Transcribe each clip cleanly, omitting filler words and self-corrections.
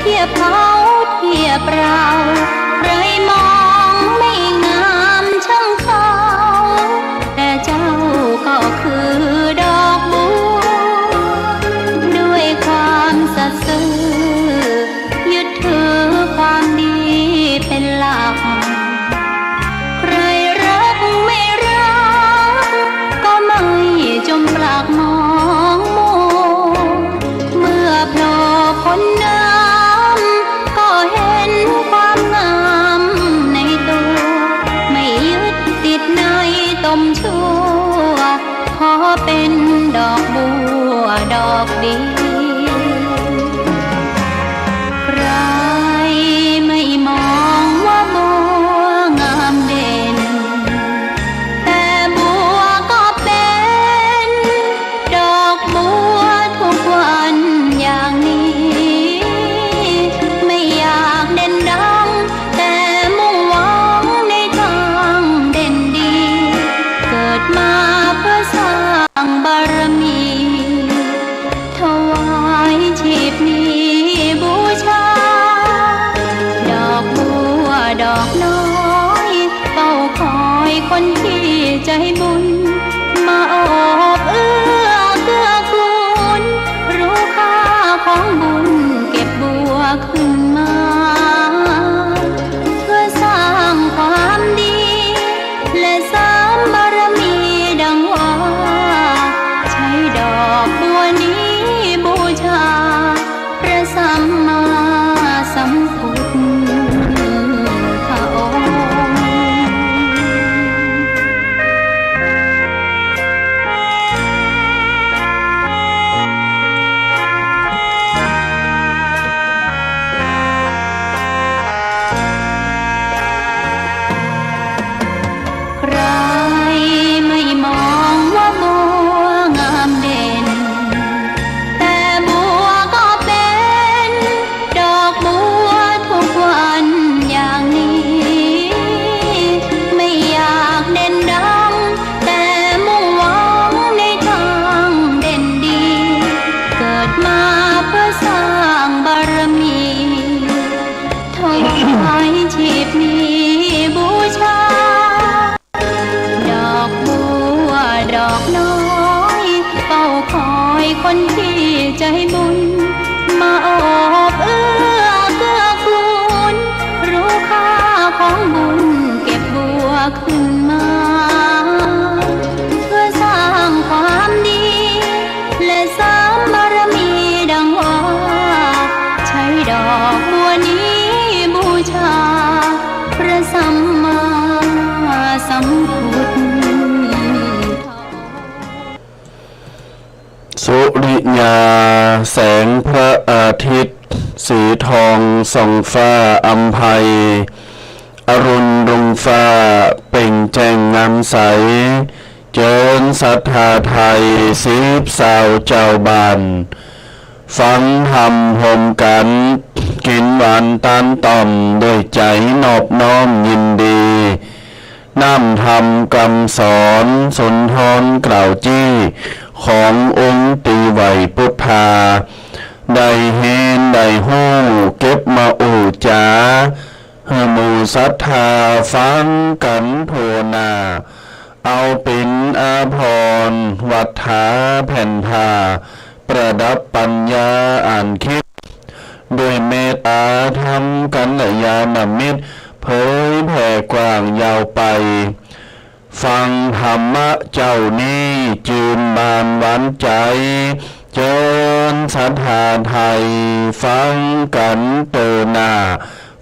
ทียบเขาเทียบเราไรมองไม่งามช่างเขาแต่เจ้าก็คือดอกบัวด้วยความสัตย์ซื่อยึดถือความดีเป็นหลักใครรักไม่รักก็ไม่จมปลักมองมัวเมื่อโผล่พ้นน้ำก็เห็นความงามในตัวไม่ยึดติดในตมชั่วขอเป็นดอกบัวดอกเดียวใครไม่มองว่าบัวงามเด่นแต่บัวก็เป็นดอกบัวทุกวันอย่างนี้ไม่อยากเด่นดังแต่มุ่งหวังในทางเด่นดีเกิดมาเพื่อสร้างบารมีถวายชีพนี้บูชาดอกบัวดอกน้อยเฝ้าคอยคนที่ใจบุญมาโอบเอื้อเกื้อกูลรู้ค่าของบุญเก็บบัวขึ้นมาเพื่อสร้างความดีและสร้างบารมีดังว่าใช้ดอกบัวนี้บูชาพระสัมมาสัมพุทธองค์ใครไม่มองว่าบัวงามเด่นแต่บัวก็เป็นดอกบัวทุกวันอย่างนี้ไม่อยากเด่นดังแต่มุ่งหวังในทางเด่นดีเกิดมาเพื่อสร้างบารมีถวายชีพนี้บูชาดอกบัวดอกน้อยเฝ้าคอยคนที่ใจบุญมาโอบเอื้อเกื้อกูลรู้ค่าของบุญเก็บบัวขึ้นมาเพื่อสร้างความดีและสร้างบารมีดังว่าใช้ดอกบัวนี้บูชาพระสัมมาสัมพุทธ สุริยาแสงพระอาทิตย์สีทองส่องฟ้าอำไพอรุณรุ่งฟ้าเปล่งแจ้งงามใสเจิญศรัทธาไทยสีบสาวเจ้าบ้านฟังธรรมห่มกันกินหวานตานต่อมด้วยใจนอบน้อมยินดีน้ำธรรมคำสอนสุนทรกล่าวจี้ขององค์ตีไหวพุทธาได้เห็นได้หู้เก็บมาอูจาให้หมู่ศรัทธาฟังกันโทนาเอาเป็นอาภรณ์วัฏฐาแผ่นผ้าประดับปัญญาอ่านคิดด้วยเมตตาทำกันและญาณมิตรเผยแผ่กว้างยาวไปฟังธรรมะเจ้านี้จืนบานหวานใจเจริญศรัทธาไทยฟังกันโตนา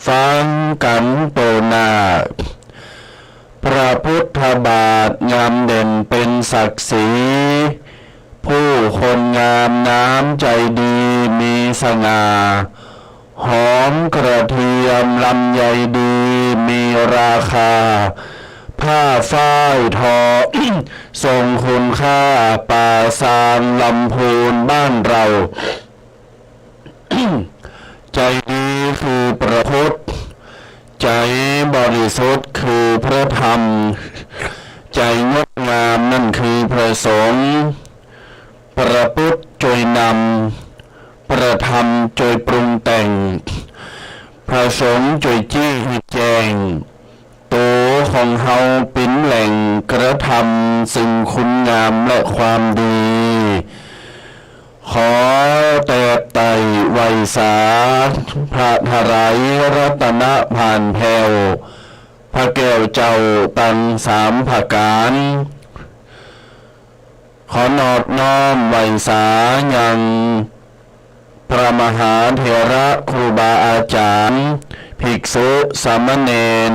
ฟังกันโตนาพระพุทธบาทงามเด่นเป็นศักดิ์ศรีผู้คนงามน้ำใจดีมีสง่าหอมกระเทียมลำไยดีมีราคาผ้าฝ้ายทอ ทรงคุณค่าป่าซางลำพูนบ้านเรา ใจดีคือประพุทธใจบริสุทธิ์คือพระธรรมใจงดงามนั่นคือพระสงฆ์ประพุทธช่วยนำประธรรมช่วยปรุงแต่ง ระสงฆ์จุยจี้ให้แจงตัวของเฮาเป็นแหล่งกระทำซึ่งคุณงามและความดี ขอแต่ไต่ไวสาพระธรายรัตนผ่านแผ่วพระแก้วเจ้าตังสามภาการ ขอนอบน้อมไวสายังพระมหาเถระครูบาอาจารย์ภิกษุสามเณร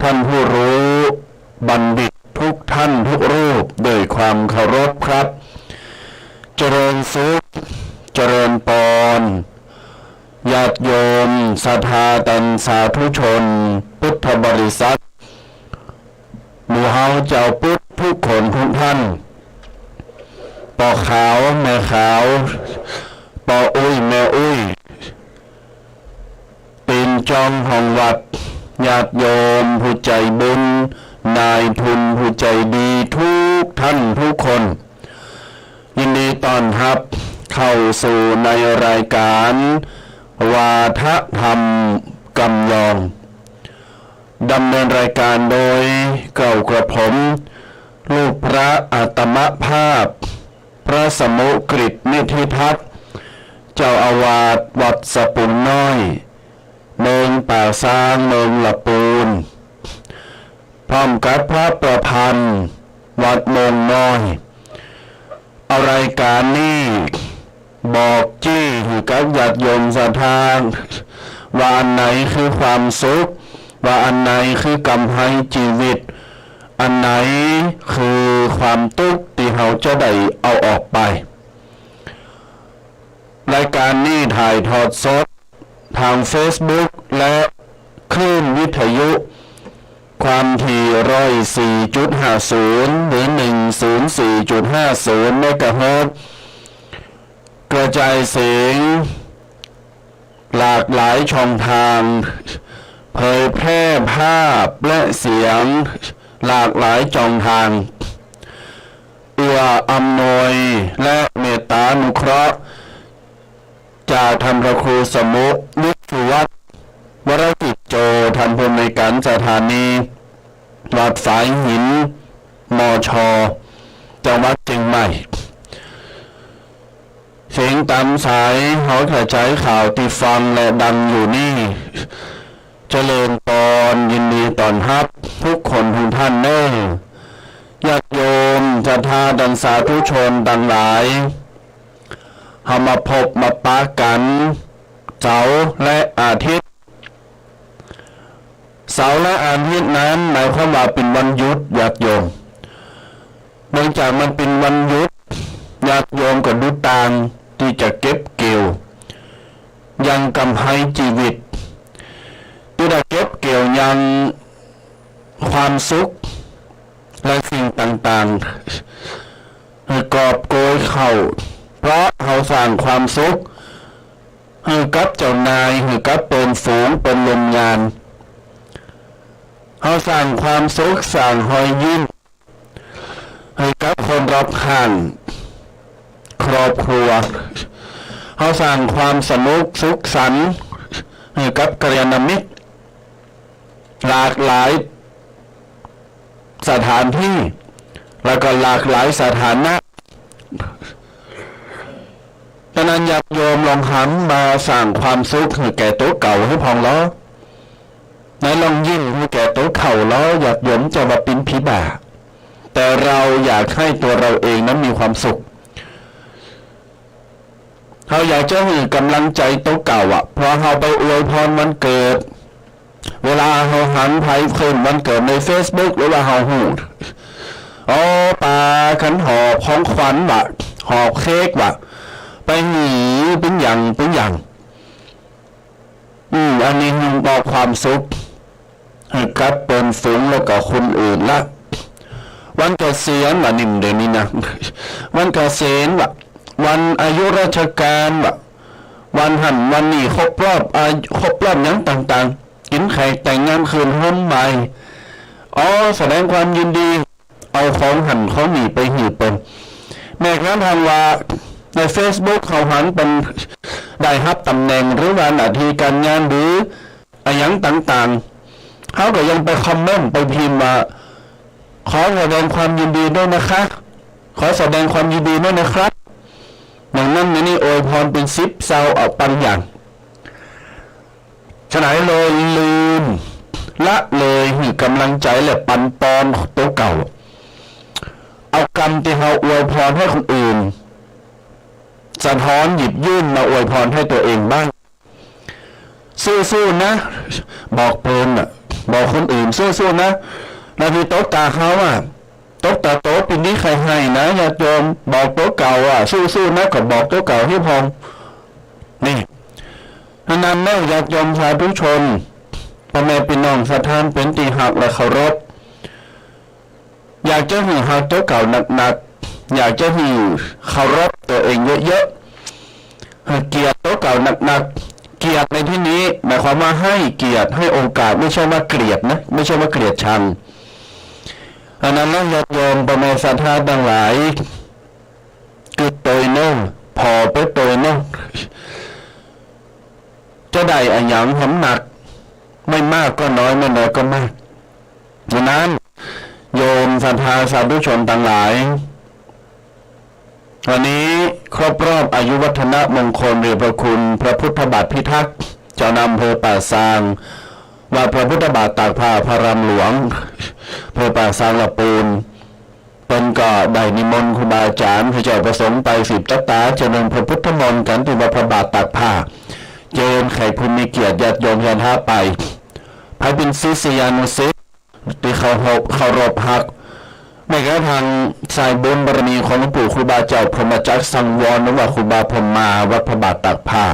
ท่านผู้รู้บัณฑิตทุกท่านทุกรูปด้วยความเคารพครับเจริญสุขเจริญปอนญาติโยมศรัทธาตันสาธุชนพุทธบริษัทหมู่เฮาเจ้าพุทธทุกคนทุกท่านปอขาวแม่ขาวปออุ้ยแม่อุ้ยเป็นจอมของวัดญาติโยมผู้ใจบุญนายทุนผู้ใจดีทุกท่านทุกคนยินดีต้อนรับเข้าสู่ในรายการวาทธรรมกำยองดำเนินรายการโดยเก่ากระผมลูกพระอาตมภาพพระสมุกฤตนิธิทัศน์เจ้าอาวาสวัดสปุนน้อยเมืองป่าซางเมืองละปูนพร้อมกับพระประพันธ์วัดเมืองน้อยเอารายการนี้บอกจี้ให้กับญาติโยมศรัทธาว่าอันไหนคือความสุขว่าอันไหนคือกำให้ชีวิตอันไหนคือความทุกข์ที่เราจะได้เอาออกไปรายการนี้ถ่ายทอดสดทาง Facebook และคลื่นวิทยุความถี่104.50หรือ104.50เมกะเฮิรตซ์กระจายเสียงหลากหลายช่องทางเผยแพร่ภาพและเสียงหลากหลายช่องทางเอื้ออำนวยและเมตตานุเคราะห์จากท่านพระครูสมุนิสุวัฒน์วรกิจโจท่านผู้อำนวยการสถานีวัดฝายหินมช.จังหวัดเชียงใหม่เสียงตามสายเขากระจายข่าวที่ฟังและดังอยู่นี่เจริญปอนยินดีต้อนรับทุกคนทุกท่านเน้อญาติโยมศรัทธาดันสาธุชนดังหลายเฮามาพบมาปะกันเสาร์และอาทิตย์เสาร์และอาทิตย์นั้นหมายความว่าเป็นวันหยุดญาติโยมเนื่องจากมันเป็นวันหยุดญาติโยมก็ดูต่างที่จะเก็บเกี่ยวยังกำให้ชีวิตที่ได้เก็บเกี่ยวยังความสุขและสิ่งต่างๆให้กอบโกยเข้าเพราะเขาสร้างความสุขให้กับเจ้านายให้กับเป็นฝูงเป็นลมงานเขาสร้างความสุขสร้างรอยยิ้มให้กับคนรอบข้างครอบครัวเขาสร้างความสนุกสุขสันต์ให้กับกัลยาณมิตรหลากหลายสถานที่แล้วก็หลากหลายสถานะดังนั้นญาติโยมลองหันมาสร้างความสุขให้แก่ตัวเก่าให้พองล้อในลองยิ้มให้แก่ตัวเข่าล้อญาติโยมจะมาปิ้นผีบ่าแต่เราอยากให้ตัวเราเองนั้นมีความสุขเราอยากจะให้กำลังใจตัวเก่าเพราะเราไปอวยพรวันเกิดเวลาเราหันไพ่คืนวันเกิดใน Facebook หรือว่าเราหูดปาขันหอบของขวัญหอบเค้กไปหนีเป็นอย่างอันนี้บอกความสุขให้กับเป็นฝูงแล้วก็คนอื่นละวันเกษียณนิ่มเดี๋ยวนี้นะวันเกษียณวันอายุราชการวันหันวันนี้ครบรอบอย่างต่างๆกินไข่แต่งงานคืนห้องใหม่แสดงความยินดีเอาของหันเขาหนีไปหีบเป็นแม้กระทั่งว่าใน Facebook เขาหันเป็นได้รับตำแหน่งหรือว่าหน้าที่การงานหรือ อะไรอย่างต่างๆเขาก็ยังไปคอมเมนต์ไปพิมพ์ว่าขอแสดงความยินดีด้วยนะคะขอแสดงความยินดีด้วยนะครับอย่างนั้นนี่อวยพรเป็นซิปเซาออกปังอย่างฉะนั้นเลยลืมละเลยให้กำลังใจและปันปอนตัวเก่าเอากรรมที่เขาอวยพรให้คนอื่นสะท้อนหยิบยื่นมาอวยพรให้ตัวเองบ้างสู้ๆนะบอกเพิ่นอ่ะบอกคนอื่นสู้ๆนะนาทีโต๊ะตาเขาอ่ะโต๊ะตาโต๊ะปีนี้ใครให้นะญาติโยมบอกโต๊ะเก่าอ่ะสู้ๆนะก็บอกโต๊ะเก่าให้พองนี่นั้นแม่ญาติโยมสาธุชนพ่อแม่พี่น้องสถานเป็นตีหักและเคารพอยากจะหือหักโต๊ะเก่าหนักๆอยากจะหือเคารพตัวเองเยอะๆเกียรติโต๊ะเก่าหนักๆเกียรติในที่นี้หมายความว่าให้เกียรติให้โอกาสไม่ใช่ว่าเกลียดนะไม่ใช่ว่าเกลียดชังอันนั้นแล้วญาติโยมพ่อแม่ศรัทธาทั้งหลายคือตัวโน่พอไปตัวโน่จะได้อันยังหำหนักไม่มากก็น้อยไม่น้อยก็มากดังนั้นโยมศรัทธาสาธุชนทั้งหลายวันนี้ครบรอบอายุวัฒนมงคลเดชพระคุณพระพุทธบาทพิทักษ์เจ้านำอำเภอป่าซางว่าพระพุทธบาทตากผ้าพระรามหลวงอำเภอป่าซางละปูนเป็นก็ได้นิมนต์ครูบาอาจารย์พระเจ้าประสงค์ไป10 จัตตาเจริญพระพุทธมนต์กันที่วัดพระบาทตากผ้าเจริญไข่ภูมิเกียรติญาติโยมญาติไปภายเป็นศิษยานุศิษย์ที่เคารพหักไม่กระทั่งสายบุญบารมีของหลวงปู่ครูบาเจ้าพรหมจักรสังวรหรือว่าครูบาพรหมมาวัดพระบาทตากผ้า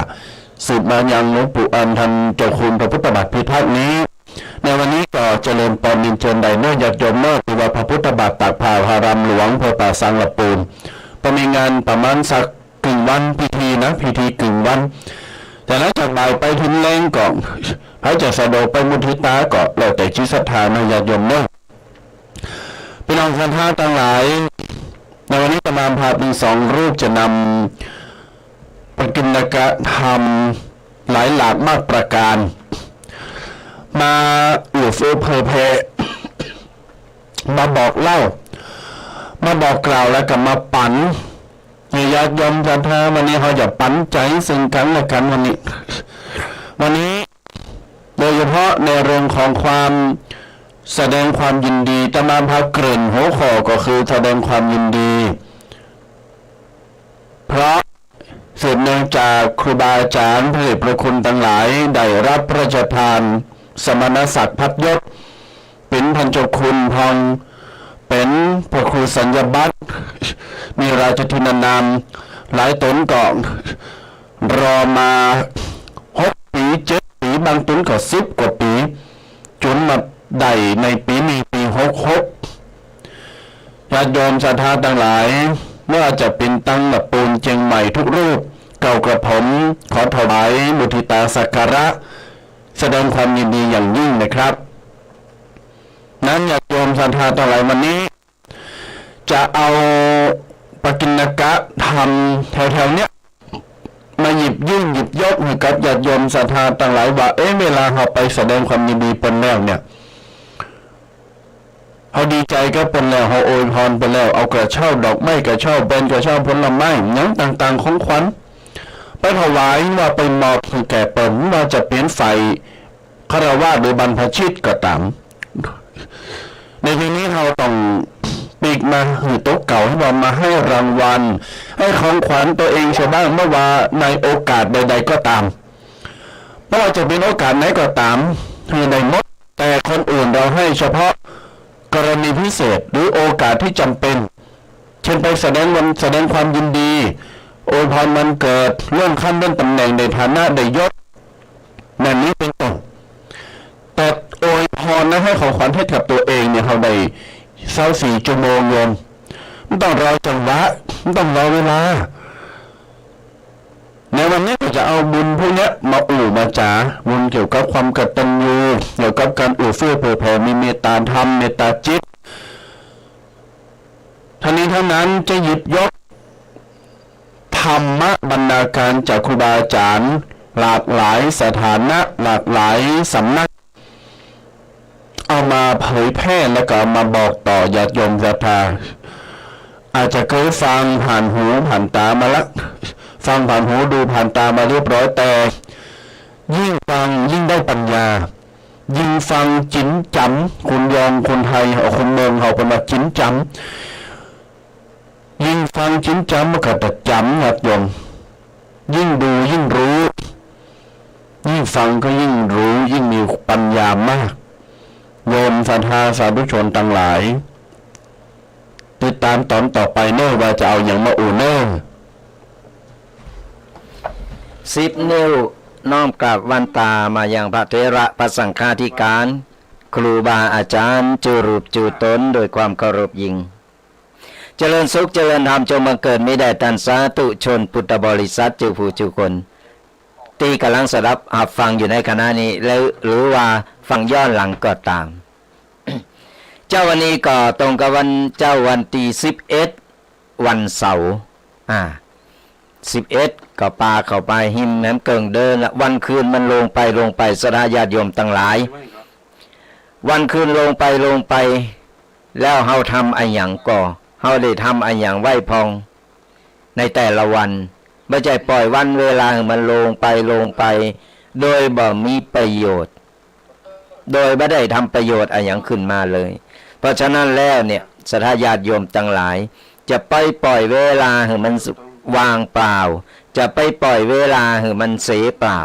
สืบมายังหลวงปู่อันทันเจ้าคุณพระพุทธบาทพิทักษ์นี้ในวันนี้ก็เจริญปอนดินเจริญใดเนื้อญาติโยมเนื้อที่ว่าพระพุทธบาทตากผ้าพระรามหลวงพระป่าสังละปูนก็มีงานประมาณสักกึ่งวันพิธีนะพิธีกึ่งวันแต่หลังจากบ่ายไปถึงแรงก่อนพระจะสะดวกไปมุทิตาก็แล้วแต่จิตศรัทธาญาติโยมเนื้อพี่น้องศรัทธาทั้งหลายในวันนี้อาตมาพาเป็น2 รูปจะนำปกิณกธรรมหลายหลากมากประการมาอวดเผยแผ่มาบอกเล่ามาบอกกล่าวแล้วก็มาปั่นญาติโยมศรัทธาวันนี้เขาจะปั่นใจซึ่งกันและกันวันนี้โดยเฉพาะในเรื่องของความแสดงความยินดีอาตมาพาเกริ่นหัวข้อก็คือแสดงความยินดีเพราะสืบเนื่องจากครูบาอาจารย์พระเดชพระคุณทั้งหลายได้รับพระราชทานสมณศักดิ์พัดยศเป็นพันเจ้าคุณพองเป็นพระครูสัญญบัตรมีราชทินานามหลายตนก่อนรอมา6 ปี7 ปีบางตนก็10 กว่าปีจนมาได้ในปีนี้ปี66ญาติโยมศรัทธาทั้งหลายเมื่อจะเป็นตั้งละปูนเชียงใหม่ทุกรูปเก่ากระผมขอถวายมุทิตาสักการะแสดงความยินดีอย่างยิ่งนะครับนั้นญาติโยมศรัทธาทั้งหลายวันนี้จะเอาปกิณกธรรมแถวๆเนี้ยมาหยิบยกให้กับญาติโยมศรัทธาทั้งหลายว่าเวลาเราไปแสดงความยินดีเป็นแล้วเนี่ยเขาดีใจก็เป็นแล้วเขาโอยพรเป็นแล้วเอากระเช้าดอกไม้กระเช้าเป็นกระเช้าผลไม้ยังต่างๆของขวัญไปถวายว่าไปมอบให้แก่เปิ่นว่าจะเปลี่ยนไฟฆราวาสหรือบรรพชิตก็ตามในที่นี้เราต้องปีกมาหือโต๊ะเก่าให้เรามาให้รางวัลให้ของขวัญตัวเองเสียบ้างเมื่อว่าในโอกาสใดๆก็ตามเพราะว่าจะเป็นโอกาสไหนก็ตามให้ได้หมดแต่คนอื่นเราให้เฉพาะกรณีพิเศษหรือโอกาสที่จำเป็นเช่นไปแสดงความยินดีอวยพรมันเกิดเลื่อนขั้นเลื่อนตำแหน่งในฐานะได้ยศนั่นนี้เป็นต้นแต่อวยพรนะให้ของขวัญให้กับตัวเองเนี่ยเขาได้24 ชั่วโมงโยมไม่ต้องรอจังหวะไม่ต้องรอเวลาในวันนี้ก็จะเอาบุญพวกนี้มามาจ๋าบุญเกี่ยวกับความกตัญญูเกี่ยวกับการเฟื้อเผื่อแผ่มีเมตตาธรรมเมตตาจิตทั้งนี้ทั้งนั้นจะหยิบยกธรรมะบรรณาการจากครูบาอาจารย์ หลากหลายสถานะหลากหลายสำนักเอามาเผยแพร่แล้วก็เอามาบอกต่อญาติโยมศรัทธาอาจจะเคยฟังผ่านหูผ่านตามาละฟังผ่านหูดูผ่านตามาเรียบร้อยแต่ยิ่งฟังยิ่งได้ปัญญายิ่งฟังจิ้นจำคุณยองคนไทยเอาคนเมืองเขาเป็นมาจิ้นจำยิ่งฟังจิ้นจำมันก็จะจำญาติโยมยิ่งดูยิ่งรู้ยิ่งฟังก็ยิ่งรู้ยิ่งมีปัญญามากโยมศรัทธาสาธุชนทั้งหลายติดตามตอนต่อไปเนอะว่าจะเอาอย่างมาอู่เนอะ10 นิ้วน้อมกราบวันตามายังพระเถระพระสังฆาธิการครูบาอาจารย์จูรูปจูตนโดยความเคารพยิ่งเจริญสุขเจริญธรรมจงบังเกิดมิได้ตันสาธุชนพุทธบริษัทจูผู้จูคนที่กำลังสดับหับฟังอยู่ในขณะนี้แล้วหรือว่าฟังย้อนหลังก็ตาม เจ้าวันนี้ก็ตรงกับเจ้าวันที่11วันเสาร์11ก็ปาเข้าไปหิมแหมเกิงเดินละวันคืนมันลงไปสราญาติโยมทั้งหลายวันคืนลงไปแล้วเฮาทำอันหยังก่อเฮาได้ทำอันหยังไว้พองในแต่ละวันไม่ใช่ปล่อยวันเวลามันลงไปโดยบ่มีประโยชน์โดยไม่ได้ทำประโยชน์อันหยังขึ้นมาเลยเพราะฉะนั้นแล้วเนี่ยศรัทธาญาติโยมทั้งหลายจะไปปล่อยเวลาให้มันวางเปล่าจะไปปล่อยเวลาให้มันเสียเปล่า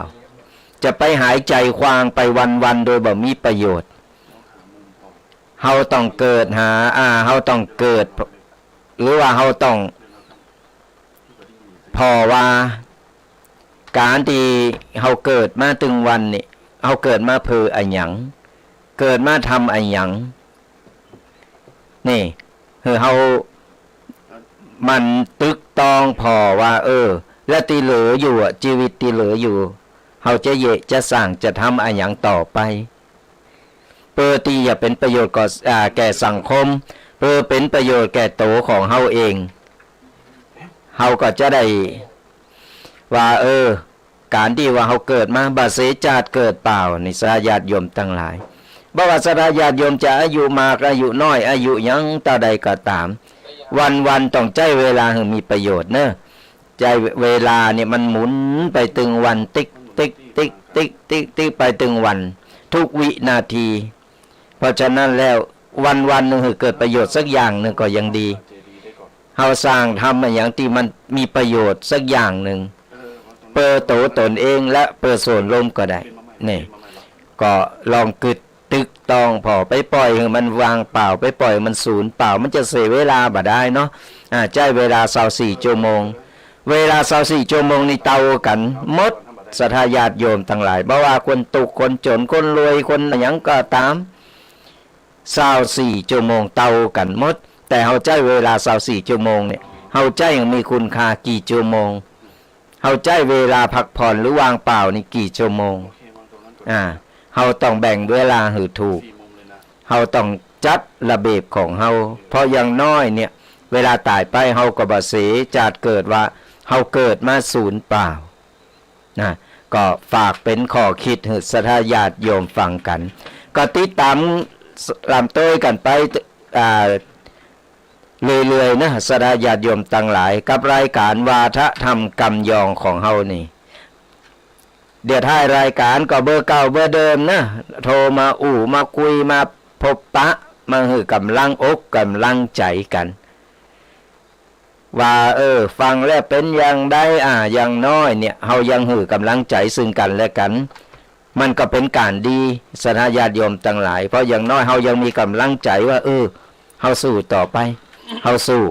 จะไปหายใจควางไปวันโดยบ่มีประโยชน์เฮาต้องเกิดเฮาต้องเกิดหรือว่าเฮาต้องพอว่าการที่เฮาเกิดมาถึงวันนี่เฮาเกิดมาเพื่ออันหยังเกิดมาทำอันหยังนี่คือเฮามันตึกตองพอว่าและตีเหลืออยู่ชีวิตตีเหลืออยู่เฮาจะจะสร้างจะทำอันหยังต่อไปเพื่อที่จะเป็นประโยชน์แก่สังคมเพื่อเป็นประโยชน์แก่โตของเฮาเองเฮาก็จะได้ว่าการที่ว่าเฮาเกิดมาบาเสจาดเกิดเปล่าในสาญาติโยมทั้งหลายบ่ว่าสาญาติโยมจะอายุมากอายุน้อยอายุยังเท่าใดก็ตามวันต้องใจเวลาให้มีประโยชน์เนอะใจเวลาเนี่ยมันหมุนไปตึงวันติ๊กไปตึงวันทุกวินาทีเพราะฉะนั้นแล้ววันหนึ่งเกิดประโยชน์สักอย่างหนึ่งก็ยังดีเฮาสร้างทำอย่างที่มันมีประโยชน์สักอย่างหนึ่งเปิดโตตนเองและเปิดส่วนรวมก็ได้นี่ก็ลองกึดตึกตองพอไปปล่อยให้มันวางเปล่าไปปล่อยมันศูนย์เปล่ามันจะเสียเวลาบ่ได้เนาะใจเวลา24 ชั่วโมงเวลา24 ชั่วโมงนี่เท่ากันหมดศรัทธาญาติโยมทั้งหลายบ่ว่าคนตุกคนจนคนรวยคนหยังก็ตาม24 ชั่วโมงเท่ากันหมดแต่เฮาใจเวลา24 ชั่วโมงเนี่ยเฮาใจยังมีคุณค่ากี่ชั่วโมงเฮาใจเวลาพักผ่อนหรือวางเปล่านี่กี่ชั่วโมงเฮาต้องแบ่งเวลาให้ถูกเฮาต้องจัดระเบียบของเฮาเพราะอย่างน้อยเนี่ยเวลาตายไปเฮาก็บ่เสียจัดเกิดว่าเฮาเกิดมาศูนย์เปล่าก็ฝากเป็นข้อคิดให้ศรัทธาญาติโยมฟังกันก็ติดตามลำต้อยกันไปเรื่อยๆนะศรัทธาญาติโยมทั้งหลายกับรายการวาทธรรมกำยองของเฮานี่เดี๋ยวท้ายรายการก็เบอร์เก่าเบอร์เดิมนะโทรมามาคุยมาพบปะมาให้กำลังอกกำลังใจกันว่าฟังแล้วเป็นอย่างใดอย่างน้อยเนี่ยเฮายังให้กำลังใจซึ่งกันและกันมันก็เป็นการดีศรัทธาญาติโยมทั้งหลายเพราะอย่างน้อยเฮายังมีกำลังใจว่าเฮาสู้ต่อไปเฮาสู้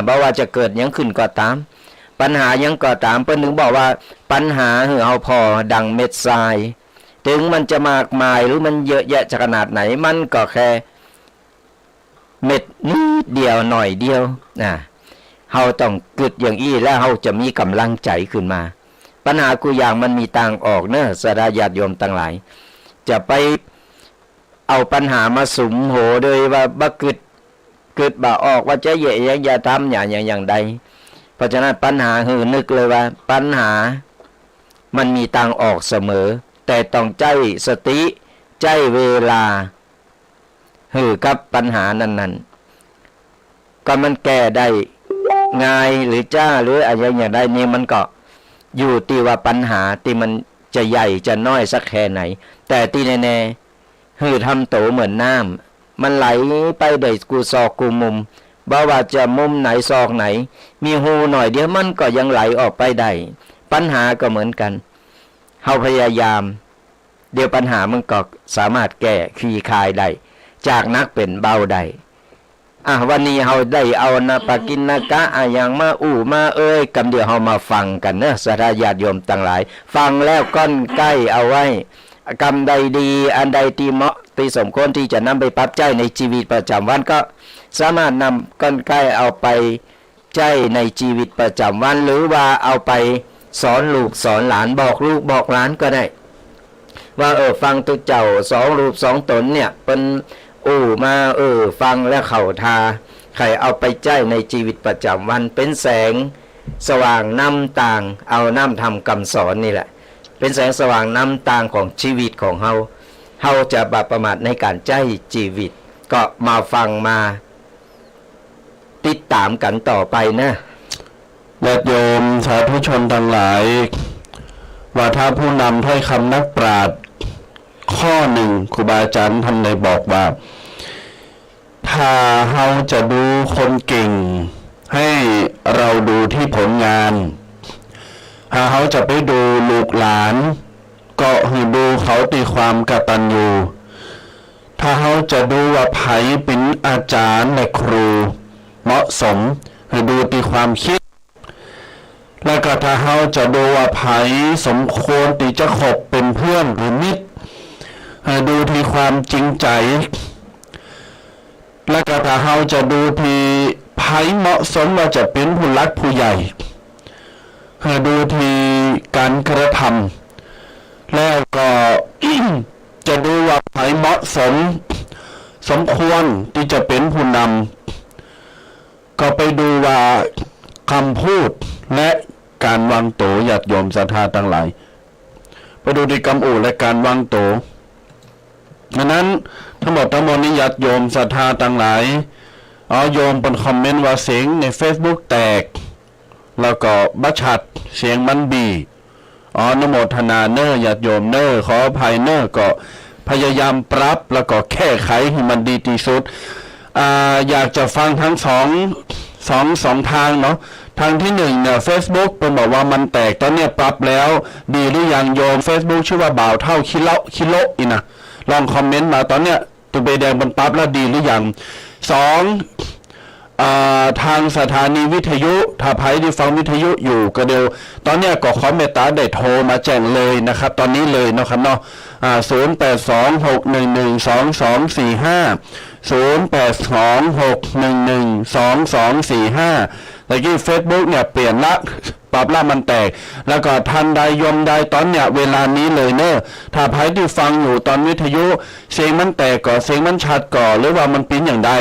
บ่ว่าจะเกิดหยังขึ้นก็ตามปัญหายังก็ตามเพิ่นถึงบอกว่าปัญหาเฮาพอดังเม็ดทรายถึงมันจะมากมายหรือมันเยอะแยะจะขนาดไหนมันก็แค่เม็ดนิดเดียวหน่อยเดียวเฮาต้องกึดอย่างอี้แล้วเฮาจะมีกำลังใจขึ้นมาปัญหากูอย่างมันมีทางออกเนอะศรัทธาญาติโยมทั้งหลายจะไปเอาปัญหามาสุมโหโดยว่าบ่กึดบ่ออกว่าจะอย่าทำอย่างใดเพราะฉะนั้นปัญหานึกเลยว่าปัญหา มันมีทางออกเสมอ แต่ต้องใจสติใจเวลากับปัญหานั้นๆก็มันแก้ได้ง่ายหรือจ้าหรืออะไรอย่างใดนี่มันก็อยู่ที่ว่าปัญหาที่มันจะใหญ่จะน้อยสักแค่ไหนแต่ที่แน่ๆทำโตเหมือนน้ำมันไหลไปได้กูซอกกูมุมบ่ว่าจะมุมไหนซอกไหนมีหูหน่อยเดียวมันก็ยังไหลออกไปได้ปัญหาก็เหมือนกันเฮาพยายามเดี๋ยวปัญหามันก็สามารถแก้คลี่คลายได้จากนักเป็นเบาได้วันนี้เฮาได้เอานะปากินนะกะอย่างมามากำเดียวเฮามาฟังกันเนอะสาธญาติโยมทั้งหลายฟังแล้วก้อนใกล้เอาไว้กรรมใดดีอันใดที่เหมาะที่สมควรที่จะนำไปปรับใช้ในชีวิตประจำวันก็สามารถนำก้อนใกล้เอาไปใช้ในชีวิตประจำวันหรือว่าเอาไปสอนลูกสอนหลานบอกลูกบอกหลานก็ได้ว่าฟังตัวเจ้าสองรูปสองตนเนี่ยเป็นมาฟังแล้วเข้าทาใครเอาไปใช้ในชีวิตประจำวันเป็นแสงสว่างนำต่างเอาน้ำทำคำสอนนี่แหละเป็นแสงสว่างนำต่างของชีวิตของเฮาจะบาประมาทในการใช้ชีวิตก็มาฟังมาติดตามกันต่อไปนะญาติโยมสาธุชนทั้งหลายว่าถ้าผู้นำถ้อยคำนักปราชญ์ข้อหนึ่งครูบาอาจารย์ท่านได้บอกว่าถ้าเราจะดูคนเก่งให้เราดูที่ผลงานถ้าเขาจะไปดูลูกหลานก็ให้ดูเขาตีความกตัญญูถ้าเขาจะดูว่าไผเป็นอาจารย์และครูเหมาะสมให้ดูตีความคิดแล้วก็ถ้าเขาจะดูว่าไผสมควรที่จะคบเป็นเพื่อนหรือมิตรดูที่ความจริงใจและก็ถ้าเราจะดูที่ไผเหมาะสมว่าจะเป็นผู้หลักผู้ใหญ่ดูที่การกระทำแล้วก็ จะดูว่าไผเหมาะสมสมควรที่จะเป็นผู้นำก็ไปดูว่าคำพูดและการวางตัวญาติโยมศรัทธาทั้งหลายไปดูที่คำและการวางตัวดังนั้นทั้งหมดนี้ญาติโยมศรัทธาทั้งหลายโยมเป็นคอมเมนต์ว่าเสียงใน Facebook แตกแล้วก็บัชัดเสียงมันบีนโมทนาเนอร์ญาติโยมเนอร์ขออภัยเนอร์ก็พยายามปรับแล้วก็แก้ไขให้มันดีที่สุดอยากจะฟังทั้งสองทางเนาะทางที่หนึ่งเนี่ย Facebook เป็นบอกว่ามันแตกตอนนี้ปรับแล้วดีหรือยังโยม Facebook ชื่อว่าบ่าวเท่าคิโลอีนะลองคอมเมนต์มาตอนเนี้ยตัวเบแดงมันปรับแล้วดีหรือยังทางสถานีวิทยุถ้าใครที่ฟังวิทยุอยู่ก็เดี๋ยวตอนนี้ก็ขอเมตตาได้โทรมาแจ้งเลยนะครับตอนนี้เลยเนาะครับเนาะ0826112245 แต่ที่ Facebook เนี่ยเปลี่ยนละปรับละมันแตกแล้วก็ทันใดยมใดตอนเนี่ยเวลานี้เลยเนอะถ้าใครที่ฟังอยู่ตอนวิทยุเสียงมันแตกก่อเสียงมันชัดก่อหรือว่ามันปิ้นอย่างใด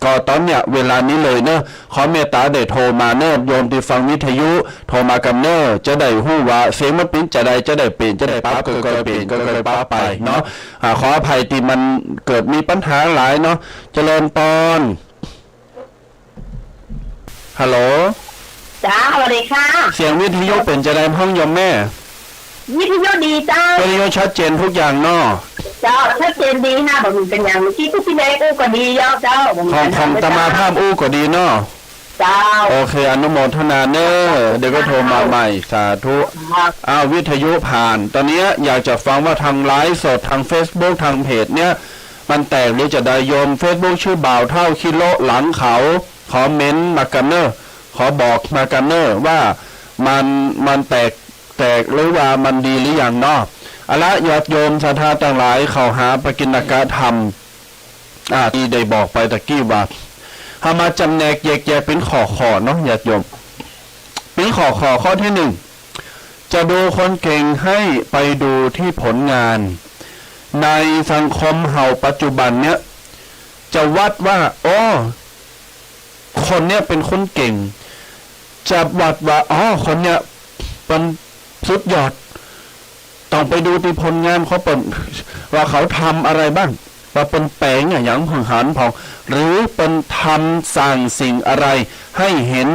ก็ตอนเนี่ยเวลานี้เลยเนอะขอเมตตาได้โทรมาเนอะโยมที่ฟังวิทยุโทรมากันเนอะจะได้ฮู้ว่าเสียงมันปิ้นจะได้เปลี่ยนจะได้ปรับก็เปลี่ยนก็ปรับไปเนาะขออภัยที่มันเกิดมีปัญหาหลายเนาะเจริญปอนฮัลโหลจ้าสวัสดีค่ะเสียงวิทยุเป็นจะได้ห้องยมแม่วิทยุดีจ้าวิทยุชัดเจนทุกอย่างเนาะเจ้าชัดเจนดีนะบอกมันเป็นอย่างเมื่อกี้พี่แม่อู้ก็ดีเจ้าของตมาภาพอู้ก็ดีเนาะเจ้าโอเคอนุโมทนาเนอเดี๋ยวก็โทรมาใหม่สาธุวิทยุผ่านตอนนี้อยากจะฟังว่าทางไลฟ์สดทาง Facebook ทางเพจเนี้ยมันแตกหรือจะได้โยม Facebook ชื่อบ่าวเท่าคิโลหลังเขาขอเม้นมากันเนอขอบอกมากันเนอว่ามันแตกหรือว่ามันดีหรือยังเนาะละญาติโยมศรัทธาต่างหลายเข้าหาปกิณกธรรมที่ได้บอกไปตะกี้ว่าหามาจำแนกแยกเป็นข้อเนาะญาติโยมเป็นข้อที่หนึ่งจะดูคนเก่งให้ไปดูที่ผลงานในสังคมเฮาปัจจุบันเนี้ยจะวัดว่าคนเนี้ยเป็นคนเก่งจะวัดว่าคนเนี้ยเป็นสุดยอด ต้องไปดูที่ผลงานเขาเป็นว่าเขาทำอะไรบ้างว่าเป็นแปลงอย่างผงหันพองหรือเป็นทำสร้างสิ่งอะไรให้เห็น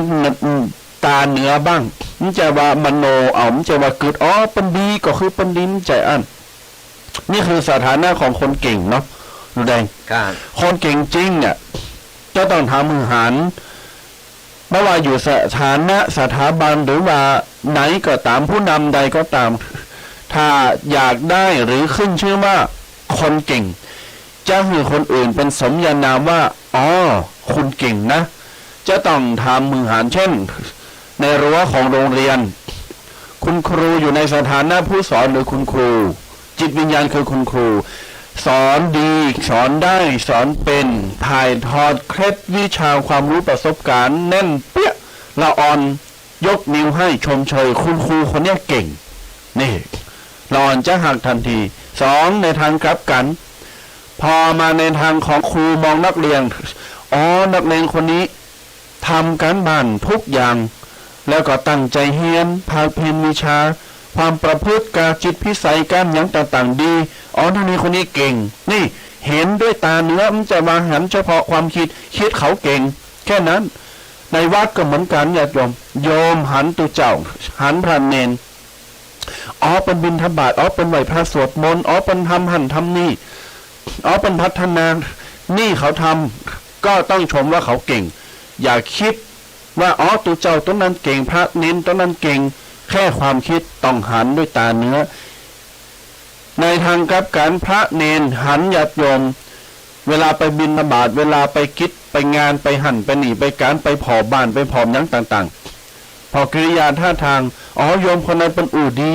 ตาเนื้อบ้างมันจะว่ามโนเอามันจะว่าเกิดเป็นดีก็คือเป็นดินใจอันนี่คือสถานะของคนเก่งเนาะดูแดง ครับ คนเก่งจริงเนี่ยจะต้องทำมือหันไม่ว่าอยู่สถานะสถาบันหรือว่าไหนก็ตามผู้นำใดก็ตาม ถ้าอยากได้หรือขึ้นชื่อว่าคนเก่งจะให้คนอื่นเป็นสมญานามว่าคุณเก่งนะจะต้องทำมือหันเช่นในรั้วของโรงเรียนคุณครูอยู่ในสถานะผู้สอนหรือคุณครูจิตวิญญาณคือคุณครูสอนดีสอนได้สอนเป็นถ่ายทอดเคล็ดวิชาความรู้ประสบการณ์แน่นเปี้ยละอ่อนยกนิ้วให้ชมเชยคุณครูคนนี้เก่งนี่ละอ่อนจะหักทันทีสองในทางกลับกันพอมาในทางของครูมองนักเรียนนักเรียนคนนี้ทำการบ้านทุกอย่างแล้วก็ตั้งใจเรียนภาคเพียรวิชาความประพฤติการจิตพิสัยการอย่างต่างๆดีนักเรียนคนนี้เก่งนี่เห็นด้วยตาเนื้อมันจะมาหันเฉพาะความคิดเขาเก่งแค่นั้นในวัดก็เหมือนกันญาติโยมหันตุเจ้าหันพระเนนเป็นบิณฑบาตเป็นไหวพระสวดมนต์เป็นทำหันทำนี่เป็นพัฒนานี่เขาทำก็ต้องชมว่าเขาเก่งอย่าคิดว่าตัวเจ้าตัวนั้นเก่งพระเน้นตัวนั้นเก่งแค่ความคิดต้องหันด้วยตาเนื้อในทางกลับกันพระเนนหันญาติโยมเวลาไปบิณฑบาตเวลาไปคิดไปงานไปหันไปหนีไปการไปผอบ้านไปผอมยังต่างๆพอกิริยาท่าทางโยมคนนั้นเป็นดี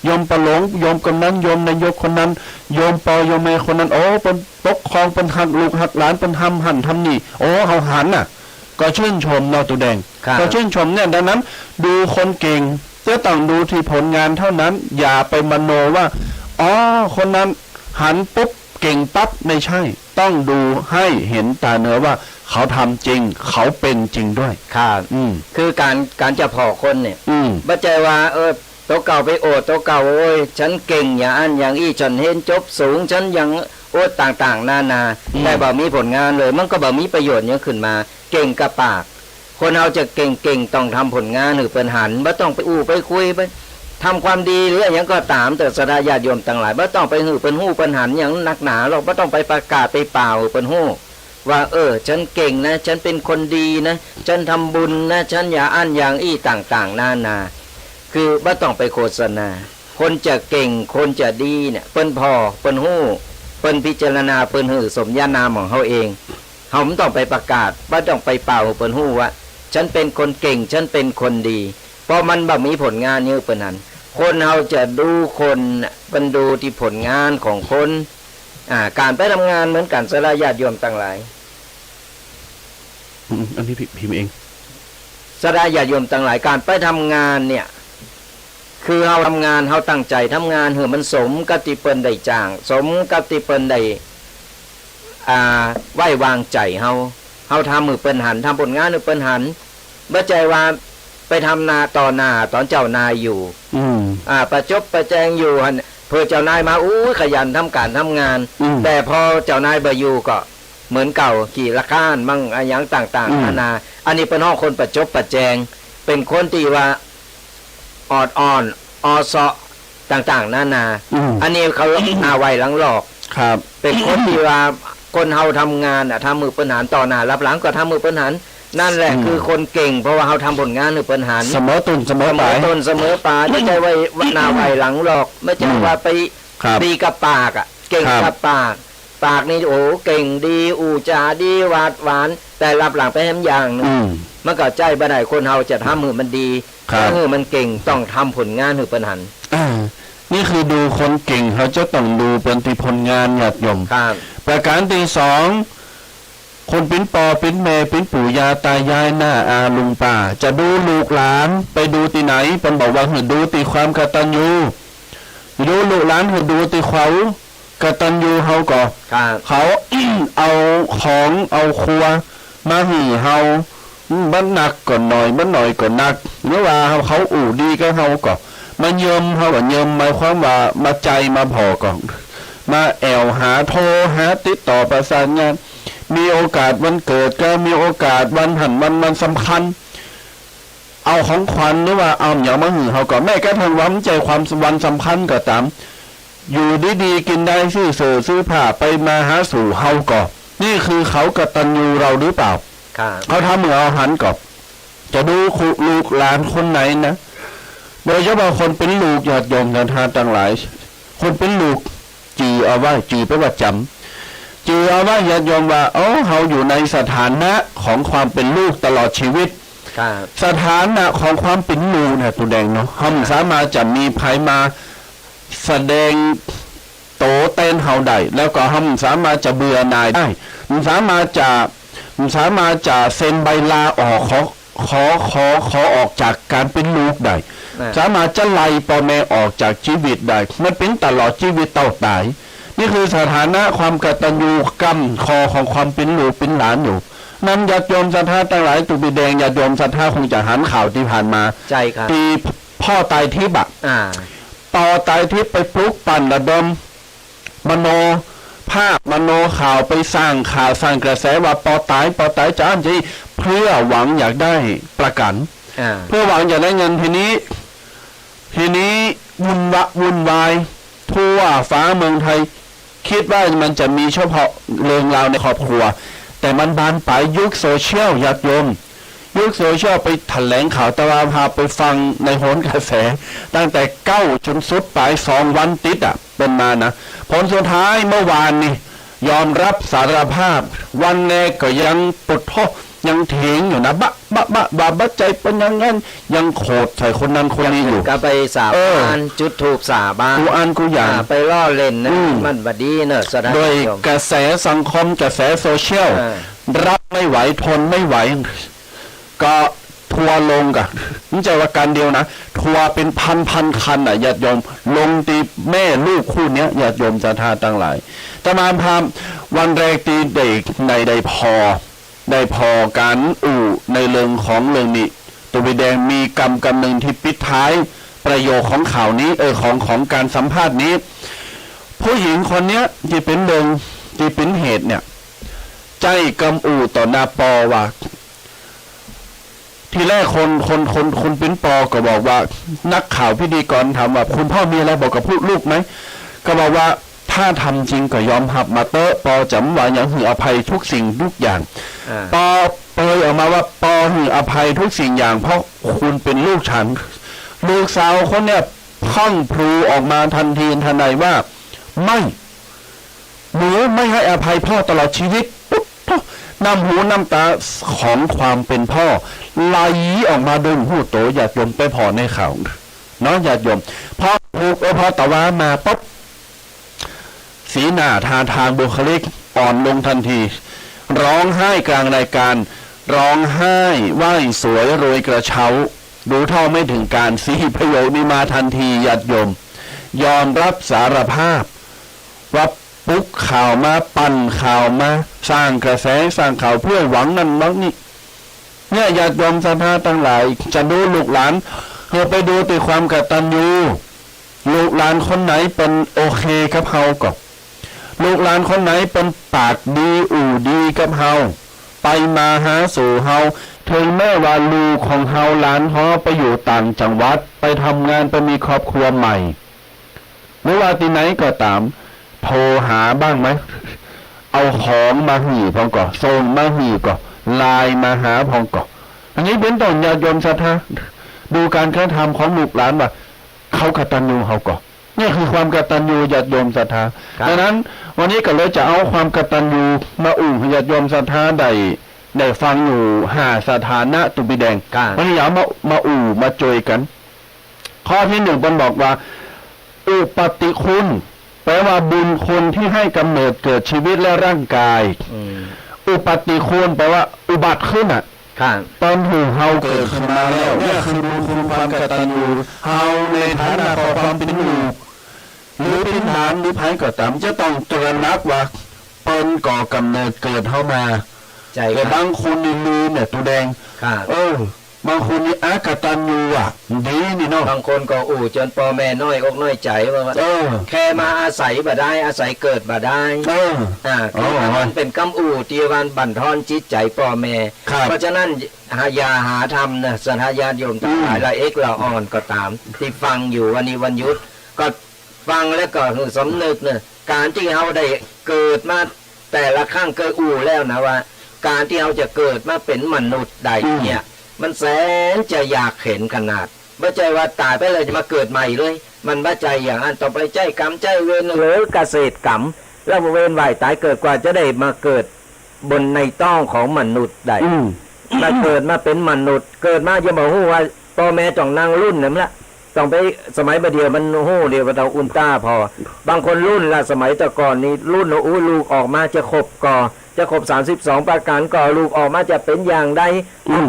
โยมประหลงโยมคนนั้นโยมนายกคนนั้นโยมปอโยมแม่คนนั้นเป็นปกครองเป็นหักลูกหักหลานเป็นทำหันทำนี่เขาหันก็ชื่นชมเนาะตัวแดงก็ชื่นชมเนี่ยดังนั้นดูคนเก่งจะต้องดูที่ผลงานเท่านั้นอย่าไปมโนว่าคนนั้นหันปุ๊บเก่งปั๊บไม่ใช่ต้องดูให้เห็นตาเนื้อว่าเขาทำจริงเขาเป็นจริงด้วยครับคือการจะพอคนเนี่ยบัจจัยว่าตัวเก่าไปตัวเก่าฉันเก่งอย่างอันอย่างอี้ฉันเห็นจบสูงฉันยังต่างๆนานาแต่บ่มีผลงานเลยมันก็บ่มีประโยชน์เยอะขึ้นมาเก่งกับปากคนเราจะเก่งต้องทำผลงานหรือเป็นหันบ่ต้องไปไปคุยไปทำความดีหรืออย่างก็ตามแต่ศรัทธาญาติโยมต่างหลายบ่ต้องไปหือเป็นหู้เป็นหันอย่างนักหนาเราบ่ต้องไปประกาศไปเปล่าเป็นหู้ว่าฉันเก่งนะฉันเป็นคนดีนะฉันทำบุญนะฉันอย่าอันอย่างอี้ต่างๆนานาคือบ่ต้องไปโฆษณาคนจะเก่งคนจะดีเนี่ยเปิ้นพอเปิ้นหู้เปิ้นพิจารณาเปิ้นหือสมญานามของเขาเองเขาไม่ต้องไปประกาศบ่ต้องไปเป่าเปิ้นหู้ว่าฉันเป็นคนเก่งฉันเป็นคนดีเพราะมันบ่มีผลงานเยอะเปิ้นนั้นคนเราจะดูคนเป็นดูที่ผลงานของคนการไปทำงานเหมือนกันศรัทธาญาติโยมต่างหลายอันนี้พิมพ์เองศรัทธาญาติโยมต่างหลายการไปทำงานเนี่ยคือเราทำงานเราตั้งใจทำงานมันสมกติเปิ้นได้จ้างสมกติเปิ้นได้ไว้วางใจเราทำมือเปิ้นหันทำผลงานมือเปิ้นหันบ่ใจว่าไปทำนาต่อหน้าตอนเจ้านายอยู่ประจบประแจงอยู่เพื่อเจ้านายมาขยันทำการทำงานแต่พอเจ้านายบ่อยู่ก็เหมือนเก่ากี่ละก้านมั่งอย่างต่างๆนานาอันนี้เป็นห้องคนประจบประแจงเป็นคนที่ว่าออดอ่อนเสาะต่างๆนานาอันนี้เขาอาไว้หลังหลอกครับเป็นคนที่ว่าคนเฮาทำงานทำมือปัญหาต่อหน้ารับหลังก็ทำมือปัญหานั่นแหละคือคนเก่งเพราะว่าเขาทำผลงานหรือปัญหาเสมอต้นเสมอปลายเสมอปลายไม่ใช่ว่าหน้าไว้หลังหลอกไม่ใช่ว่าไปตีกับปากเก่งกับปากนี่เก่งดีจาดีหวานแต่รับหลังไปแฮมอย่างนึงมันก็ใจบ่ได้คนเฮาจะทำมือมันดีมือมันเก่งต้องทำผลงานหรือปัญหานี่คือดูคนเก่งเขาจะต้องดูเป็นที่ผลงานญาติโยมประการที่สองคนเป็นปอเป็นแม่เป็นปู่ย่าตายายหน้าอาลุงป่าจะดูลูกหลานไปดูที่ไหนเป็นบอกว่าดูที่ความกตัญญูดูลูกหลานดูที่เขากตัญญูเขาก็เขาเอาของเอาครัวมาหือเฮามันหนักก่อนหน่อยมันหน่อยก่อนหนักเมื่อว่าเขาดีก็เขาก็ มาเยิมเขาว่าเยิมหมายความว่ามาใจมาพอก่อนมาแอวหาโทรหาติดต่อประสานงานมีโอกาสวันเกิดก็มีโอกาสวันหันวันสำคัญเอาของขวัญหรือว่าเอาอย่างมาหือเขาก่อนแม่ก็ทางวั้ใจความวันสำคัญก็ตามอยู่ดีๆกินได้ซื้อเสือซื้อผ้าไปมาหาสู่เฮาก่อนนี่คือเขากตัญญูเราหรือเปล่าเขาทำเหมือนเอาหันก่อนจะดูลูกหลานคนไหนนะโดยเฉพาะคนเป็นลูกญาติโยมกันทานต่างหลายคนเป็นลูกจีเอาไว้จีไปว่าจำจีเอาไว้ญาติโยมว่าเขาอยู่ในสถานะของความเป็นลูกตลอดชีวิตสถานะของความเป็นลูกเนี่ยตัวแดงเนาะเขาสามารถจะมีภัยมาแสดงโตเต้นเฮาได้แล้วก็เขาสามารถจะเบื่อหน่ายได้สามารถจะเซ็นใบลาออกขอออกจากการเป็นลูกได้สามารถจะไล่พ่อแม่ออกจากชีวิตได้มันเป็นตลอดชีวิตเต่าตายนี่คือสถานะความกตัญญูกรรมคอของความเป็นลูกเป็นหลานอยู่นั้นญาติโยมศรัทธาทั้งหลายตุบิแดงญาติโยมศรัทธาคงจะหันข่าวที่ผ่านมาใช่ครับที่พ่อตายทิพย์ต่อตายทิพย์ไปปลุกปั่นระดมมโนภาพมโนข่าวไปสร้างข่าวสร้างกระแสว่าปอตายจะอันจีเพื่อหวังอยากได้ประกันเพื่อหวังอยากได้เงินทีนี้วุ่นวายทั่วฟ้าเมืองไทยคิดว่ามันจะมีเฉพาะเรื่องราวในครอบครัวแต่มันบานปลายยุคโซเชียลญาติโยมยุคโซเชียลไปแถลงข่าวตะวันพาไปฟังในโหนกระแสตั้งแต่9จนสุดปลาย2 วันติดเป็นมานะผลสุดท้ายเมื่อวานนี่ยอมรับสารภาพวันแรกก็ยังปวดท้อยังเถียงอยู่นะบะใจเป็นยังงั้นยังโขดใส่คนนั้นคนนี้อยู่ก็ไปสาบานจุดถูกสาบานกูอ่านกูอย่างไปล่อเล่นนะมันบดีเนอะโดยกระแสสังคมกระแสโซเชียลรับไม่ไหวทนไม่ไหวก็ทัวลงกันนี่ใจว่าการเดียวนะทัวเป็นพันคันญาติโยมลงตีแม่ลูกคู่นี้ญาติโยมศรัทธาตั้งหลายแต่มาพามวันแรกตีเด็กในได้พอการในเรื่องของเรื่องนี้ตัวใบแดงมีกรรมหนึ่งที่ปิดท้ายประโยคของข่าวนี้ของการสัมภาษณ์นี้ผู้หญิงคนนี้ที่เป็นเรื่องที่เป็นเหตุเนี่ยใจกำต่อหน้าปอว่าทีแรกคนเป็นปอก็บอกว่านักข่าวพิธีกรถามว่าคุณพ่อมีอะไรบอกกับลูกไหมก็บอกว่าถ้าทำจริงก็ยอมหับมาเตอะปอจำว่าอย่างหืออภัยทุกสิ่งทุกอย่างปอเปิดออกมาว่าปอหืออภัยทุกสิ่งอย่างเพราะคุณเป็นลูกฉันลูกสาวคนเนี่ยพ่องพลูออกมาทันทีทันใดว่าหนูไม่ให้อภัยพ่อตลอดชีวิตน้ำหูน้ำตาของความเป็นพ่อไหลออกมาโดยหูโตญาติโยมไปพอในข่าวเนาะญาติโยมพอถูกพอตะวามาปุ๊บสีหน้าท่าทางบุคลิกอ่อนลงทันทีร้องไห้กลางรายการร้องไห้ไหว้สวยโรยกระเช้าดูเท่าไม่ถึงการสีประโยคนี้มาทันทีญาติโยมยอมรับสารภาพว่าปุ๊กข่าวมาปั่นข่าวมาสร้างกระแสสร้างข่าวเพื่อหวังนั่นหวังนี่เนี่ยญาติโยมศรัทธาทั้งหลายจะดูลูกหลานไปดูแต่ความกตัญญูลูกหลานคนไหนเป็นโอเคกับเฮาก็ลูกหลานคนไหนเป็นปากดีดีกับเฮาไปมาหาสู่เฮาถึงแม้ว่าลูกของเฮาหลานเฮาไปอยู่ต่างจังหวัดไปทำงานไปมีครอบครัวใหม่ไม่ว่าที่ไหนก็ตามโทรหาบ้างไหมเอาของมาหี่พองก่อส่งมาหี่ก่อไลน์มาหาพองก่ออันนี้เป็นต้นญาติโยมศรัทธาดูการกระทำของลูกหลานว่าเขากตัญญูเขาก่อนี่คือความกตัญญูญาติโยมศรัทธาดังนั้นวันนี้ก็เลยจะเอาความกตัญญูมาญาติโยมศรัทธาได้ฟังอยู่5สถานะตุบิแดงวันนี้อยากมามาโจยกันข้อที่1เป็นบอกว่าอุปติคุณแปลว่าบุญคุณที่ให้กำเนิดเกิดชีวิตและร่างกายอุปติคุณแปลว่าอุบัติขึ้นตอนหูเฮาเกิดขึ้นมาแล้วเนี่ยคือบุญคุณความกตัญญูเฮาในฐานะของความเป็นลูกหรือเป็นหลานหรือไผก็ตามจะต้องตระหนักว่าเป็นก่อกำเนิดเกิดเฮามาแต่บางคนลืมเนี่ยตัวแดง บางคนนี่อากตัญญูอ่ะดีนี่เนาะ บางคนก็จนพ่อแม่น้อยอกน้อยใจว่า เออ แค่มาอาศัยบ่ได้อาศัยเกิดบ่ได้ เออ คือมันเป็นกำที่วันบั่นทอนจิตใจพ่อแม่ ครับ เพราะฉะนั้นอย่าหาทำนะสัญญาติโยมทั้งหลายละเอกละอ่อนก็ตาม ที่ฟังอยู่วันนี้วันหยุดก็ฟังแล้วก็สำนึกเนี่ยการที่เขาได้เกิดมาแต่ละครั้งเกิดแล้วนะว่า การที่เขาจะเกิดมาเป็นมนุษย์ใดเนี่ย มันแสนจะอยากเห็นขนาดไม่ใจว่าตายไปเลยจะมาเกิดใหม่เลย มันไม่ใจอย่างนั้นต่อไปใจกรรมใจเวรหรือเกษตรกรรมแล้วเวรว่ายตายเกิดกว่าจะได้มาเกิดบนในต้องของมนุษย์ใดมาเกิดมาเป็นมนุษย์ เกิดมาจะบอกว่าพ่อแม่จ่องนางรุ่นนั่นละต้องไปสมัยประเดี๋ยวมันเดียวเราอุลตร้าพอบางคนรุ่นละสมัยแต่ก่อนนี้รุ่นลูกออกมาจะครบก่อจะครบ32ประการก่อลูกออกมาจะเป็นอย่างใด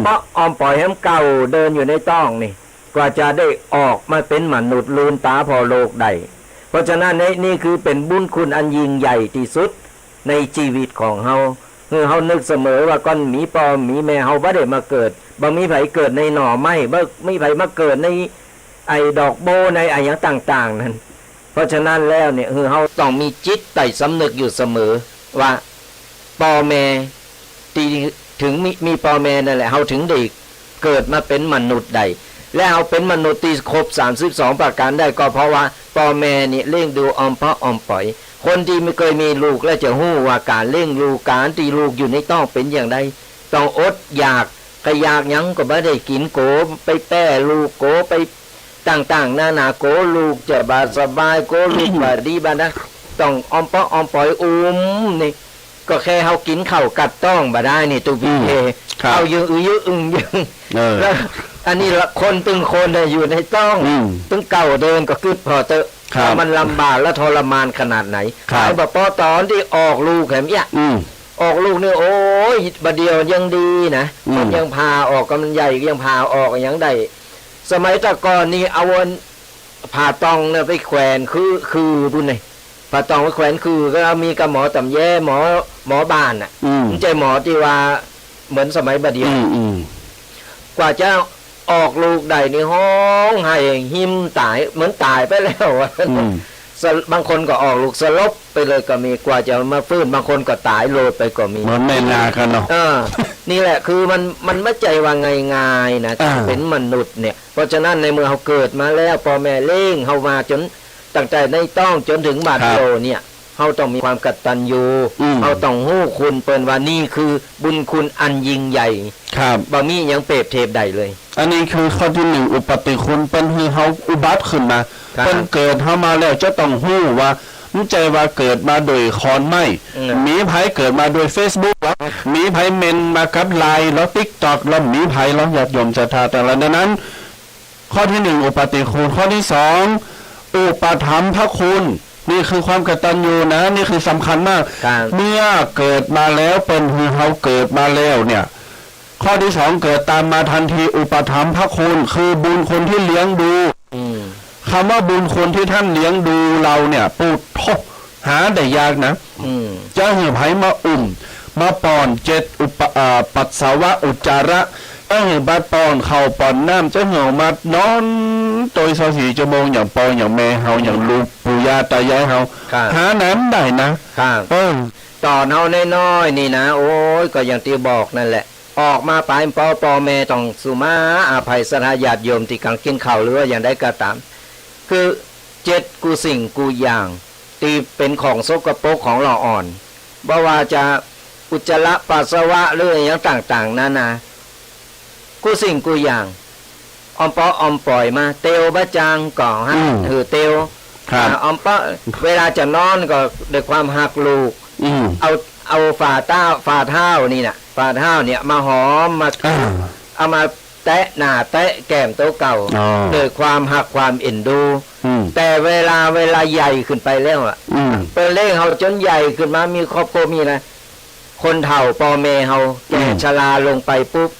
เพราะออมปล่อยให้เก่าเดินอยู่ในต้องนี่กว่าจะได้ออกมาเป็นมนุษย์ลืนตาพอโลกใดเพราะฉะนั้นนี่คือเป็นบุญคุณอันยิ่งใหญ่ที่สุดในชีวิตของเฮาคือเฮานึกเสมอว่าก้อนหมีปอมหมีแม่เฮาบ่ได้มาเกิดบ่มีไผเกิดในหน่อไม้บ่มีไผมาเกิดในไอ้ดอกโบในไอ้อย่างต่างๆนั่นเพราะฉะนั้นแล้วเนี่ยคือเฮาต้องมีจิตใต้สำนึกอยู่เสมอว่าพ่อแม่ที่ถึงมีพ่อแม่นั่นแหละเฮาถึงได้เกิดมาเป็นมนุษย์ใดและเฮาเป็นมนุษย์ที่ครบ32ประการได้ก็เพราะว่าพ่อแม่นี่เลี้ยงดูออมเพาะออมปล่อยคนที่ไม่เคยมีลูกแล้วจะฮู้ว่าการเลี้ยงลูกการที่ลูกอยู่ในต้องเป็นอย่างไรต้องอดอยากก็อยากหยังก็บ่ได้กินโกไปแป้ลูกโกไปต่างๆนาโกลูกจะบาสบายโกลูกบาดีบานะต้องออมเพาะออมปล่อยนี่ก็แค่เฮากินข้าวกัดต้องบ่ได้นี่ตุพีเเอายืงอึ้งแล้วอันนี้ละคนตึงคนอยู่ในต้องตึงเก่าเดินก็กึดพอเตอะมันลำบากและทรมานขนาดไหนไอ้บ่พอตอนที่ออกลูกแหมเนี่ยออกลูกนี่โอ้ยบดเดียวยังดีนะมันยังพาออกก็มันใหญ่ยังพาออกอย่างได้สมัยตะก่อนนี่เอาผ่าตองเนี่ยไปแขวนคือบุญไงผ่าตองไปแขวนคือก็มีกับหมอตำแย่หมอบ้านอ่ะไม่ใช่หมอที่ว่าเหมือนสมัยบดเดียวกว่าจะออกลูกใดนี่ห้องให้หิมตายเหมือนตายไปแล้วบางคนก็ออกลูกสลบไปเลยก็มีกว่าจะมาฟื้นบางคนก็ตายโลดไปก็มีเหมือนในนากันเนาะนี่แหละคือมันไม่ใจว่าง่ายๆนะเป็นมนุษย์เนี่ยเพราะฉะนั้นในเมื่อเขาเกิดมาแล้วพ่อแม่เลี้ยงเขามาจนตั้งแต่ในต้องจนถึงบาดโลเนี่ยเขาต้องมีความกตัญญูเขาต้องฮู้คุณเปิ้นว่านี่คือบุญคุณอันยิ่งใหญ่ครับบ่มีหยังเปรียบเทียบใดเลยอันนี้คือข้อที่1อุปติคุณเป็นคือเฮาอุบัติขึ้นมาเป็นเกิดเฮามาแล้วจะต้องฮู้ว่ามันใจว่าเกิดมาโดยคอนไม้มีไผเกิดมาโดย Facebook แล้วมีไผเมนมากับ LINE แล้ว TikTok แล้วมีไผแล้วญาติโยมศรัทธาแต่ละนั้นข้อที่1อุปติคุณข้อที่2อุปถัมภคุณนี่คือความกตัญญูนะนี่คือสำคัญมากเมื่อเกิดมาแล้วเป็นคือเฮาเกิดมาแล้วเนี่ยข้อที่2เกิดตามมาทันทีอุปถัมภคุณคือบุญคนที่เลี้ยงดูคำว่าบุญคนที่ท่านเลี้ยงดูเราเนี่ยปูดทบหาได้ยากนะจะเหือไผมามาป้อนปัสสาวะอุจจาระเหือบัดป้อนเข้าป้อนน้ำจะเหือมานอนตัว24ชั่วโมงอย่างปออย่างแม่เฮาอย่างลูกปู่ย่าตายายเฮาหาน้ำได้นะตอนเฮาน้อยๆนี่นะโอ้ยก็อย่างที่บอกนั่นแหละออกมาไปปอแม่ต้องสุมาอภัยสถาญาติโยมที่กังกินข้าวหรือว่าอย่างใดก็ตามคือ7กูสิ่งกูอย่างที่เป็นของสกปรกของเราอ่อนบ่ว่าจะอุจจาระปัสสาวะหรืออย่างต่างๆนั่นนะกูสิ่งกูอย่างอมปออมปล่อยมาเตียวบะจางก่อฮะเตียวอมปอเวลาจะนอนก็ด้วยความหักลูกเอาฝ่าเท้านี่นะฝ่าเท้าเนี่ยมาหอมมาเอามาแตะหน้าแตะแก้มโต๊ะเก่าด้วยความหักความเอ็นดูแต่เวลาใหญ่ขึ้นไปแล้วอ่ะเป็นเล่เขาจนใหญ่ขึ้นมามีครอบครัวมีนะคนเฒ่าพ่อแม่เขาแก่ชราลงไปปุ๊บ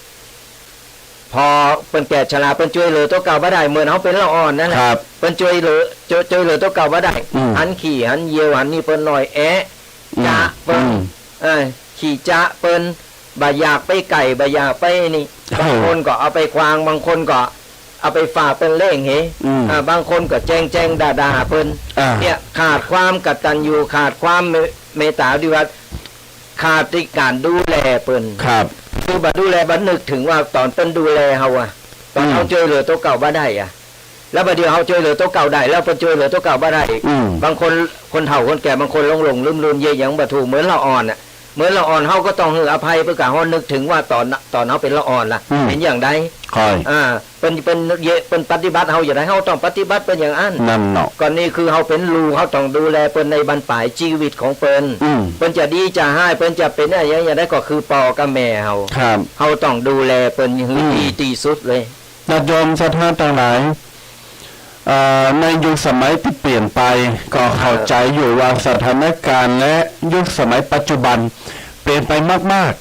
พอเป็นแก่ชราเป็นช่วยเหลือตัวเก่าบ่ได้เหมือนเขาเป็นละอ่อนนั่นแหละเป็นช่วยเหลือตัวเก่าบ่ได้หันขี่หันเยียวหันนี่เปิ้นหน่อยจะเปิ้นขี่จะเปิ้น บ่อยากไปไก่บ่อยากไปนี่บางคนก็เอาไปควางบางคนก็เอาไปฝากเป็นเล่งเหบางคนก็แจ้งด่าเพิ่นเนี่ยขาดความกตัญญูขาดความเมตตาดิวัตขาดที่การดูแลเพิ่นครับคือบ่ดูแลบ่นึกถึงว่าตอนเพิ่นดูแลเฮาอะตอนเฮาช่วยเหลือตัวเก่าบ่ได้อะแล้วบัดเดียวเฮาช่วยเหลือตัวเก่าได้แล้วเพิ่นช่วยเหลือตัวเก่าบ่ได้บางคนเฒ่าคนแก่บางคนหลงลืมเย่ยังบ่ถูกเหมือนละอ่อนอ่ะเหมือนละอ่อนเฮาก็ต้องให้อภัยเพื่อการเฮานึกถึงว่าตอนเฮาเป็นละอ่อนล่ะเป็นอย่างใดเป็นปฏิบัติเฮาอย่างไรเฮาต้องปฏิบัติเป็นอย่างนั้นนั่นเนาะก่อนนี้คือเฮาเป็นลูกเฮาต้องดูแลเพิ่นในบรรปลายชีวิตของเพิ่นเพิ่นจะดีจะให้เพิ่นจะเป็นอะไรอย่างใดก็คือพ่อกับแม่เฮาเฮาต้องดูแลเพิ่นให้ดีที่สุดเลยญาติโยมศรัทธาทั้งหลายในยุคสมัยที่เปลี่ยนไปก็เข้าใจอยู่ว่าสถานการณ์และยุคสมัยปัจจุบันเปลี่ยนไปมาก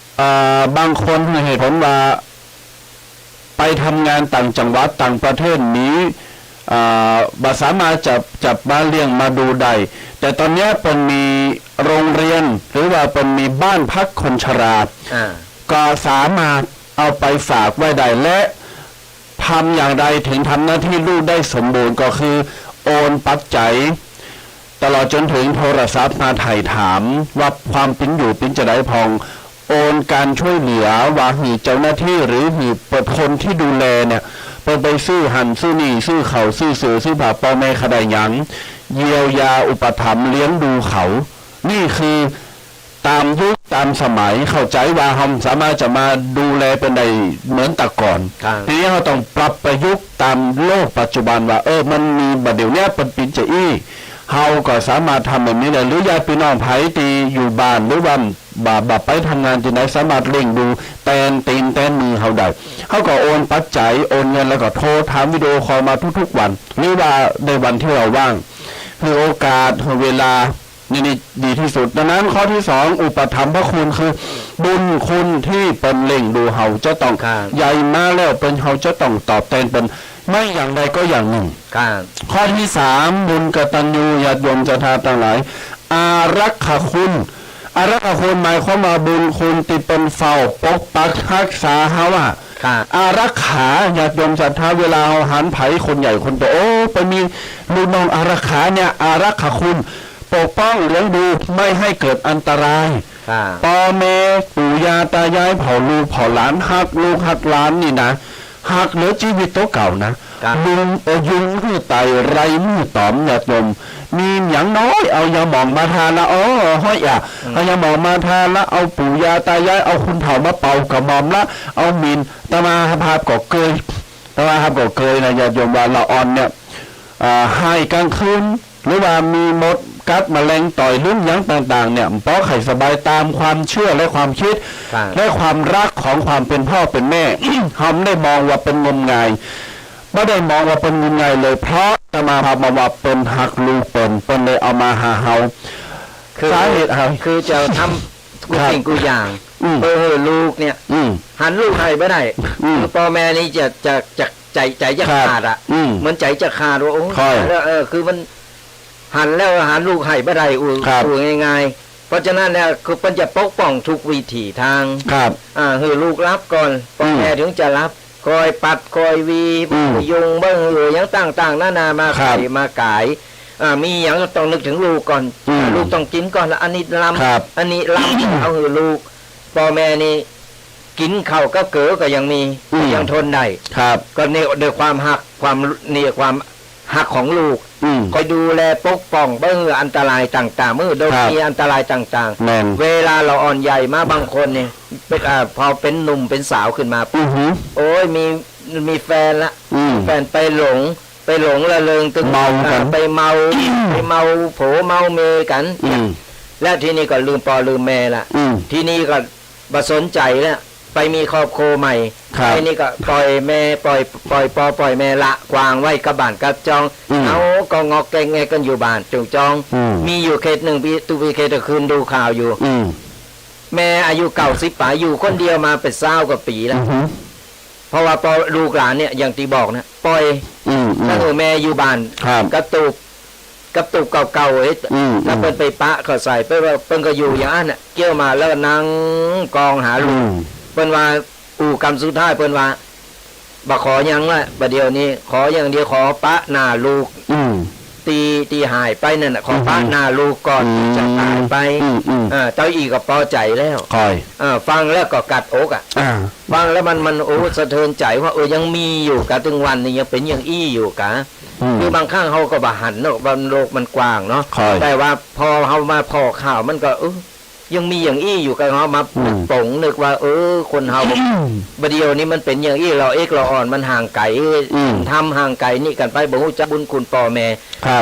ๆบางคนให้เหตุผลว่าไปทำงานต่างจังหวัดต่างประเทศนี้บ่สามารถจับมาเลี้ยงมาดูได้แต่ตอนนี้เป็นมีโรงเรียนหรือว่าเป็นมีบ้านพักคนชราก็สามารถเอาไปฝากไว้ได้และทำอย่างใดถึงทำหน้าที่ลูกได้สมบูรณ์ก็คือโอนปัจจัยตลอดจนถึงโทรศัพท์มาถ่ายถามว่าความเป็นอยู่เป็นจะได้พองโอนการช่วยเหลือว่าหีเจ้าหน้าที่หรือหีเปิดคนที่ดูแลเนี่ยไปซื้อหันซื้อนี่ซื้อเขาซื้อเสือซื้อผ้าป้อแม่ขดายังเยียวยาอุปถัมภ์เลี้ยงดูเขานี่คือตามยุคตามสมัยเข้าใจว่าเราสามารถจะมาดูแลเป็นได้เหมือนแต่ก่อนทีนี้เราต้องปรับประยุกต์ตามโลกปัจจุบันว่ามันมีบัดเดี๋ยวนี้เป็นปินจะอี้เราก็สามารถทำแบบนี้ได้หรือญาติพี่น้องไผที่อยู่บ้านหรือว่าบ่ไปทำงานที่ไหนสามารถเล่งดูแตนตีนแตนมือเขาได้เขาก็โอนปัจจัยโอนเงินแล้วก็โทรถามวิดีโอคอลมาทุกๆวันหรือว่าในวันที่เราว่างคือโอกาสเวลานี่ดีที่สุดดังนั้นข้อที่2อุปถัมภ์พระคุณคือบุญคุณที่เป็นเล่งดูเฮาจะต้องใหญ่มาแล้วเป็นเฮาจะต้องตอบแทนเป็นไม่อย่างใดก็อย่างหนึ่งข้อที่3บุญกตัญญูญาติโยมศรัทธาทั้งหลายอารักขาคุณอารักขาคุณหมายความว่าบุญคุณที่เป็นเฝ้าปกปักรักษาเฮาว่าอารักขาญาติโยมศรัทธาเวลาเฮาหันไผคนใหญ่คนโตไปมีลูกน้องอารักขาเนี่ยอารักขาคุณปกป้องเลี้ยงดูไม่ให้เกิดอันตรายพ่อแม่ปู่ย่าตายายเผาลูกเผาหลานฮักลูกฮักหลานนี่นะฮักเหลือชีวิตตัวเก่านะลุงยุงมือไตไรมือตอมญาติโยมมีอย่างน้อยเอายาหมองมาทาละห้อยเอายาหมองมาทาละเอาปู่ย่าตายายเอาคุณเฒ่ามาเป่ากระหม่อมละเอามินตมาภาพก่อเกยตมาภาพก่อเกยนะญาติโยมว่าละอ่อนเนี่ยให้กลางคืนหรือว่ามีมดกัดแมลงต่อยลุ่มยั้งต่างๆเนี่ยเพราะไข่สบายตามความเชื่อและความคิดและความรักของความเป็นพ่อเป็นแม่ เขาไม่ได้มองว่าเป็นงมงายไม่ได้มองว่าเป็นงมงายเลยเพราะจะมาพามาว่าเป็นหักลูกเป็นเลยเอามาหาเฮาสาเหตุคือจะทำกูสิ่งกูอย่างลูกเนี่ยหันลูกให้ไม่ได้พ่อแม่นี่จะใจจะขาดอ่ะเหมือนใจจะขาดว่าโอ้คือมันหันแล้วหันลูกให้ไม่ได้ง่ายๆเพราะฉะนั้นเนี่ยคือมันจะปกป้องทุกวิถีทางคือลูกรับก่อนพ่อแม่ถึงจะรับคอยปัดคอยวียุงบ้างอย่างต่างๆนานามาไข่มากายมีอย่างต้องนึกถึงลูกก่อนลูกต้องกินก่อนแล้วอันนี้ลำอันนี้ลำเอาคือลูกพ่อแม่นี่กินข้าวก็เก๋ก็ยังมียังทนได้ก็เนี่ยโดยความหักความหักของลูกคอยดูแลปกป้องเมื่ออันตรายต่างๆเมื่อโดนมีอันตรายต่างๆเวลาเราอ่อนใหญ่มาบางคนเนี่ยพอเป็นหนุ่มเป็นสาวขึ้นมาโอ้ยมีแฟนละแฟนไปหลงละเลงตึงไปเมาโผเมาเมกันแล้วทีนี้ก็ลืมพ่อลืมแม่ละทีนี้ก็บ่สนใจแล้วไปมีครอบครัวใหม่ไอ้นี่ก็ปล่อยแม่ปล่อยแม่ละกวางไว้กับบ้านกับจองเอาก็งอกแกงกันอยู่บ้านจุงจองมีอยู่เขตหนึ่งปีเขตคืนดูข่าวอยู่แม่อายุ90 ปีอยู่คนเดียวมาเป็น20 กว่าปีแล้วเพราะว่าพอลูกหลานเนี่ยอย่างที่บอกนะปล่อยถ้าแม่อยู่บ้านกระตุก กับตุกเก่าๆเอ้ยถ้าเปิ้นไปปะเขาใส่เปิ้นว่าเปิ้นก็อยู่อย่างนั้นน่ะเกี่ยวมาแล้วก็นั่งกองหาลูกเปิ้นว่ากรรมสุดท้ายเปิ้นว่าบ่ขอหยังละบัดเดี๋ยวนี้ขออย่างเดียวขอปะหน้าลูกตีหายไปนั่นน่ะขอปะหน้าลูกก่อนที่จะตายไปเจ้าอีก็พอใจแล้วคอยฟังแล้วก็กัดอกฟังแล้วมันโอ้สะเทือนใจว่ายังมีอยู่กะถึงวันนี้ยังเป็นอย่างอี้อยู่กะคือบางครั้งเฮาก็บ่หันเนาะว่าโลกมันกว้างเนาะแต่ว่าพอเฮามาพอข่าวมันก็ยังมีอย่างอี้อยู่กับเฮามาป่งนึกว่าคนเฮาบัดเดียวนี้มันเป็นอย่างอี้เราเราอ่อนมันห่างไกลทำห่างไกลนี่กันไปบ่ฮู้จักบุญคุณพ่อแม่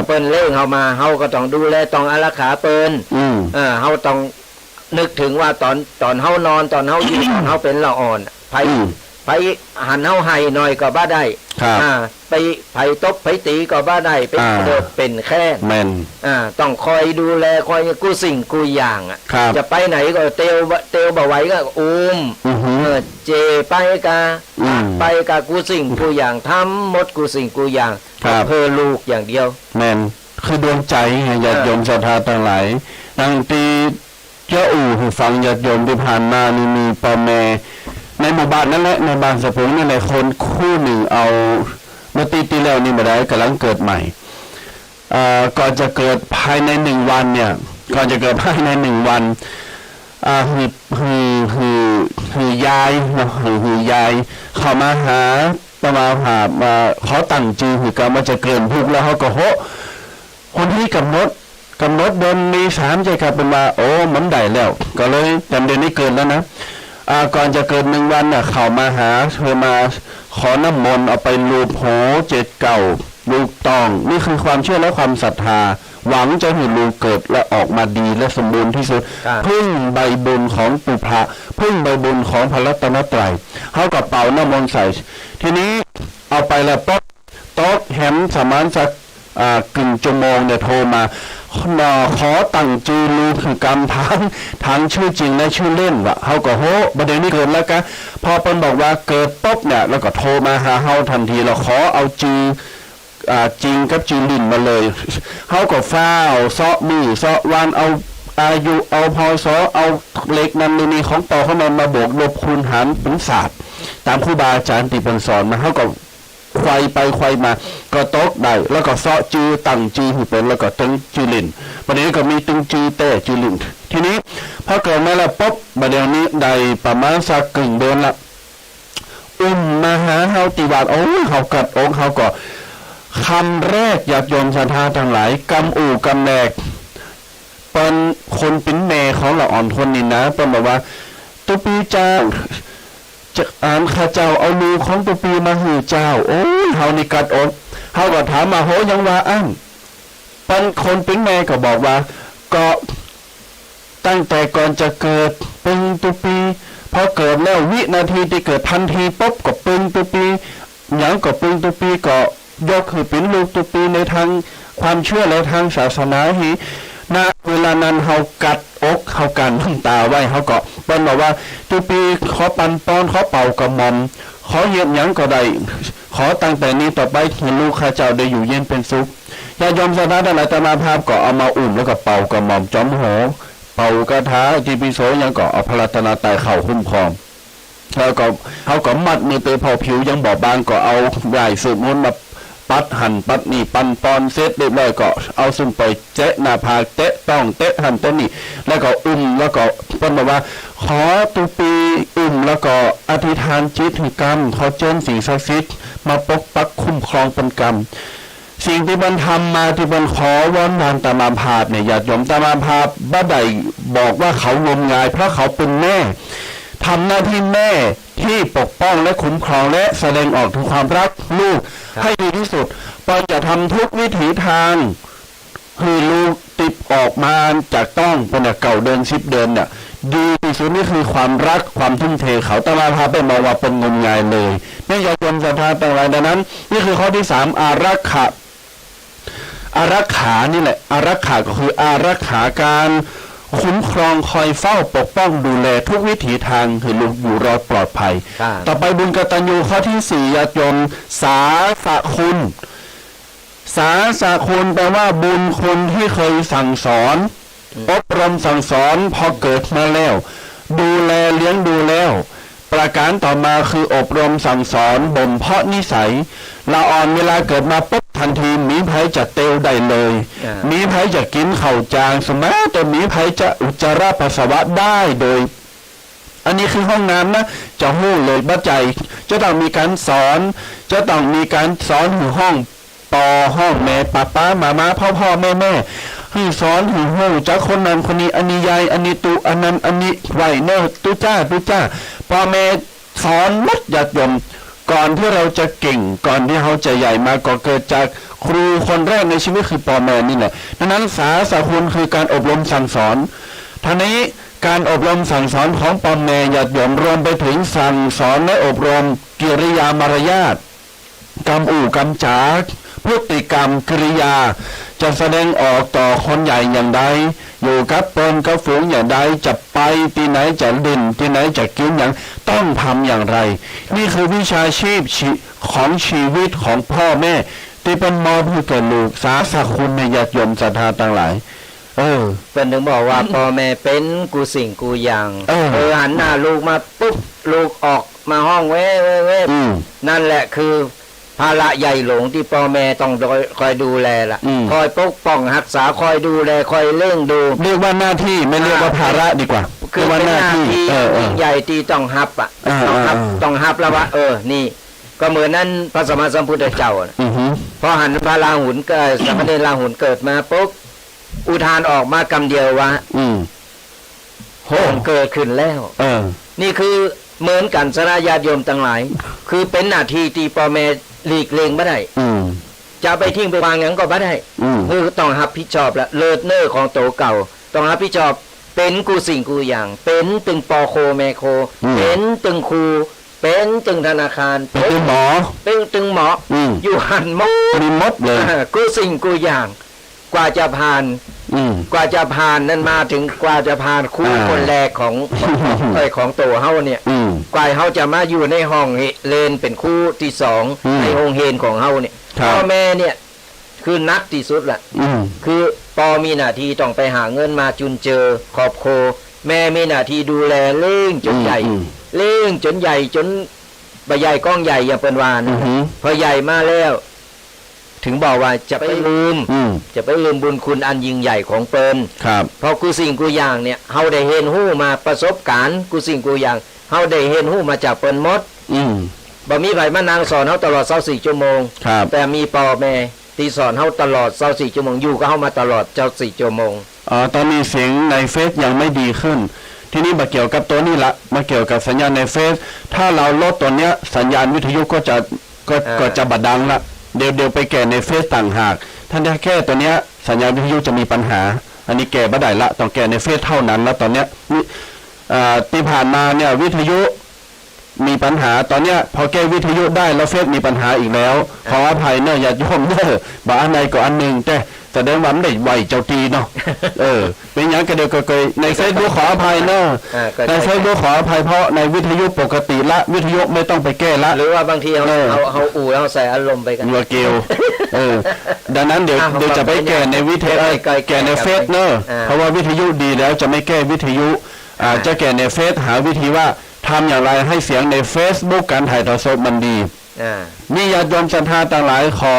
เปิ้นเลี้ยงเฮามาเฮาก็ต้องดูแลต้องอารักขาเปิ้นเฮาต้องนึกถึงว่าตอนเฮานอนตอนเฮาอยู่ตอนเฮาเป็นละอ่อนไปหันเฮาให้หน่อยก็บ่ได้ไปไผตบไผตีก็บ่ได้เป็นโดดเป็นแค่แม่นต้องคอยดูแลคอยกู้สิ่งกู้อย่างจะไปไหนก็เตียวบ่ไหวก็เจไปกะกู้สิ่งกู้อย่างทำหมดกู้สิ่งกู้อย่างเพื่อลูกอย่างเดียวแม่นคือดวงใจญาติโยมศรัทธาทั้งหลายดังที่เจ้าให้ฟังญาติโยมที่ผ่านมานี่มีพ่อแม่ในหมู่บ้านนั่นแหละในบ้านสะพุงนั่นแหละคนคู่หนึ่งเอาเมื่อปีแล้วนี่มาได้กำลังเกิดใหม่ก่อนจะเกิดภายใน1 วันเนี่ยก่อนจะเกิดภายใน1 วันคือยายเข้ามาหาประมาหาเขาตั้งจือคือการว่าจะเกินพุกแล้วเขาก็โหคนที่กำหนดเดือนมี3ใจครับเป็นว่ามันได้แล้วก็เลยจำเดือนนี้เกินแล้วนะก่อนจะเกิด1 วันน่ะเขามาหาเธอมาขอน้ำมนต์เอาไปลูบโห7 เก่าลูกตองนี่คือความเชื่อและความศรัทธาหวังจะให้ลูกเกิดและออกมาดีและสมบูรณ์ที่สุดพึ่งใบบุญของปู่พระพึ่งใบบุญของพระรัตนตรัยเขากับเป่าน้ำมนต์ใส่ทีนี้เอาไปแล้วป๊อกโต๊ะแหมสมานสักกึ่งชั่วโมงเนี่ยโทรมาขอตั้งจือลูกคือกรรมทั้งชื่อจริงและชื่อเล่นวะเฮาก็โหประเด็นนี้เกิดแล้วกะพอเปิ้นบอกว่าเกิดปุ๊บเนี่ยแล้วก็โทรมาหาเฮาทันทีเราขอเอาจือจริงกับจือลิ่นมาเลยเฮาก็ฟ้าวเซาะมือเซาะวันเอาอายุเอาพศเอาเลขนั้นนี่ของต่อเข้ามาบวกลบคูณหารเป็นศาสตร์ตามครูบาอาจารย์ที่เพิ่นสอนมาเฮาก็ไขว่ไปไขว่มาก็ตกได้แล้วก็เซาะจือตั้งจือหูเป็นแล้วก็ตึงจือลิ่นประเดี๋ยวก็มีตึงจือเต้จือลิ่นทีนี้พอเกิดมาแล้วปุ๊บประเดี๋ยวนี้ได้ประมาณสัก1 เดือนละมาหาเฮาติวาดเฮากัดอกเฮาก็คำแรกญาติโยมศรัทธาทั้งหลายกำแรกเป็นคนเป็นแม่ของเราอ่อนคนนี่นะเป็นบอกว่าตุปีเจ้าจะข้าเจ้าเอาลูกของตุปีมาหือเจ้าเฮานี่กัดอกเฮาก็ถามมาโหยังว่าเป็นคนเป็นแม่ก็บอกว่าก็ตั้งแต่ก่อนจะเกิดเป็นตุปีพอเกิดแล้ววินาทีที่เกิดทันทีปุ๊บก็เป็นตุปีหยังก็เป็นตุปีก็ยกคือเป็นลูกตุปีในทางความเชื่อและทางศาสนาณเวลานั้นเฮากัดอกเฮากันน้ำตาไว้เฮาก็เปิ้นบอกว่าตุปีขอปันป้อนขอเป่ากระหม่อมขอเย็นหยังก็ได้ขอตั้งแต่นี้ต่อไปให้ลูกข้าเจ้าได้อยู่เย็นเป็นสุขญาติโยมศรัทธาทั้งหลายตมาภาพก็เอามาอุ่มแล้วก็เป่ากระหม่อมจอมโหเป่ากระถาจิปิโสยังก็เอาพระรัตนตรัยเข้าหุ้มครองแล้วก็เขาก็มัดมือเตยพอผิวยังบอบบางก็เอาไหล่สืบมนต์มาปัดหั่นปัดนี่ปันปอนเซตเรียบร้อยก็เอาซุ่มไปเจ๊หน้าผากเตะต้องเตะหั่นเตะนี่แล้วก็แล้วก็เพิ่นบอกว่าขอตุปีแล้วก็อธิษฐานจิตให้กรรมขอเชิญสิ่งศักดิ์สิทธิ์มาปกปักคุ้มครองเป็นกรรมสิ่งที่มันทำมาที่มันขอวอนวานตามาภาพเนี่ยญาติโยมตามาภาพบ่ได้บอกว่าเขางมงายเพราะเขาเป็นแม่ทำหน้าที่แม่ที่ปกป้องและคุ้มครองและแสดงออกถึงความรักลูกให้ดีที่สุดปอนจะทำทุกวิถีทางให้ลูกติดออกมาจากต้องเป็นเก่าเดิน10 เดือนเนี่ยดีที่สุดนี่คือความรักความทุ่มเทเขาตมาพาไปมองว่าเป็นงมงายเลยนี่ญาติโยมศรัทธาต่างหลายดังนั้นนี่คือข้อที่3อารักขานี่แหละอารักขาก็คืออารักขาการคุ้มครองคอยเฝ้าปกป้องดูแลทุกวิถีทางให้ลูกอยู่รอดปลอดภัยต่อไปบุญกตัญญูข้อที่4ญาติโยมสาธคุณ สาสะคุณแปลว่าบุญคุณที่เคยสั่งสอนอบรมสั่งสอนพอเกิดมาแล้ว ดูแลเลี้ยงดูแล้ว ประการต่อมาคืออบรมสั่งสอนบ่มเพาะนิสัยละอ่อนเวลาเกิดมาปุ๊บทันทีมีไผจะเตวได้เลยมีไผจะกินข้าวจางสมัยแต่มีไผจะอุจจาระปัสสาวะได้โดยอันนี้คือห้องน้ำนะจะหู้เลยบัดใจจะต้องมีการสอนจะต้องมีการสอนถึงห้องปอห้องแม่ป้ามาพ่อแม่ให้สอนถึงหู้จากคนนั้นคนนี้อันนี้ยายอันนี้ตุอันนั้นอันนี้ไหวเนอตุจ้าพ่อแม่สอนมัดญาติโยมก่อนที่เราจะเก่งก่อนที่เราจะใหญ่มาก็เกิดจากครูคนแรกในชีวิตคือพ่อแม่นี่แหละดังนั้นสาสะคุณคือการอบรมสั่งสอนท่านี้การอบรมสั่งสอนของพ่อแม่ญาติโยมรวมไปถึงสั่งสอนและอบรมกิริยามารยาทกรรมอู่กรรมจ๋าพฤติกรรมกิริยาจะแสดงออกต่อคนใหญ่อย่างใดอยู่กับเปิ้นกับฝูงอย่างใดจะไปที่ไหนจะดินที่ไหนจะกินอย่างต้องทำอย่างไรนี่คือวิชาชีพของชีวิตของพ่อแม่ที่เป็นมอบให้แก่ลูกสาสะคุณในญาติโยมศรัทธาต่างหลายเป็นถึงบอกว่าพ่อแม่เป็นกูสิ่งกูอย่างหันหน้าลูกมาปุ๊บลูกออกมาห้องเว้นั่นแหละคือภาระใหญ่หลงที่พ่อแม่ต้องคอยดูแลล่ะคอยปกป้องรักษาคอยดูแลคอยเลี้ยงดูเรียกว่าหน้าที่ไม่เรียกว่าภาระดีกว่าคือว่าหน้าที่ใหญ่ที่ต้องฮับต้องฮับแล้วว่านี่ก็เหมือนนั้นพระสัมมาสัมพุทธเจ้าพอหันพระราหุลเกิดสัมมาเนรราหุลเกิดมาปุ๊บอุทานออกมากำเดียวว่าโหเกิดขึ้นแล้วนี่คือเหมือนกันสระญาติโยมทั้งหลายคือเป็นหน้าที่ที่พ่อแม่หลีกเลี่ยงไม่ได้จะไปทิ้งไปวางอย่างก็ไม่ได้คือต้องรับผิดชอบละเลิศเน้อของโตเก่าต้องรับผิดชอบเป็นกูสิ่งกูอย่างเป็นตึงปอโคแมโคเป็นตึงครูเป็นตึงธนาคารเป็นหมอเป็นตึงหมออยู่หันมดมีมดเลยกูสิ่งกูอย่างกว่าจะผ่านนั่นมาถึงกว่าจะผ่านคู่คนแรกของโตเฮาเนี่ยกว่าเฮาจะมาอยู่ในห้องเลนเป็นคู่ที่สองในห้องเฮนของเฮาเนี่ยพ่อแม่เนี่ยคือนักที่สุดแหละคือปอมีหน้าที่ต้องไปหาเงินมาจุนเจอครอบครัวแม่มีหน้าที่ดูแลเลี้ยงจนใหญ่เลี้ยงจนใหญ่จนใบใหญ่ก้องใหญ่อย่างเป็นวานพอใหญ่มาแล้วถึงบอกว่าจะไปลืมบุญคุณอันยิ่งใหญ่ของเปิ้นเพราะกูสิ่งกูอย่างเนี่ยเฮาได้เห็นหู้มาประสบการณ์กูสิ่งกูอย่างเฮาได้เห็นหู้มาจากเปิ้นหมดบ่มีไผมานางสอนเฮาตลอด24ชั่วโมงแต่มีพ่อแม่ที่สอนเฮาตลอด24ชั่วโมงอยู่กับเฮามาตลอด24ชั่วโมงตอนนี้เสียงในเฟซยังไม่ดีขึ้นทีนี้มาเกี่ยวกับตัวนี้ละมาเกี่ยวกับสัญญาณในเฟซถ้าเราลดตัวเนี้ยสัญญาณวิทยุก็จะบัดดังละเดี๋ยวไปแก้ในเฟซต่างหากท่านแค่ตัวเนี้ยสัญญาณวิทยุจะมีปัญหาอันนี้แก้บ่ได้ละต้องแก้ในเฟซเท่านั้นแล้วตอนเนี้ยที่ผ่านมาเนี่ยวิทยุมีปัญหาตอนเนี้ยพอแก้วิทยุได้แล้วเฟซมีปัญหาอีกแล้วขออภัยเนอะอย่าโยมเด้อบางอันใดก็อันหนึ่งแต่แสดงว่ามันได้ไหวเจ้าตีเนาะเป็นอย่างก็เดี๋ยวก็เคยในเฟซบุ๊กขออภัยเนอะในเฟซบุ๊กขออภัยเพราะในวิทยุปกติละวิทยุไม่ต้องไปแก้ละหรือว่าบางทีเขาอู่แล้วใส่อารมณ์ไปกันวัวเกลดังนั้นเดี๋ยวจะไปแก้ในวิทยุแก้ในเฟซเนอะเพราะว่าวิทยุดีแล้วจะไม่แก้วิทยุจะแก้ในเฟซหาวิธีว่าทำอย่างไรให้เสียงใน Facebook การถ่ายทอดสดมันดีนี่ญาติโยมศรัทธาต่างหลายขอ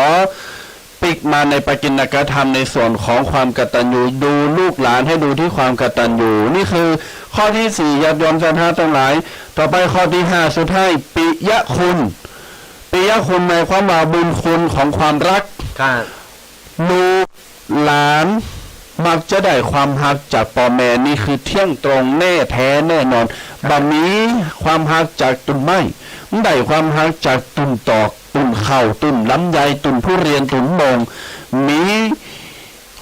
ปิกมาในปกิณกธรรมในส่วนของความกตัญญูดูลูกหลานให้ดูที่ความกตัญญูนี่คือข้อที่4ญาติโยมศรัทธาต่างหลายต่อไปข้อที่5สุดท้ายปิยคุณหมายความว่าบุญคุณของความรักลูกหลานมักจะได้ความฮักจากพ่อแม่นี่คือเที่ยงตรงแน่แท้แน่นอนบ่มีความฮักจากตุ่นไม้ได้ความฮักจากตุ่นตอกตุ่นเข่าตุ่นลำไยตุ่นผู้เรียนตุ่นมงมี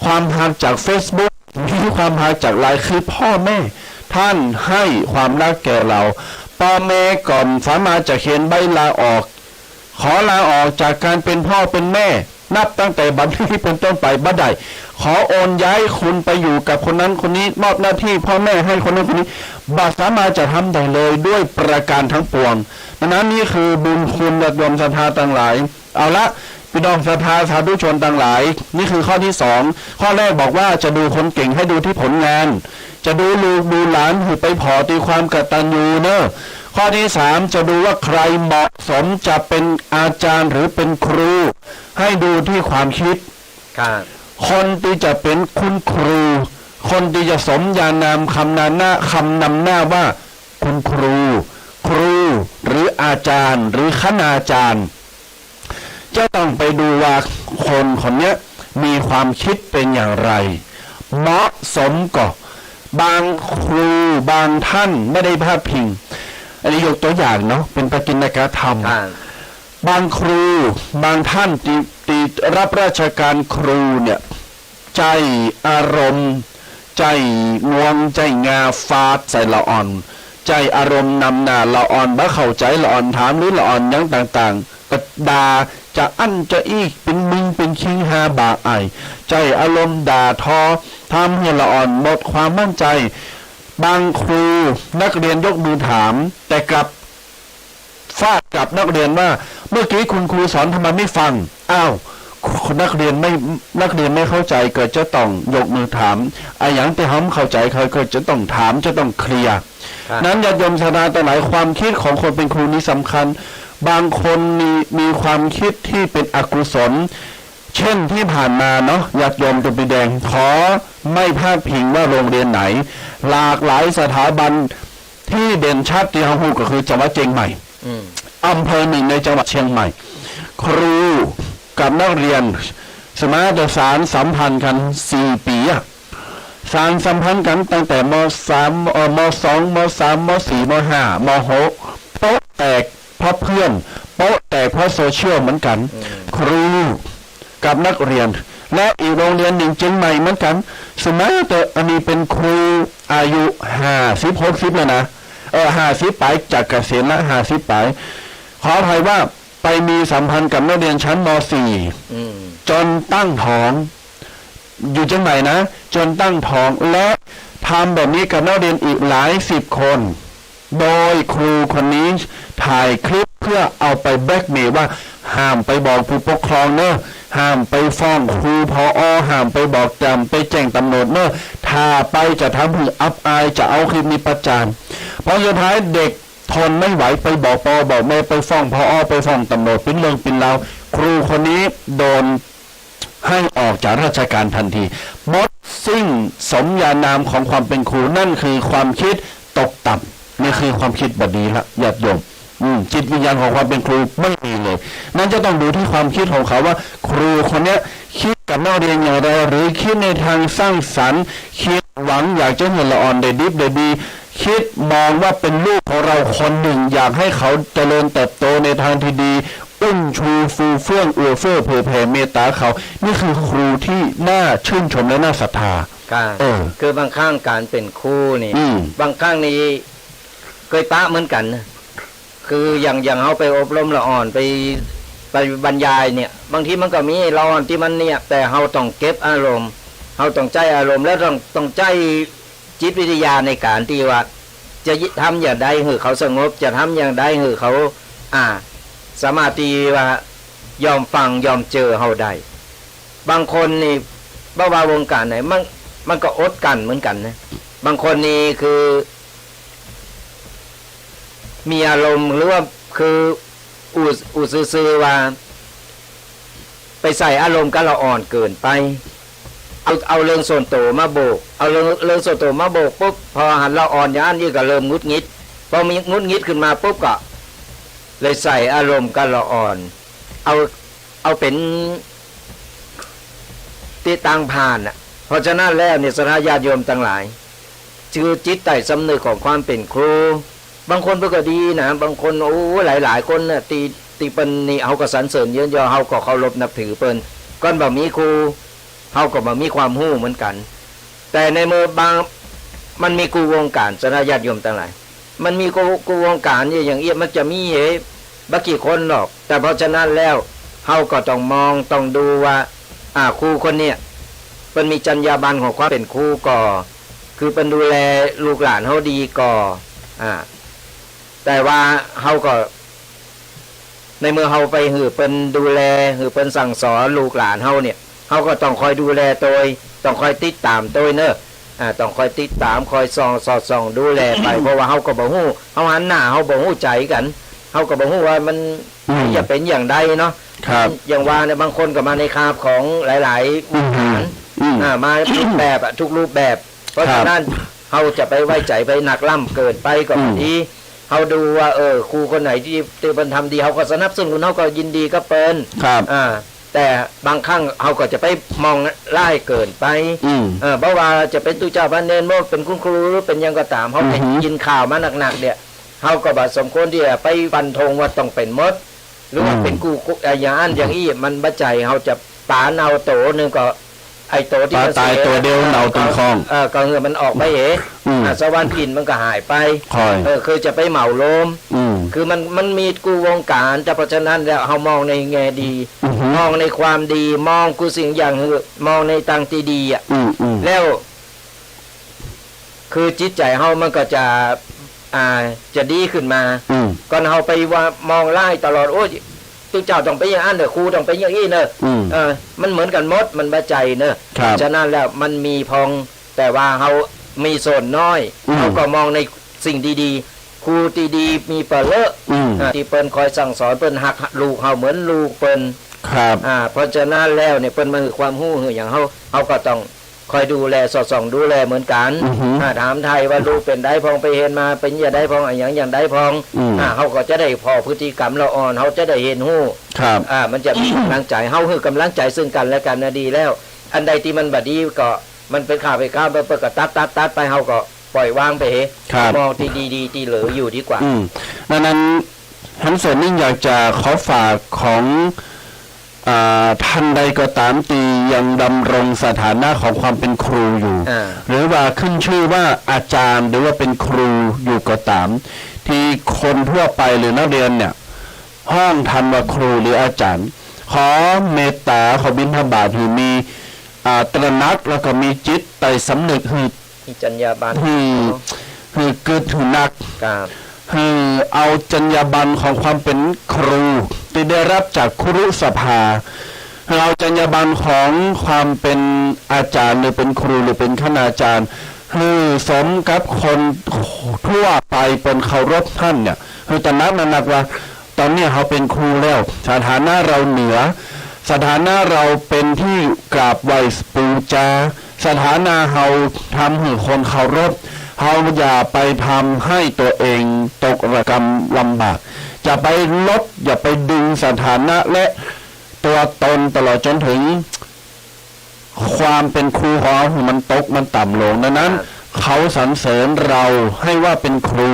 ความฮักจาก Facebook มีความฮักจากไลน์คือพ่อแม่ท่านให้ความรักแก่เราพ่อแม่ก่อนสามารถจะเขียนใบลาออกขอลาออกจากการเป็นพ่อเป็นแม่นับตั้งแต่บัดนี้เป็นต้นไปบ่ได้ขอโอนย้ายคุณไปอยู่กับคนนั้นคนนี้มอบหน้าที่พ่อแม่ให้คนนั้นคนนี้บ่สามารถจะทำได้เลยด้วยประการทั้งปวงดังนั้นนี่คือบุญคุณญาติโยมศรัทธาต่างหลายเอาละ พี่น้องศรัทธาสาธุชนต่างหลายนี่คือข้อที่สองข้อแรกบอกว่าจะดูคนเก่งให้ดูที่ผลงาน จะดูลูกดูหลานหูไปพอตีความกตัญญูเนอะข้อที่สามจะดูว่าใครเหมาะสมจะเป็นอาจารย์หรือเป็นครู ให้ดูที่ความคิด ครับ คนที่จะเป็นคุณครู คนที่จะสมญานามคำนำหน้าว่าคุณครู ครูหรืออาจารย์หรือคณาจารย์จะต้องไปดูว่าคนนี้มีความคิดเป็นอย่างไรเหมาะสมก็บางครูบางท่านไม่ได้พาดพิงอันนี้ยกตัวอย่างเนาะเป็นปกิณกธรรม ครับ บางครูบางท่านตีรับราชการครูเนี่ยใจอารมณ์ใจงวงใจงาฟาดใส่ละอ่อนใจอารมณ์นำหน้าละอ่อนบ่เข้าใจละอ่อนถามหรือละอ่อนยังต่างๆก็ด่าจะอั้นจะอีกเป็นมึงเป็นคิงฮาบาไอใจอารมณ์ด่าทอทำให้ละอ่อนหมดความมั่นใจบางครูนักเรียนยกมือถามแต่กลับฟาดกับนักเรียนว่าเมื่อกี้คุณครูสอนทำไมไม่ฟังอ้าวนักเรียนไม่เข้าใจก็จะต้องยกมือถามไอ้อย่างที่เขาเข้าใจเขาก็จะต้องถามจะต้องเคลียร์นั้นญาติโยมศรัทธาแต่หลายความคิดของคนเป็นครูนี้สำคัญบางคนมีความคิดที่เป็นอกุศลเช่นที่ผ่านมาเนาะญาติโยมตุปีแดงขอไม่พาดพิงว่าโรงเรียนไหนหลากหลายสถาบันที่เด่นชัดที่เขาพูดก็คือจังหวัดเชียงใหม่อำเภอหนึ่งในจังหวัดเชียงใหม่ครูกับนักเรียนสมาร์ทสารสัมพันธ์กัน4 ปีสารสัมพันธ์กันตั้งแต่ม.3 ม.2 ม.3 ม.4 ม.5 ม.6 โป๊ะแตกเพราะเพื่อนโป๊ะแตกเพราะโซเชียลเหมือนกันครูกับนักเรียนและอีกโรงเรียนหนึ่งเชียงใหม่เหมือนกันสมัยแต่อันนี้เป็นครูอายุ50-60แล้วนะ50 ปลายจากเกษียณละ50 ปลายขออภัยว่าไปมีสัมพันธ์กับนักเรียนชั้นม.4 จนตั้งท้องอยู่จังไหนนะจนตั้งท้องและทำแบบนี้กับนักเรียนอีกหลาย10 คนโดยครูคนนี้ถ่ายคลิปเพื่อเอาไปแบล็กเมย์ว่าห้ามไปบอกผู้ปกครองเนอะห้ามไปฟ้องครูพอห้ามไปบอกจำไปแจ้งตำรวจเนอะถ้าไปจะทำให้อับอายจะเอาคลิปนี้ประจานเพราะสุดท้ายเด็กทนไม่ไหวไปบอกปอบอกแม่ไปฟ้องพอไปฟ้องตำรวจเป็นเรื่องเป็นราวครูคนนี้โดนให้ออกจากราชการทันทีหมดสิ้นสมญานามของความเป็นครูนั่นคือความคิดตกต่ำนี่คือความคิดบดีละญาติโยมจิตวิญญาณของความเป็นครูไม่มีเลยนั่นจะต้องดูที่ความคิดของเขาว่าครูคนนี้คิดกับนักเรียนอย่างไรหรือคิดในทางสร้างสรรค์คิดหวังอยากจะเห็นละอ่อนได้ดิบได้ดีคิดมองว่าเป็นลูกของเราคนหนึ่งอยากให้เขาเจริญเติบโตในทางที่ดีอุ้มชูฟูเฟื่องเอื้อเฟื้อเผื่อแผ่เมตตาเขานี่คือครูที่น่าชื่นชมและน่าศรัทธาคือบางครั้งการเป็นครูนี่บางครั้งนี่เคยปะเหมือนกันนะคืออย่างเขาไปอบรมละอ่อนไปบรรยายเนี่ยบางทีมันก็มีละอ่อนที่มันเนี่ยแต่เขาต้องเก็บอารมณ์เขาต้องใจอารมณ์แล้วต้องใจจิตวิทยาในการที่ว่าจะทำอย่างใดให้เขาสงบจะทำอย่างใดให้เขาสามารถที่ว่ายอมฟังยอมเจอเขาได้บางคนนี่บ่ว่าวงการไหนมันก็อดกันเหมือนกันนะบางคนนี่คือมีอารมณ์หรือว่าคืออุซื่อว่าไปใส่อารมณ์กับเราอ่อนเกินไปเอาเรื่องส่วนตัวมาโบกเอาเรื่องส่วนตัวมาโบกปุ๊บพอหันเราอ่อนย่านนี่ก็เริ่มงุดงิดพอมีงุดงิดขึ้นมาปุ๊บก็เลยใส่อารมณ์กับเราอ่อนเอาเป็นที่ต่างผ่านเพราะฉะนั้นแล้วเนี่ยศรัทธาญาติโยมทั้งหลายชื่อจิตใต้สำนึกของความเป็นครูบางคนเพิ่นก็ดีนะบางคนโอ้หลายคนน่ะตีเปิ้นนี่เอาก็สรรเสริญเยินยอเฮาก็เคารพนับถือเปิ้นก่อนบ่มีครูเฮาก็บ่มีความรู้เหมือนกันแต่ในมือบางมันมีครูวงการศรัทธาญาติโยมทั้งหลายมันมีครูวงการอย่างเอี้ยมันจะมีบ่กี่คนหรอกแต่เพราะฉะนั้นแล้วเฮาก็ต้องมองต้องดูว่าครูคนเนี้ยเปิ้นมีจรรยาบรรณของความเป็นครูก่อคือเปิ้นดูแลลูกหลานเฮาดีก่อแต่ว่าเขาก็ ในเมื่อเฮาไปหือเป็นดูแลหือเป็นสั่งสอนลูกหลานเฮาเนี่ยเฮาก็ต้องคอยดูแลตัวต้องคอยติดตามตัวเนอะต้องคอยติดตามคอยส่องสอดส่องดูแลไป เพราะว่าเฮาก็บ่ฮู้เฮาหันหน้าเฮาบ่ฮู้ใจกันเฮาก็บ่ฮู้ว่ามันจะเป็นอย่างใดเนาะ ครับ อย่างว่าเนี่ยบางคนก็มาในคาบของหลายๆมุขฐานมาทุกแบบทุกรูปแบบ เพราะฉะนั้นเฮาจะไปไว้ใจไปหนักล่ำเกินไปก็บางทีเฮาดูว่าครูคนไหนที่เปิ้นทำดีเฮาก็สนับสนุนเฮาก็ยินดีก็เปิ้น ครับ แต่บางครั้งเขาก็จะไปมองร้ายเกินไปเพราะว่าจะเป็นตู้เจ้าบ้านเนนว่าเป็นคุณครูหรือเป็นยังก็ตามเขาไปยินข่าวมาหนักๆเนี่ยเขาก็บาสมควรที่จะไปฟันธงว่าต้องเป็นมดหรือว่าเป็นกูอย่างอันอย่างอี้มันบัจใจเขาจะปาเนาโตนึงก็ไอโตที่มัน ตายตัวเดียวเนาตึงคลองก็เงือมันออกไปสวรรค์กินมันก็หายไปคือจะไปเหมาโลมคือมันมีกูวงการแต่เพราะฉะนั้นแล้วเขามองในแง่ดีมองในความดีมองกูสิ่งอย่างมองในทางที่ดีแล้วคือจิตใจเขามันก็จะดีขึ้นมาก่อนเขาไปว่ามองไล่ตลอดโอ้ยตู้เจ้าต้องไปอย่างนั้นเนอะครูต้องไปอย่างนี้เนอะมันเหมือนกันหมดมันบัจใจเนอะฉะนั้นแล้วมันมีพองแต่ว่าเขามีส่วนน้อยเขาก็มองในสิ่งดีๆครูดีๆมีเปิดเลอะที่เปิ้นคอยสั่งสอนเปิ้นหักลูกเขาเหมือนลูกเปิ้นครับเพราะฉะนั้นแล้วเนี่ยเปิ้นมาคือความหู้อย่างเขาก็ต้องคอยดูแลสอดส่องดูแลเหมือนกันถามไทยว่าลูกเป็นได้พองไปเห็นมาเป็นอย่าได้พองอย่างได้พองเขาก็จะได้พอพฤติกรรมเราอ่อนเขาจะได้เห็นหู้ครับมันจะมีกำลังใจเขาคือกำลังใจซึ่งกันและกันนะดีแล้ว อันใดที่มันบดีก็มันเป็นข่าวไปข้าวไปเปิดก็ตัดไปเขาก็ปล่อยวางไปมองที่ดีที่เหลืออยู่ดีกว่าดังนั้นทั้งส่วนนี้อยากจะขอฝากของท่านใดก็ตามตียังดำรงสถานะของความเป็นครูอยู่หรือว่าขึ้นชื่อว่าอาจารย์หรือว่าเป็นครูอยู่ก็ตามที่คนทั่วไปหรือนักเรียนเนี่ยห้องทันว่าครูหรืออาจารย์ขอเมตตาขอบิณฑบาตที่มีตระหนักแล้วก็มีจิตไต่สำนึกคือจรรยาบรรณคือเกิดถึงนักคือเอาจรรยาบรรณของความเป็นครูที่ได้รับจากครุสภาเอาจรรยาบรรณของความเป็นอาจารย์หรือเป็นครูหรือเป็นคณาจารย์คือสมกับคนทั่วไปเป็นเคารพท่านเนี่ยคือตระหนักว่าตอนนี้เขาเป็นครูแล้วสถานะเราเหนือสถานะเราเป็นที่กราบไหว้บูชาสถานะเราทำให้คนเคารพเราอย่าไปทำให้ตัวเองตกระกำลำบากอย่าไปลดอย่าไปดึงสถานะและตัวตนตลอดจนถึงความเป็นครูของเรามันตกมันต่ำลงดังนั้นเขาสรรเสริญเราให้ว่าเป็นครู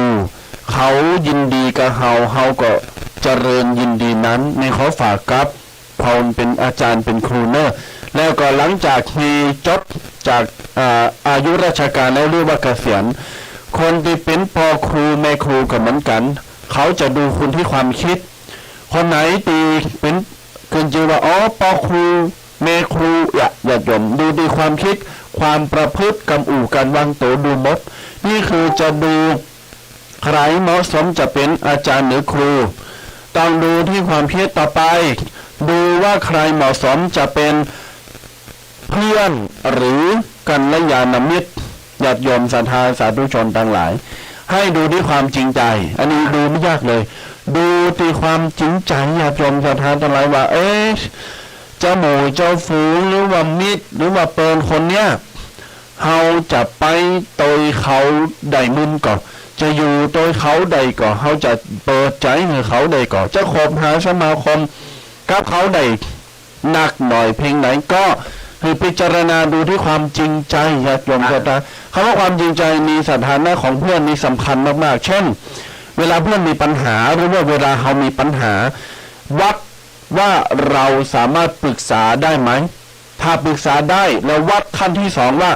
เขายินดีกับเราก็เจริญยินดีนั้นในขอฝากกับพอเป็นอาจารย์เป็นครูเนอะแล้วก็หลังจากมีจบจากอายุราชการแล้วเรียกว่าเกษียณคนที่เป็นปอครูแม่ครูก็เหมือนกันเขาจะดูคุณที่ความคิดคนไหนตีเป็นเกินจือว่าปอครูแม่ครูอย่าหย่อมดูดีความคิดความประพฤติกำอู่การวางตัวดูมดนี่คือจะดูใครเหมาะสมจะเป็นอาจารย์หรือครูต้องดูที่ความคิดต่อไปดูว่าใครเหมาะสมจะเป็นเพื่อนหรือกัลยาณมิตรญาติโยมศรัทธาสาธุชนทั้งหลายให้ดูที่ความจริงใจอันนี้ดูไม่ยากเลยดูที่ความจริงใจญาติโยมศรัทธาทั้งหลายว่าเจ้าหมูเจ้าฝูงหรือว่ามิตรหรือว่าเปิลคนเนี้ยเขาจะไปโดยเขาได้มึนก่อนจะอยู่โดยเขาใดก่อนเขาจะเปิดใจให้เขาใดก่อนจะคบหาสมาคมกับเขาใดหนักหน่อยเพียงไหนก็คือพิจารณาดูที่ความจริงใจญาติโยมศรัทธาคำว่าความจริงใจมีสถานะของเพื่อนมีสำคัญมากๆเช่นเวลาเพื่อนมีปัญหาหรือว่าเวลาเขามีปัญหาวัดว่าเราสามารถปรึกษาได้ไหมถ้าปรึกษาได้แล้ววัดขั้นที่สองว่า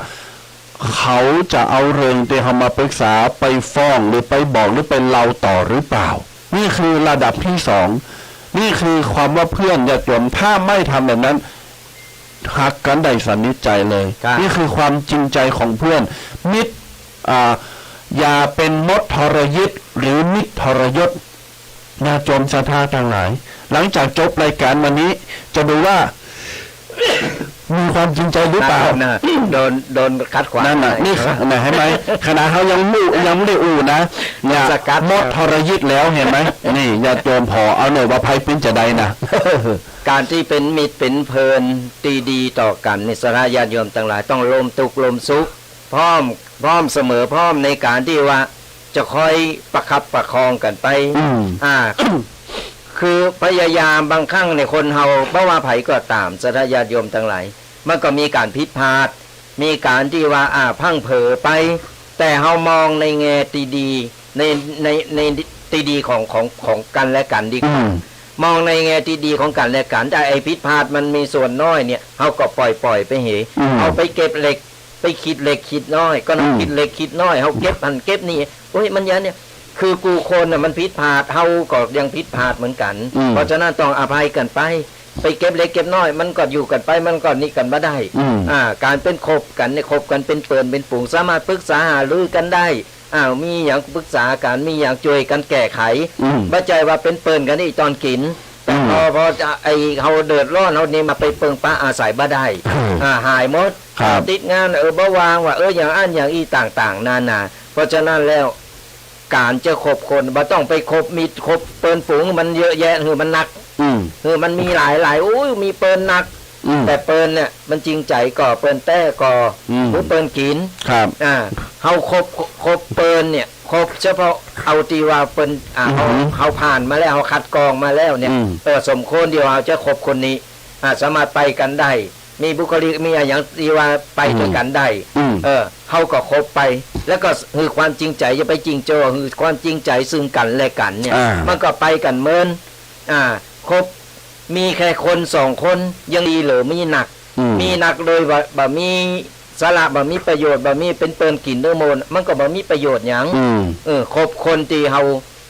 เขาจะเอาเรื่องที่เขามาปรึกษาไปฟ้องหรือไปบอกหรือไปเล่าต่อหรือเปล่านี่คือระดับที่สองนี่คือความว่าเพื่อนญาติโยมถ้าไม่ทำแบบนั้นหักกันได้สนิทใจเลยนี่คือความจริงใจของเพื่อนมิตรอย่าเป็นมดทรยิตหรือมิตรทรยศญาติโยมศรัทธาทั้งหลาย หลังจากจบรายการวันนี้ จะดูว่า มีความจริงใจหรือเปล่า น่ะโดนคัดขวาง นั่นน่ะนี่ค่ะน่ะเห็นไหมขณะเขายังไม่ได้อู้นะเนี่ย สกัด มดทรยิตแล้วเห็นไหมนี่ญาติโยมพอเอาหน่อยว่าไพ่ปิ้นจะได้นะ การที่เป็นมิตรเป็นเพลินดีต่อกันนิสราญาติโยมทั้งหลายต้องลมตุกลมสุขพร้อมเสมอพร้อมในการที่ว่าจะคอยประคับประคองกันไป คือพยายามบางครั้งในคนเฮาเพราะว่าไผก็ตามสัทญาติโยมทั้งหลายมันก็มีการผิดพลาดมีการที่ว่าพังเผลอไป แต่เฮามองในแง่ดีในดีของกันและกันดีกว่ามองในแง่ดีของกันและกันแต่ไอ้ผิดพลาดมันมีส่วนน้อยเนี่ยเฮาก็ปล่อยไปเหเอาไปเก็บเหล็กไปคิดเหล็กคิดน้อยก็ต้องคิดเหล็กคิดน้อยเฮาเก็บหันเก็บนี่โอ้ยมันยันเนี่ยคือกูคนน่ะมันผิดพลาดเฮาก็ยังผิดพลาดเหมือนกันเพราะฉะนั้นต้องอภัยกันไปเก็บเล็กเก็บน้อยมันก็อยู่กันไปมันก็นี่กันมาได้การเป็นคบกันเนี่ยคบกันเป็นเปิ่นเป็นฝูงสามารถปรึกษาหารือกันได้มีอย่างปรึกษากันมีอย่างช่วยกันแก้ไขบ่ใจว่าเป็นเปิ่นกันนี่ตอนกินแต่พอจะไอเฮาเดือดร้อนเฮานี่มาไปเปิงป้าอาศัยบ่ได้หายหมดติดงานบ่วางว่าอย่างอันอย่างอีต่างๆนานาเพราะฉะนั้นแล้วการจะคบคนบ่ต้องไปคบมีคบเปิ่นฝูงมันเยอะแยะคือมันหนักมันมีหลายมีเปิ่นหนักแต่เปิ่นเนี่ยมันจริงใจก่อเปิ่นแต้ก่อหรือเปิ่นกินครับเฮาคบเปิ่นเนี่ยคบเฉพาะเอาตีว่าเปิ่นเฮาผ่านมาแล้วเฮาคัดกรองมาแล้วเนี่ยสมควรเดียวเฮาจะคบคนนี้สามารถไปกันได้มีบุคลิกมีอย่างที่ว่าไปด้วยกันได้เขาก็คบไปแล้วก็คือความจริงใจจะไปจริงโจ้คือความจริงใจซึ่งกันและกันเนี่ยมันก็ไปกันเมินคบมีแค่คน2 คนยังดีหรือมีหนักเลยบ่มีสาระบ่มีประโยชน์บ่มีเป็นเปิ่นกินเด้อโมนมันก็บ่มีประโยชน์หยังคบคนที่เฮา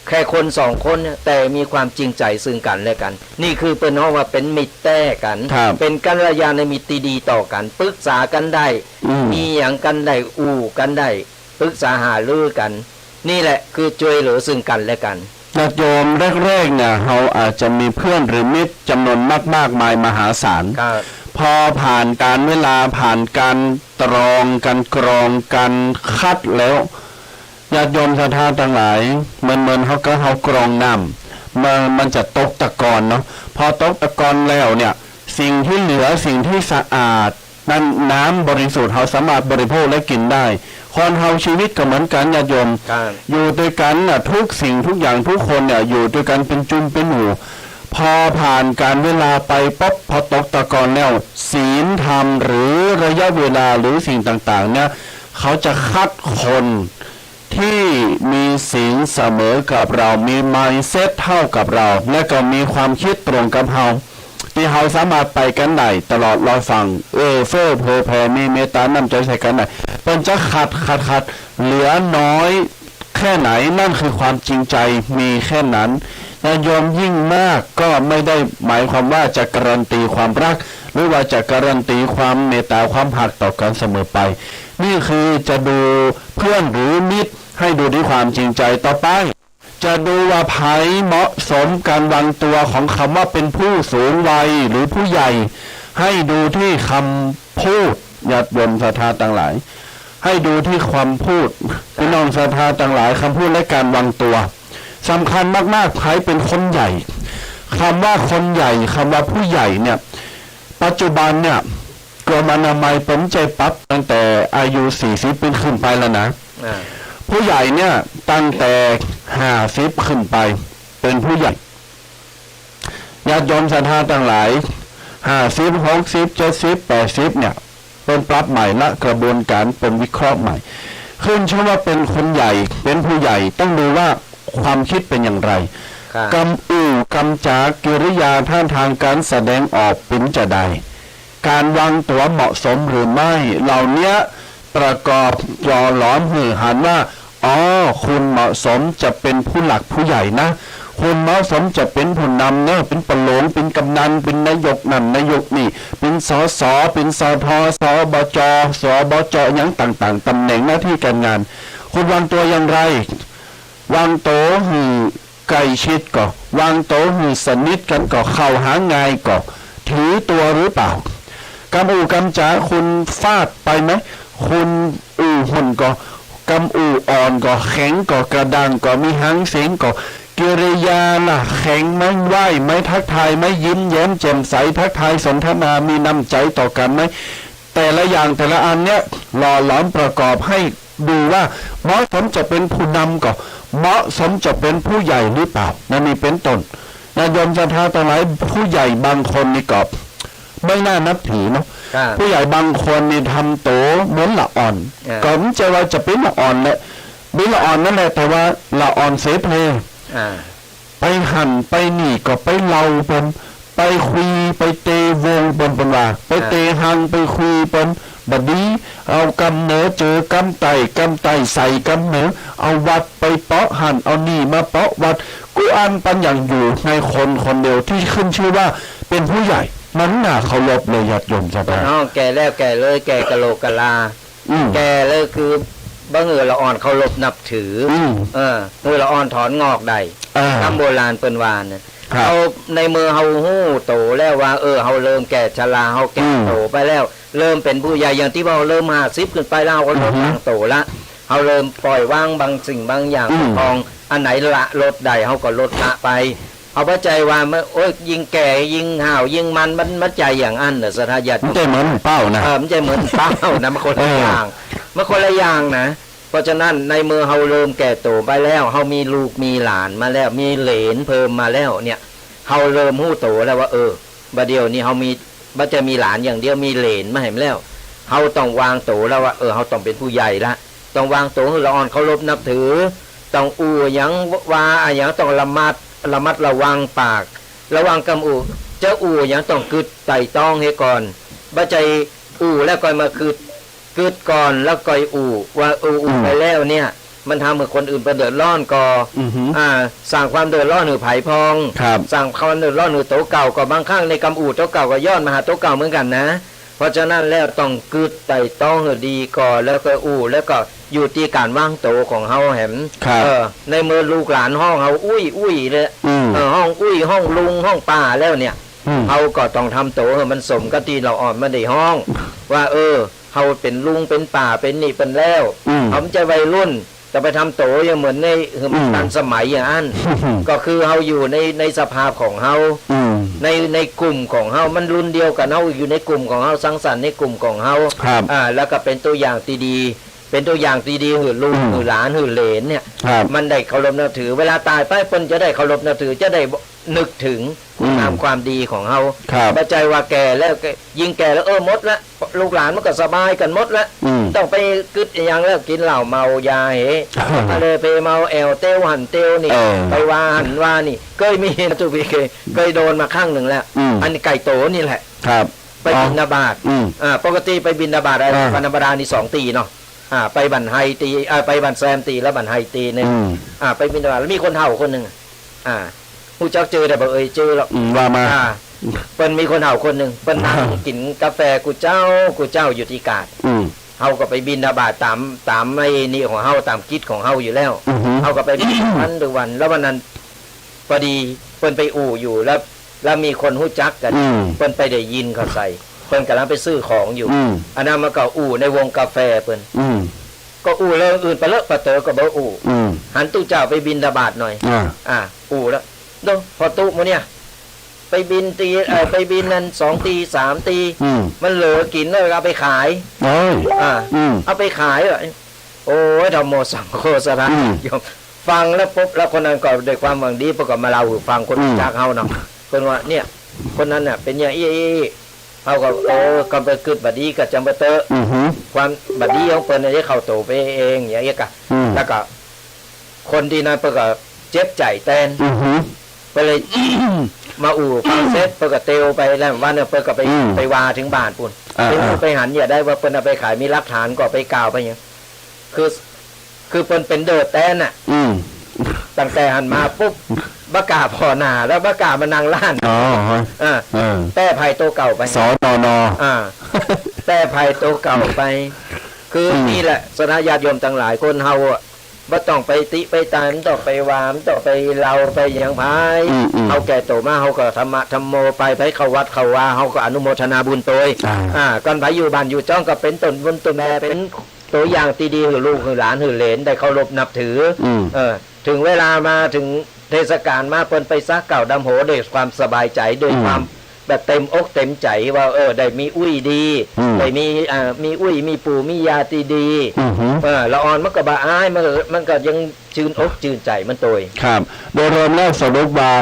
แค่คน2 คนแต่มีความจริงใจซึ่งกันและกันนี่คือเป็นเพราะว่าเป็นมิตรแท้กันเป็นกัลยาณมิตรดีต่อกันปรึกษากันได้มีอย่างกันได้อู้กันได้ปรึกษาหารือกันนี่แหละคือช่วยเหลือซึ่งกันและกันญาติโยมแรกๆเนี่ยเราอาจจะมีเพื่อนหรือมิตรจำนวนมากมายมหาศาลพอผ่านการเวลาผ่านการตรองการกรองการคัดแล้วญาติโยมศรัทธาทั้งหลายเหมือนเขากรองน้ำมันจะตกตะกอนเนาะพอตกตะกอนแล้วเนี่ยสิ่งที่เหลือสิ่งที่สะอาดนั้นน้ำบริสุทธิ์เขาสามารถบริโภคและกินได้คนเฮาชีวิตก็เหมือนกันญาติโยมอยู่ด้วยกันน่ะทุกสิ่งทุกอย่างทุกคนเนี่ยอยู่ด้วยกันเป็นจุ่มเป็นหมู่พอผ่านการเวลาไปปั๊บพอตกตะกอนแล้วศีลธรรมหรือระยะเวลาหรือสิ่งต่างๆเนี่ยเขาจะคัดคนที่มีศีลเสมอกับเรามี mindset เท่ากับเราและก็มีความคิดตรงกับเราที่เราสามารถไปกันได้ตลอดรอฟังเฟ้อเพอแผ่มีเมตตาน้ำใจใส่กันได้เป็นจะขัดเหลือน้อยแค่ไหนนั่นคือความจริงใจมีแค่นั้นแต่ยอมยิ่งมากก็ไม่ได้หมายความว่าจะการันตีความรักหรือว่าจะการันตีความเมตตาความหักต่อกันเสมอไปนี่คือจะดูเพื่อนหรือมิตรให้ดูด้วยความจริงใจต่อไปจะดูว่าไผเหมาะสมการวางตัวของคำว่าเป็นผู้สูงวัยหรือผู้ใหญ่ให้ดูที่คำพูดญาติโยมศรัทธาทั้งหลายให้ดูที่ความพูดพี่น้องศรัทธาทั้งหลายคำพูดและการวางตัวสำคัญมากๆไผเป็นคนใหญ่คำว่าคนใหญ่คำว่าผู้ใหญ่เนี่ยปัจจุบันเนี่ยกรมอนามัยผมใจปั๊บตั้งแต่อายุ40ปีขึ้นไปแล้วนะผู้ใหญ่เนี่ยตั้งแต่50ขึ้นไปเป็นผู้ใหญ่ญาติโยมศรัทธาทั้งหลาย50 60 70 80เนี่ยเป็นปรับใหม่ละกระบวนการเป็นวิเคราะห์ใหม่ขึ้นชื่อว่าเป็นคนใหญ่เป็นผู้ใหญ่ต้องดูว่าความคิดเป็นอย่างไรกำอู่กำจากิริยาท่าทางการแสดงออกเป็นจะใดการวางตัวเหมาะสมหรือไม่เหล่านี้ประกอบหล่อหลอมหือหันว่าคุณเหมาะสมจะเป็นผู้หลักผู้ใหญ่นะคุณเหมาะสมจะเป็นผู้นำเนี่ยเป็นปโลงเป็นกำนันเป็นนายกนั่นนายกนี่เป็นสสเป็นสทสบจสบจอย่างต่างๆตำแหน่งหน้าที่การงานคุณวางตัวอย่างไรวางตัว ไก่ชิดก็วางโต๊ะหือสนิทกันก็เข้าหาง่ายก็ถือตัวหรือเปล่ากำอูกำจ๋าคุณฟาดไปไหมคุณอูหุ่นก็กำอูอ่อนก็แข็งก็กระดังก็มีหางเสียงก็กิริยาล่ะแข็งไหมไหวไหมทักทายไหมยิ้มแย้มแจ่มใสทักทายสนทนามีน้ำใจต่อกันไหมแต่ละอย่างแต่ละอันเนี้ยหล่อหลอมประกอบให้ดูว่าเหมาะสมจะเป็นผู้นำก็เหมาะสมจะเป็นผู้ใหญ่หรือเปล่านั่นนี่เป็นต้นนะโยมศรัทธาต่อหลายผู้ใหญ่บางคนนี่ก็ไม่น่านับถือเนาะ ครับ ผู้ใหญ่บางคนนี่ทำโตเหมือนละอ่อนก็ไม่ใช่ว่าจะเป็นละอ่อนแหละเป็นละอ่อนนั่นแหละแต่ว่าละอ่อนเสเพล อ่า ไปหั่นไปหนีก็ไปเล่าปนไปคุยไปเตวงปนว่าไปเตหังไปคุยปนบัดนี้เอากำเหนือเจอกำไตใส่กำเหนือเอาวัดไปเปาะหั่นเอานี่มาเปาะวัดกูอ่านปันอย่างอยู่ในคนคนเดียวที่ขึ้นชื่อว่าเป็นผู้ใหญ่มันน่าเคารพเลยญาติโยมจะไป น้องแก่แล้วแก่เลยแก่กะโหลกกะลา แก่เลยคือบังเอิญละอ่อนเคารพนับถือเออมือละอ่อนถอนงอกได้คำโบราณเปิ้นว่าเนี่ยเอาในมือเฮาหู้โตแล้วว่าเฮาเริ่มแก่ชราเฮาแก่โตไปแล้วเริ่มเป็นผู้ใหญ่อย่างที่ว่าเริ่ม50ขึ้นไปแล้วก็เริ่มตั้งโตละเฮาเริ่มปล่อยวางบางสิ่งบางอย่างของอันไหนละลดได้เฮาก็ลดละไปเอาพระใจว่าเมื่อโอ้ยยิ่งแก่ยิ่งห่าวยิ่งมันใจอย่างอันเนอะสัทยา มันใจเหมือนเป้านะ มันใจเหมือนเป้านะมันคนละอย่างมันคนละอย่างนะเพราะฉะนั้นในมือเฮาเริ่มแก่โตไปแล้วเฮามีลูกมีหลานมาแล้วมีเหลนเพิ่มมาแล้วเนี่ยเฮาเริ่มหู้โตแล้วว่าบัดเดียวนี้เฮามีบัดจะมีหลานอย่างเดียวมีเหลนมาให้แล้วเฮาต้องวางโตแล้วว่าเฮาต้องเป็นผู้ใหญ่ละต้องวางโตให้ละอ่อนเคารพนับถือต้องอู่หยังว่าอย่างต้องระมัดระวังปากระวังกำอูเจ้าอู่หยังต้องกึดไต่ต้องให้ก่อนบัดใจอู่แล้วก็มากึดก่อนแล้วก็อู่ว่าอู่ไปแล้วเนี่ยมันทำให้คนอื่นเป็นเดือดร้อนก่อสร้างความเดือดร้อนหรือไผ่พองสร้างความเดือดร้อนหรือโต๊ะเก่าก็บางครั้งในกำอู่โต๊ะเก่าก็ย้อนมาหาโต๊ะเก่าเหมือนกันนะเพราะฉะนั้นแล้วต้องกึดไต่ต้องให้ดีก่อนแล้วก็อู่แล้วก็อยู่ที่การวางโตของเฮาแหมในมือลูกหลานห้องเฮาอุ้ยเลยห้องห้องลุงห้องป้าแล้วเนี่ยเฮาก็ต้องทำโตให้มันสมกับที่เราอ่อนมาได้ห้องว่าเฮาเป็นลุงเป็นป่าเป็นนี่เป็นแล้วเขาจะวัยรุ่นแต่ไปทำโตยังเหมือนในทันสมัยอย่างนั้นก็คือเฮาอยู่ในสภาพของเฮาในกลุ่มของเฮามันรุ่นเดียวกันเฮาอยู่ในกลุ่มของเฮาสังสรรค์ในกลุ่มของเฮาแล้วก็เป็นตัวอย่างที่ดีเป็นตัวอย่างที่ดีหือลูกหือหลานหือเหลนเนี่ยมันได้เคารพนับถือเวลาตายไปเพิ่นจะได้เคารพนับถือจะได้นึกถึงคุณงามความดีของเฮาปัจจัยว่าแก่แล้วยิ่งแก่แล้วหมดละลูกหลานมันก็สบายกันหมดละต้องไปกึดอย่างแล้วกินเหล้าเมายามาเลยไปเมาแอลเต้วหันเต้วนี่ไปว่าหันว่านี่เคยมีตุบิเคยโดนมาข้างหนึ่งแล้วอันนี้ไก่โตนี่แหละไปบิณฑบาตปกติไปบิณฑบาตอะไรวันธรรมดานี่2 ตีเนาะไปบันไฮตีไปบันแซมตีแล้วบันไฮตีเนี่ยไปบิณฑบาตแล้วมีคนเฒ่าคนหนึ่งผู้เจ้าเจอแต่บอกเจอหรอกว่ามาเปิ้นมีคนเฒ่าคนหนึ่งเปิ้นนั่งกินกาแฟกูเจ้าอยู่ที่กาดเฮาก็ไปบิณฑบาตตามไอ้นี่ของเฮาตามกิจของเฮาอยู่แล้วเฮาก็ไปวันหรือวันแล้ววันนั้นพอดีเปิ้นไปอู่อยู่แล้วมีคนฮู้จักกันเปิ้นไปได้ยินเขาใส่เปิ้นกำลังไปซื้อของอยู่อันนั้นมาก็อู่ในวงกาแฟเปิ้นก็อู่เรื่องอื่นไปเลอะปะเตอก็บ่อู่หันตู้เจ้าไปบิณฑบาตหน่อยอู่แล้วดูพอตู้มื้อเนี่ยไปบินตีไปบินนั้น2 ตี3 ตีมันเหลือกินแล้วเอาไปขายเอาไปขายโอ้ยธรรมโมสังโฆสระยมฟังแล้วปุ๊บแล้วคนนั้นก็ด้วยความหวังดีประกอบมาเราฟังคนจากเฮาเนาะคนว่าเนี่ยคนนั้นน่ะเป็นอย่างเฮาก็ก็ไปกึดบัดดีก็จำบ่เตอความบัดดีของเพิ่นได้เข้าโตไปเองอย่างนี้ก็แล้วก็คนที่นั้นเพิ่นก็เจ็บใจแตนไปเลยมาอู่ฟังเสร็จเพิ่นก็เตวไปแล้ววันนึงเพิ่นก็ไปวาถึงบ้านปุ่นไปหันอย่าได้ว่าเพิ่นเอาไปขายมีหลักฐานก็ไปกล่าวไปอย่างคือเพิ่นเป็นเดือดแตนน่ะตั้งแต่หันมาปุ๊บบักกาพอหนาแล้วบักกามานั่งล้านแต่ไผ่โตเก่าไปสนแต่ไผ่โตเก่าไปคือนี่แหละสนะญาติโยมทั้งหลายคนเฮา บ่ต้องไปติไปตานต้องไปวามต้องไปเราไปอย่างพายเฮาแก่โตมาเฮาก็ธรรมะธรรมโมไปเข้าวัดเข้าวาเฮาก็อนุโมทนาบุญโตยก่อนไปอยู่บ้านอยู่จ้องก็เป็นต้นบุญต้นแม่เป็นตัวอย่างที่ดีให้ลูกให้หลานให้เหลนได้เคารพนับถือถึงเวลามาถึงเทศกาลมาเปิ้นไปซักเก่าดำโหด้วยความสบายใจด้วยความแบบเต็มอกเต็มใจว่าได้มีอุ้ยดีได้มีอุ้ยมีปู่มียาตีดีละอ่อนมันก็บ่อายมันก็ยังชื่นอกชื่นใจมันตัวครับโดยรวมแล้วสรุปว่า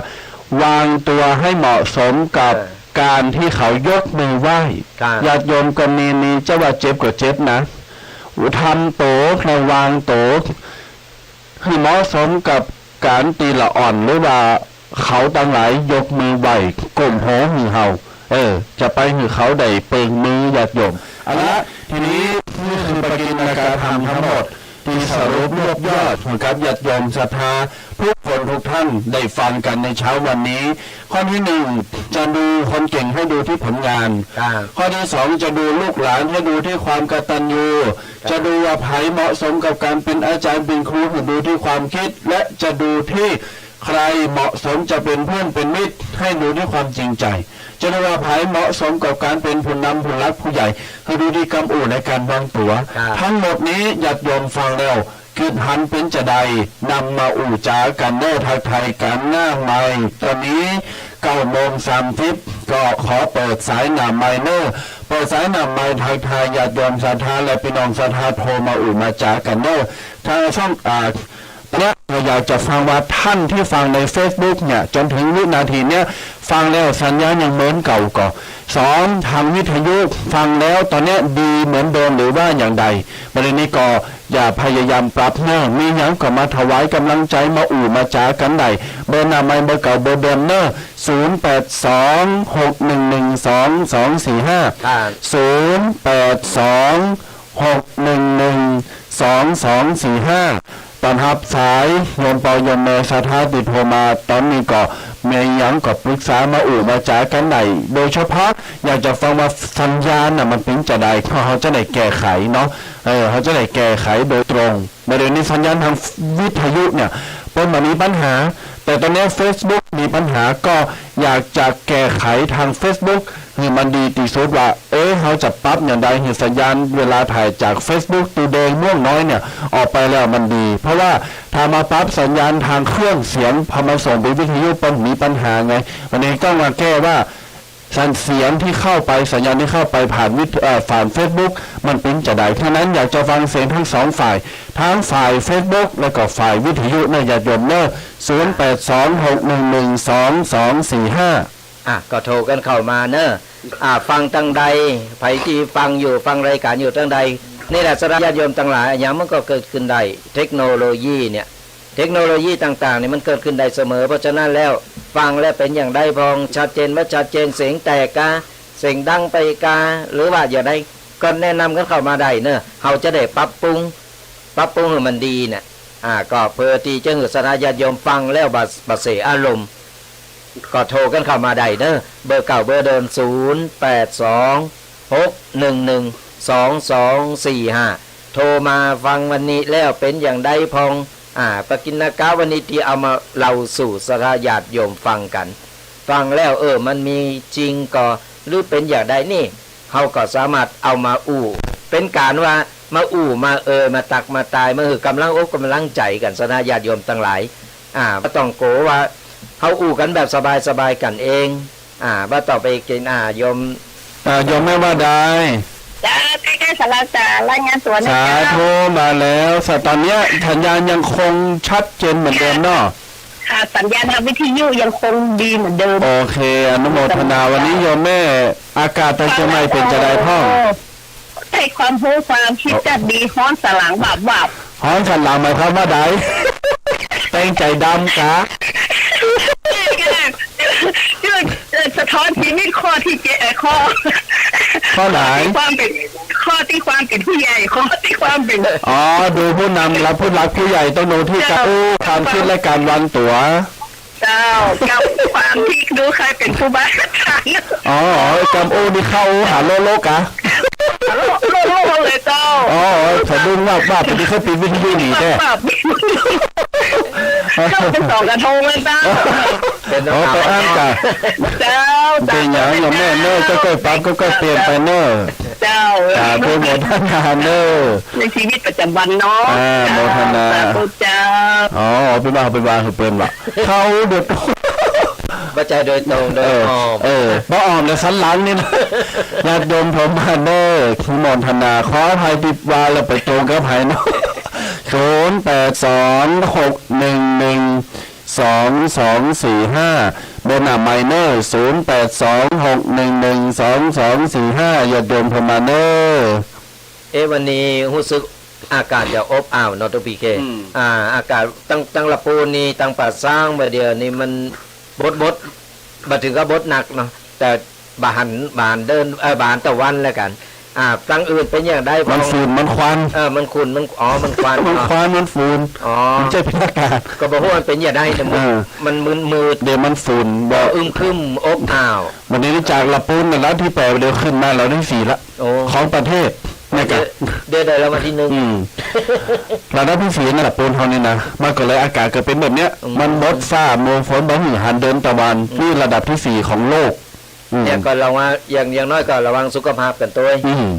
วางตัวให้เหมาะสมกับการที่เขายกมือไหว้ญาติโยมก็มีเจ้าว่าเจ็บก็เจ็บนะทำโตระวางโตให้เหมาะสมกับการตีละอ่อนหรือว่าเขาตั้งหลายยกมือไหวก้มหัวหือเฮาจะไปหือเขาได้เปิงมือญาติโยมเอาละทีนี้นี่คือปฏิบัติการทำทั้งหมดที่สรุปรวบยอดกับญาติโยมศรัทธาทุกคนทุกท่านได้ฟังกันในเช้าวันนี้ข้อที่หนึ่งจะดูคนเก่งให้ดูที่ผลงานข้อที่สองจะดูลูกหลานให้ดูที่ความกตัญญูจะดูว่าไผเหมาะสมกับการเป็นอาจารย์เป็นครูให้ดูที่ความคิดและจะดูที่ใครเหมาะสมจะเป็นเพื่อนเป็นมิตรให้ดูด้วยความจริงใจจะดูว่าไผเหมาะสมกับการเป็นผู้นำผู้รักผู้ใหญ่ให้ดูที่กำอู่ในการวางตัวทั้งหมดนี้ญาติโยมฟังแล้วคิดหันเป็นจะใดนำมาอู่จากันเน้อทักไทยกันหน้าใหม่ตอนนี้9:30ก็ขอเปิดสายหน้าใหม่เน้อเปิดสายหน้าใหม่ทักทายญาติโยมศรัทธาและพี่น้องศรัทธาโทรมาอู่มาจากันเน้อทางช่องเนี่ยเราอยากจะฟังว่าท่านที่ฟังใน Facebook เนี่ยจนถึงวินาทีเนี้ยฟังแล้วสัญญาณยังเหมือนเก่าก่อสองทางวิทยุฟังแล้วตอนนี้ดีเหมือนเดิมหรือว่าอย่างใดประเด็นนี้ก็อย่าพยายามปรับเนอมีอย่างก็มาถวายกำลังใจมาอู่มาจากันได้เบอร์หน้าไม้เบอร์เก่าเบอร์เดิมเนอ0826112245 ตอนรับสายโยมเปาโยมเมสาธาติโทรมาตอนนี้ก็เมียยังก็ปรึกษามาอู่มาจากันได้โดยเฉพาะอยากจะฟังว่าสัญญาณมันเป็นจะได้เขาจะได้แก้ไขเนาะเขาจะได้แก้ไขโดยตรงในเรื่องนี้สัญญาณทางวิทยุเนี่ยมันมีปัญหาแต่ตอนนี้ Facebook มีปัญหาก็อยากจะแก้ไขทาง Facebook ให้มันดีที่สุดว่าเขาจะปรับอย่างใดให้สัญญาณเวลาถ่ายจาก Facebook ตูแดงม่วงน้อยเนี่ยออกไปแล้วมันดีเพราะว่าถ้ามาปรับสัญญาณทางเครื่องเสียงพอมาส่งไปวิทยุมันมีปัญหาไงวันนี้ต้องมาแก้ว่าเสียงที่เข้าไปสัญญาณที่เข้าไปผ่าน Facebook มันเป็นจะได้ฉะนั้นอยากจะฟังเสียงทั้งสองฝ่ายทั้งฝ่าย Facebook แล้วก็ฝ่ายวิทยุเนี่ยอย่าโยมเนอะ0826112245ก็โทรกันเข้ามาเนอะฟังตั้งใดไผที่ฟังอยู่ฟังรายการอยู่ตั้งใดนี่แหละสระญาติโยมทั้งหลายอย่างมันก็เกิดขึ้นได้เทคโนโลยีต่างๆเนี่ยมันเกิดขึ้นได้เสมอเพราะฉะนั้นแล้วฟังแล้วเป็นอย่างใดพองชัดเจนว่าชัดเจนเสียงแตกกาเสียงดังไปกาหรือว่าอย่างใดก็แนะนำกันเข้ามาได้เนอะเขาจะได้ปรับปรุงให้มันดีเนี่ยก็เพื่อที่จะให้สระญาติโยมฟังแล้วบาเสอารมณ์ก็โทรกันเข้ามาได้เนอะเบอร์เก่าเบอร์เดิม0826112245โทรมาฟังวันนี้แล้วเป็นอย่างใดพองปกิณกะวันนี้ที่เอามาเล่าสู่สระญาติโยมฟังกันฟังแล้วมันมีจริงก็หรือเป็นอย่างใดนี่เขาก็สามารถเอามาอู่เป็นการว่ามาอู่มามาตักมาตายมาคือกำลังอกกำลังใจกันสระญาติโยมทั้งหลายไม่ต้องโกว่าเขาอู่กันแบบสบายกันเองว่าต่อไปกินโยมไม่ว่าได้จ้าใกล้ๆสาราจ่ารายงานตัวนะสาธุมาแล้วตอนนี้สัญญาณยังคงชัดเจนเหมือนเดิมเนาะค่ะสัญญาณทางวิทยุยังคงดีเหมือนเดิมโอเคอนุโมทนาวันนี้โยมแม่อากาศตั้งใจไม่เป็นจะได้พ่อให้ความรู้ความคิดจะดีฮ้อนสลังบฮ้อนสลังหมายความว่าใดแต่งใจดำกะสะท้อนชีวิตข้อที่ข้อไหนความเป็นข้อที่ความเป็นผู้ใหญ่ข้อที่ความเป็นดูผู้นำและผู้รักผู้ใหญ่ต้องดูที่การความคิดและการวางตัวเจ้ากับความที่ดูใครเป็นผู้บ้ากำโอ้นี่เข้าหาโลกะ โลเลยเจ้า อ๋อสะดุ้งว่าเป็นที่เขาปีนวิทยุหนีแท้ เข้าเป็นสองกระทงเลยเจ้า เป็น อ๋อไปอ้างจ้ะ เจ้า เป็นอย่างอย่างแม่เนอะก็ปั๊บก็เปลี่ยนไปเนอะ เจ้า จ่าโปรโมทนาเนอะ ในชีวิตประจำวันเนาะ โมทนา เจ้า อ๋อเป็นว่าคือเปิ้นว่ะเขาเดือด ปัจจัยโดยตรงโดยอ้อม บ่ออมเลยสันหลังนี่นะญาติโยมผมมาเนอคุณมนธนาขออภัยปิดวาแล้วไปตรงกับไผเนาะ0826112245เบอร์หน้าไมเนอร์0826112245ญาติโยมผมมาเนอ วันนี้รู้สึกอากาศจะอบอ้าวเนาะทุกปีเคอากาศตั้งละปูนี่ตั้งป่าสร้างมาเดียวนี่มันบดมาถึงก็บดหนักเนาะแต่บานเดินบานตะวันแล้วกันตั้งอื่นเป็นอย่างได้ มันฝุ่นมันควัน มันขุ่นมันมันควัน มันควันมันฝุ่น มันจะเป็นอากาศ ก็บอกว่ามันเป็นอย่างได้แต่มันมืด เดี๋ยวมันฝุ่นบ่ อึมครึมอบอ้าว วันนี้จากละปูนแล้วที่แปลเดี๋ยวขึ้นมาเราได้4ละ โอ้ ของประเทศนะครับ เดี๋ยวเรามาที่หนึ่ง เราได้พี่4นั่นแหละปูนเท่านี้นะมันก็เลยอากาศเกิดเป็นแบบเนี้ยมันลดฟ้าโมฝนบ่หือหันเดินตะวันนี่ระดับที่4ของโลก เนี่ยก็ระวังอย่างน้อยก็ระวังสุขภาพกันตัว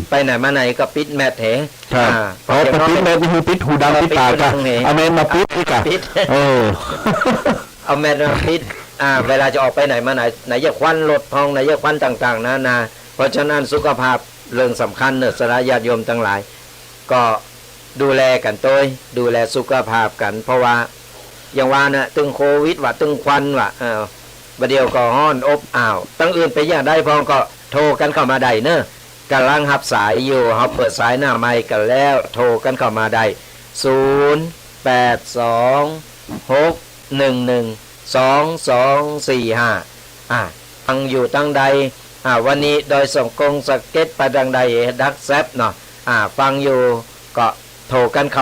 ไปไหนมาไหนก็ปิดแมทเห ครับเพราะไปปิดแมทนี่คือปิดหูดังปิดปากกันเอาแมนมาปิดอีกอะเอาแมทมาปิดเวลาจะออกไปไหนมาไหนไหนจะควันรถพองไหนจะควันต่างๆนาเพราะฉะนั้นสุขภาพเรื่องสำคัญเนอะสระญาติโยมทั้งหลาย ก็ดูแลกันตัวดูแลสุขภาพกัน เพราะว่าอย่างว่านะตึงโควิดว่าตึงควันว่าประเดี๋ยวก็ห้อนอบอ้าวตั้งอื่นไปอย่างได้พองก็โทรกันเข้ามาได้เนอะกำลังหับสายอยู่เขาเปิดสายหน้าไมค์กันแล้วโทรกันเข้ามาได้0826112245ฟังอยู่ตั้งใดวันนี้โดยส่งกงสเก็ตไปดังใดดักแซบเนาะฟังอยู่ก็โทรกันเ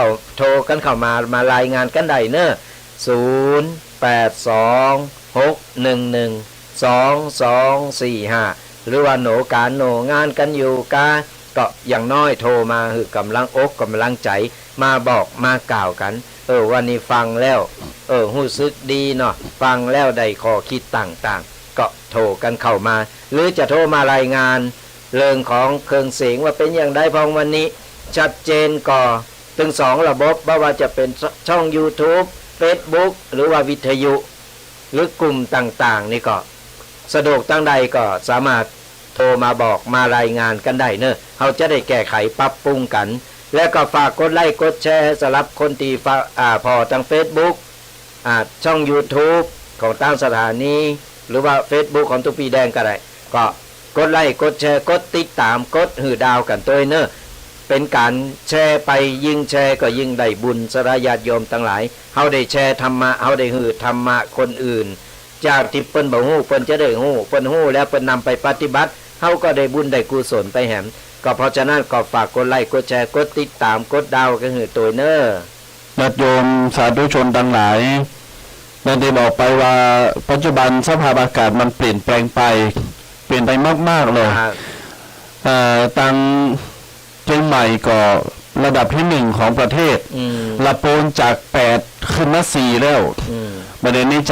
ข้ามารายงานกันได้เนอะ0826112245หรือว่าโหนการโหนงานกันอยู่ก็อย่างน้อยโทรมาคือกำลังอกกำลังใจมาบอกมากล่าวกันวันนี้ฟังแล้วรู้สึกดีเนาะฟังแล้วได้ข้อคิดต่างๆก็โทรกันเข้ามาหรือจะโทรมารายงานเรื่องของเครื่องเสียงว่าเป็นอย่างไรพองวันนี้ชัดเจนก็ถึง2ระบบว่าจะเป็นช่อง YouTube Facebook หรือว่าวิทยุหรือกลุ่มต่างๆนี่ก็สะดวกตั้งใดก็สามารถโทรมาบอกมารายงานกันได้เนอะเขาจะได้แก้ไขปรับปรุงกัน และก็ฝากกดไลค์กดแชร์สำหรับคนที่พอทาง Facebook ช่อง YouTube ของตั้งสถานีหรือว่า Facebook ของตุปีแดงก็ได้ก็กดไลค์กดแชร์กดติดตามกดหือดาวกันตัวเนอะเป็นการแชร์ไปยิ่งแชร์ก็ยิ่งได้บุญสระญาติโยมทั้งหลายเฮาได้แชร์ธรรมะเฮาได้หือธรรมะคนอื่นจากที่เปิ้นบ่ฮู้เปิ้นจะได้ฮู้เปิ้นฮู้แล้วเปิ้นนำไปปฏิบัติเฮาก็ได้บุญได้กุศลไปแหมก็เพราะฉะนั้นก็ฝากกดไลค์กดแชร์กดติดตามกดดาวกันหือตัวเนอะญาติโยมสาธุชนทั้งหลายได้บอกไปว่าปัจจุบันสภาพอากาศมันเปลี่ยนแปลงไปมากๆเลยตังเชียงใหม่ก็ระดับที่1ของประเทศละโปนจาก8ขึ้นมา4แล้วประเด็นนี้จ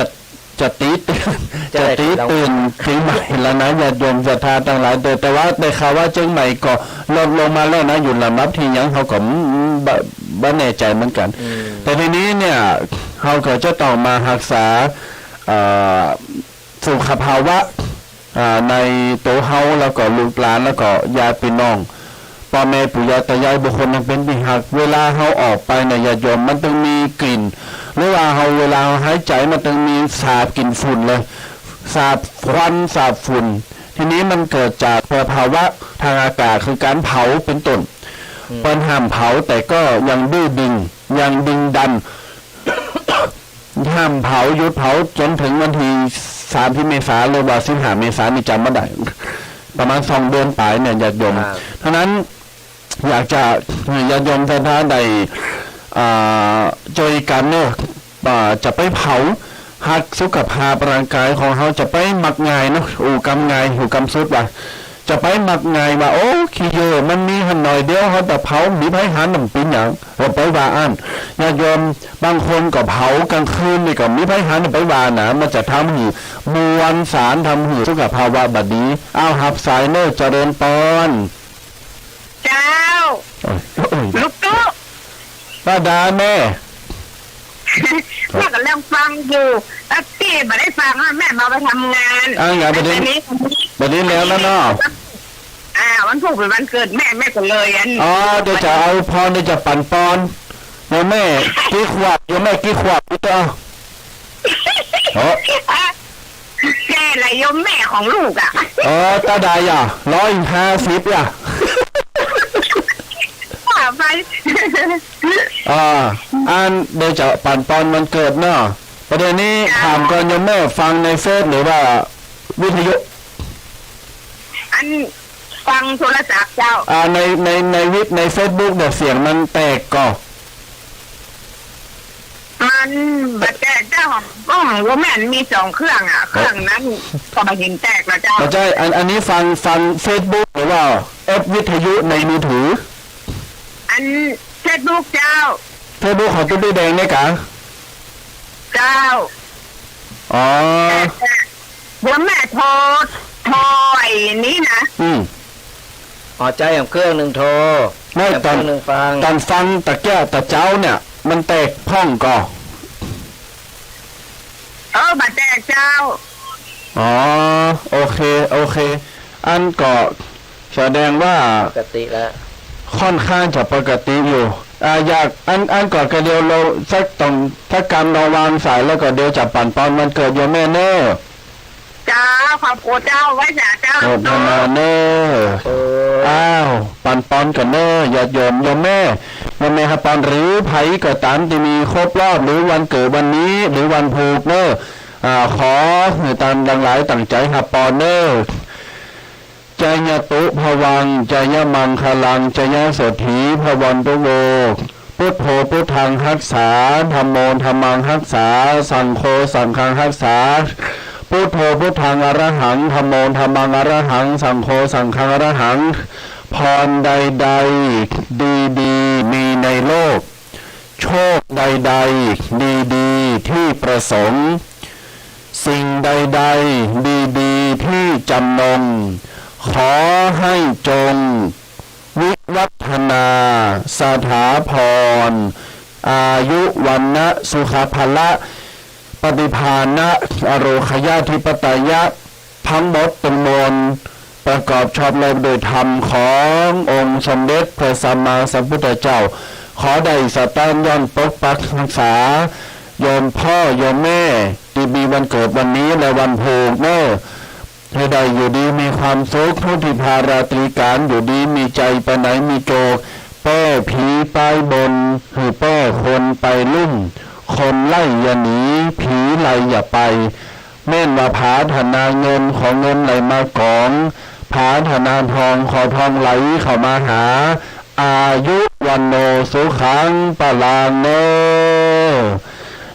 ะตีตื่นเชียงใหม่แล้วนะญาติโยมศรัทธาทั้งหลายแต่ว่าได้ข่าวว่าเชียงใหม่ก็ลดลงมาแล้วนะอยู่ลำดับที่ยังเขาก็บ่แน่ใจเหมือนกันแต่ทีนี้เนี่ยเขาก็จะต้องมารักษาสุขภาวะในตัวเฮาแล้วก็ลูกหลานแล้วก็ญาติพี่น้องพ่อแม่ปู่ย่าตายายบุคคลนั้นเป็นที่หักเวลาเฮาออกไปเนี่ยญาติโยมมันต้องมีกลิ่นหรือว่าเวลาหายใจมันต้องมีสาบกลิ่นฝุ่นเลยสาบควันสาบฝุ่นทีนี้มันเกิดจากภาวะทางอากาศคือการเผาเป็นต้นเปิ้นห้ามเผาแต่ก็ยังดื้อดึงยังดึงดัน ห้ามเผาหยุดเผาจนถึงวันที่30 เมษายนหรือว่า15 เมษายนนี่จำไม่ได้ประมาณ2 เดือนปลายเนี่ยญาติโยมเพราะนั้นอยากจะญาติโยมท่านใดจอยกันเนี่ยจะไปเผาหักสุขภาพร่างกายของเขาจะไปมักง่ายเนาะอูกำง่ายอูกำสุดว่า จะไปมักไงว่าโอ้ขี้เยอะมันมีหันหน่อยเดียวเขาแต่เผามีไผหาน้ำปิ้นอย่างเราไปว่าอันญาติโยมบางคนก็เผากลางคืนนี่ก็มีไผหาไปว่านะมันจะทำให้มวลสารทำให้สุขภาวะบดนี้เอาหับสายเนอเจริญปอน เจ้า ลูกตุ๊ก ป้าดาแม่ แม่ก็เริ่มฟังอยู่แล้วพี่ไม่ได้ฟังแม่มาไปทำงาน อย่างประเด็นแล้วนะเนาะ วันพุธเป็นวันเกิดแม่ก็เลยอ๋อเดี๋ยวจะเอาพรเดี๋ยวจะปั่นปอนโยแม่กี่ขวบโยแม่กี่ขวบพี่ตัวแกอะไรยมแม่ของลูกอ่ะตาดายอ่ะ150อ่ะไปอันเดี๋ยวจะปั่นปอนมันเกิดเนาะประเด็นนี้ถามก่อนโยแม่ฟังในเฟซหรือว่าวิทยุอันฟังโทรศัพท์เจ้าในเฟซบุ๊กเดี๋ยวเสียงมันแตกก่อมันบัดแตกเจ้าของว่าแม่มี2เครื่องอ่ะเครื่องนั้นก็มาเห็นแตกแล้วเจ้าใช่อันนี้ฟังเฟซบุ๊กหรือว่าแอปวิทยุในมือถืออันเฟซบุ๊กเจ้าเฟซบุ๊กของตุ๊ดแดงเนี่ยกะเจ้าเดี๋ยวแม่โทรไอ้นี้นะใจของเครื่องหนึ่งโทรไม่ตอนฟังตะแก้วตะเจ้าเนี่ยมันแตกพ่องก่อบัดแตกเจ้าโอเคอันก็แสดงว่าปกติแล้วค่อนข้างจะปกติอยู่อยากอันก่อนก็เดียวเราสักกรรมเราวางสายแล้วก็เดียวจะปั่นปอนมันเกิดโยแม่เนอเจ้าขอบคุณเจ้าไว้จ้าเจ้าโอ้นานาเนอปั่นปอนกันเนออย่าโยมโยแม่ครับปอนหรือไผก็ตามที่มีครบรอบหรือวันเกิดวันนี้หรือวันผูกเนอขอตามดังหลายตั้งใจครับปอนเนอจยตุภวังจยมังคลังจยโสถีภวันตุโวพุทโธพุทธังรักษาธัมโมธัมมังรักษาสังโฆสังฆังรักษาพุทโธพุทธังอรหังธัมโมธัมมังอรหังสังโฆสังฆังอรหังพรใดๆดีๆมีในโลกโชคใดๆดีๆที่ประสงค์สิ่งใดๆดีๆที่จำนงขอให้จงวิวัฒนาสถาพรอายุวันนะสุขภละปฏิภาณะอโรคยาธิปไตยะทั้งหมดทั้งมวลประกอบชอบเลยโดยธรรมขององค์สมเด็จพระสัมมาสัมพุทธเจ้าขอได้สตานย้อนปกปักรักษาโยมพ่อโยมแม่ที่มีวันเกิดวันนี้และวันผูกเนอให้ได้อยู่ดีมีความสุขทุกทิพาราตรีการอยู่ดีมีใจไปไหนมีโจกแป้ผีไปบนหือแป้คนไปลุ่มคนไล่อย่าหนีผีไล่อย่าไปแม่นว่าผาธนาเงินของเงินไหลมากองผาธนาทองขอทองไหลเข้ามาหาอายุวันโนสุขังปะลางเน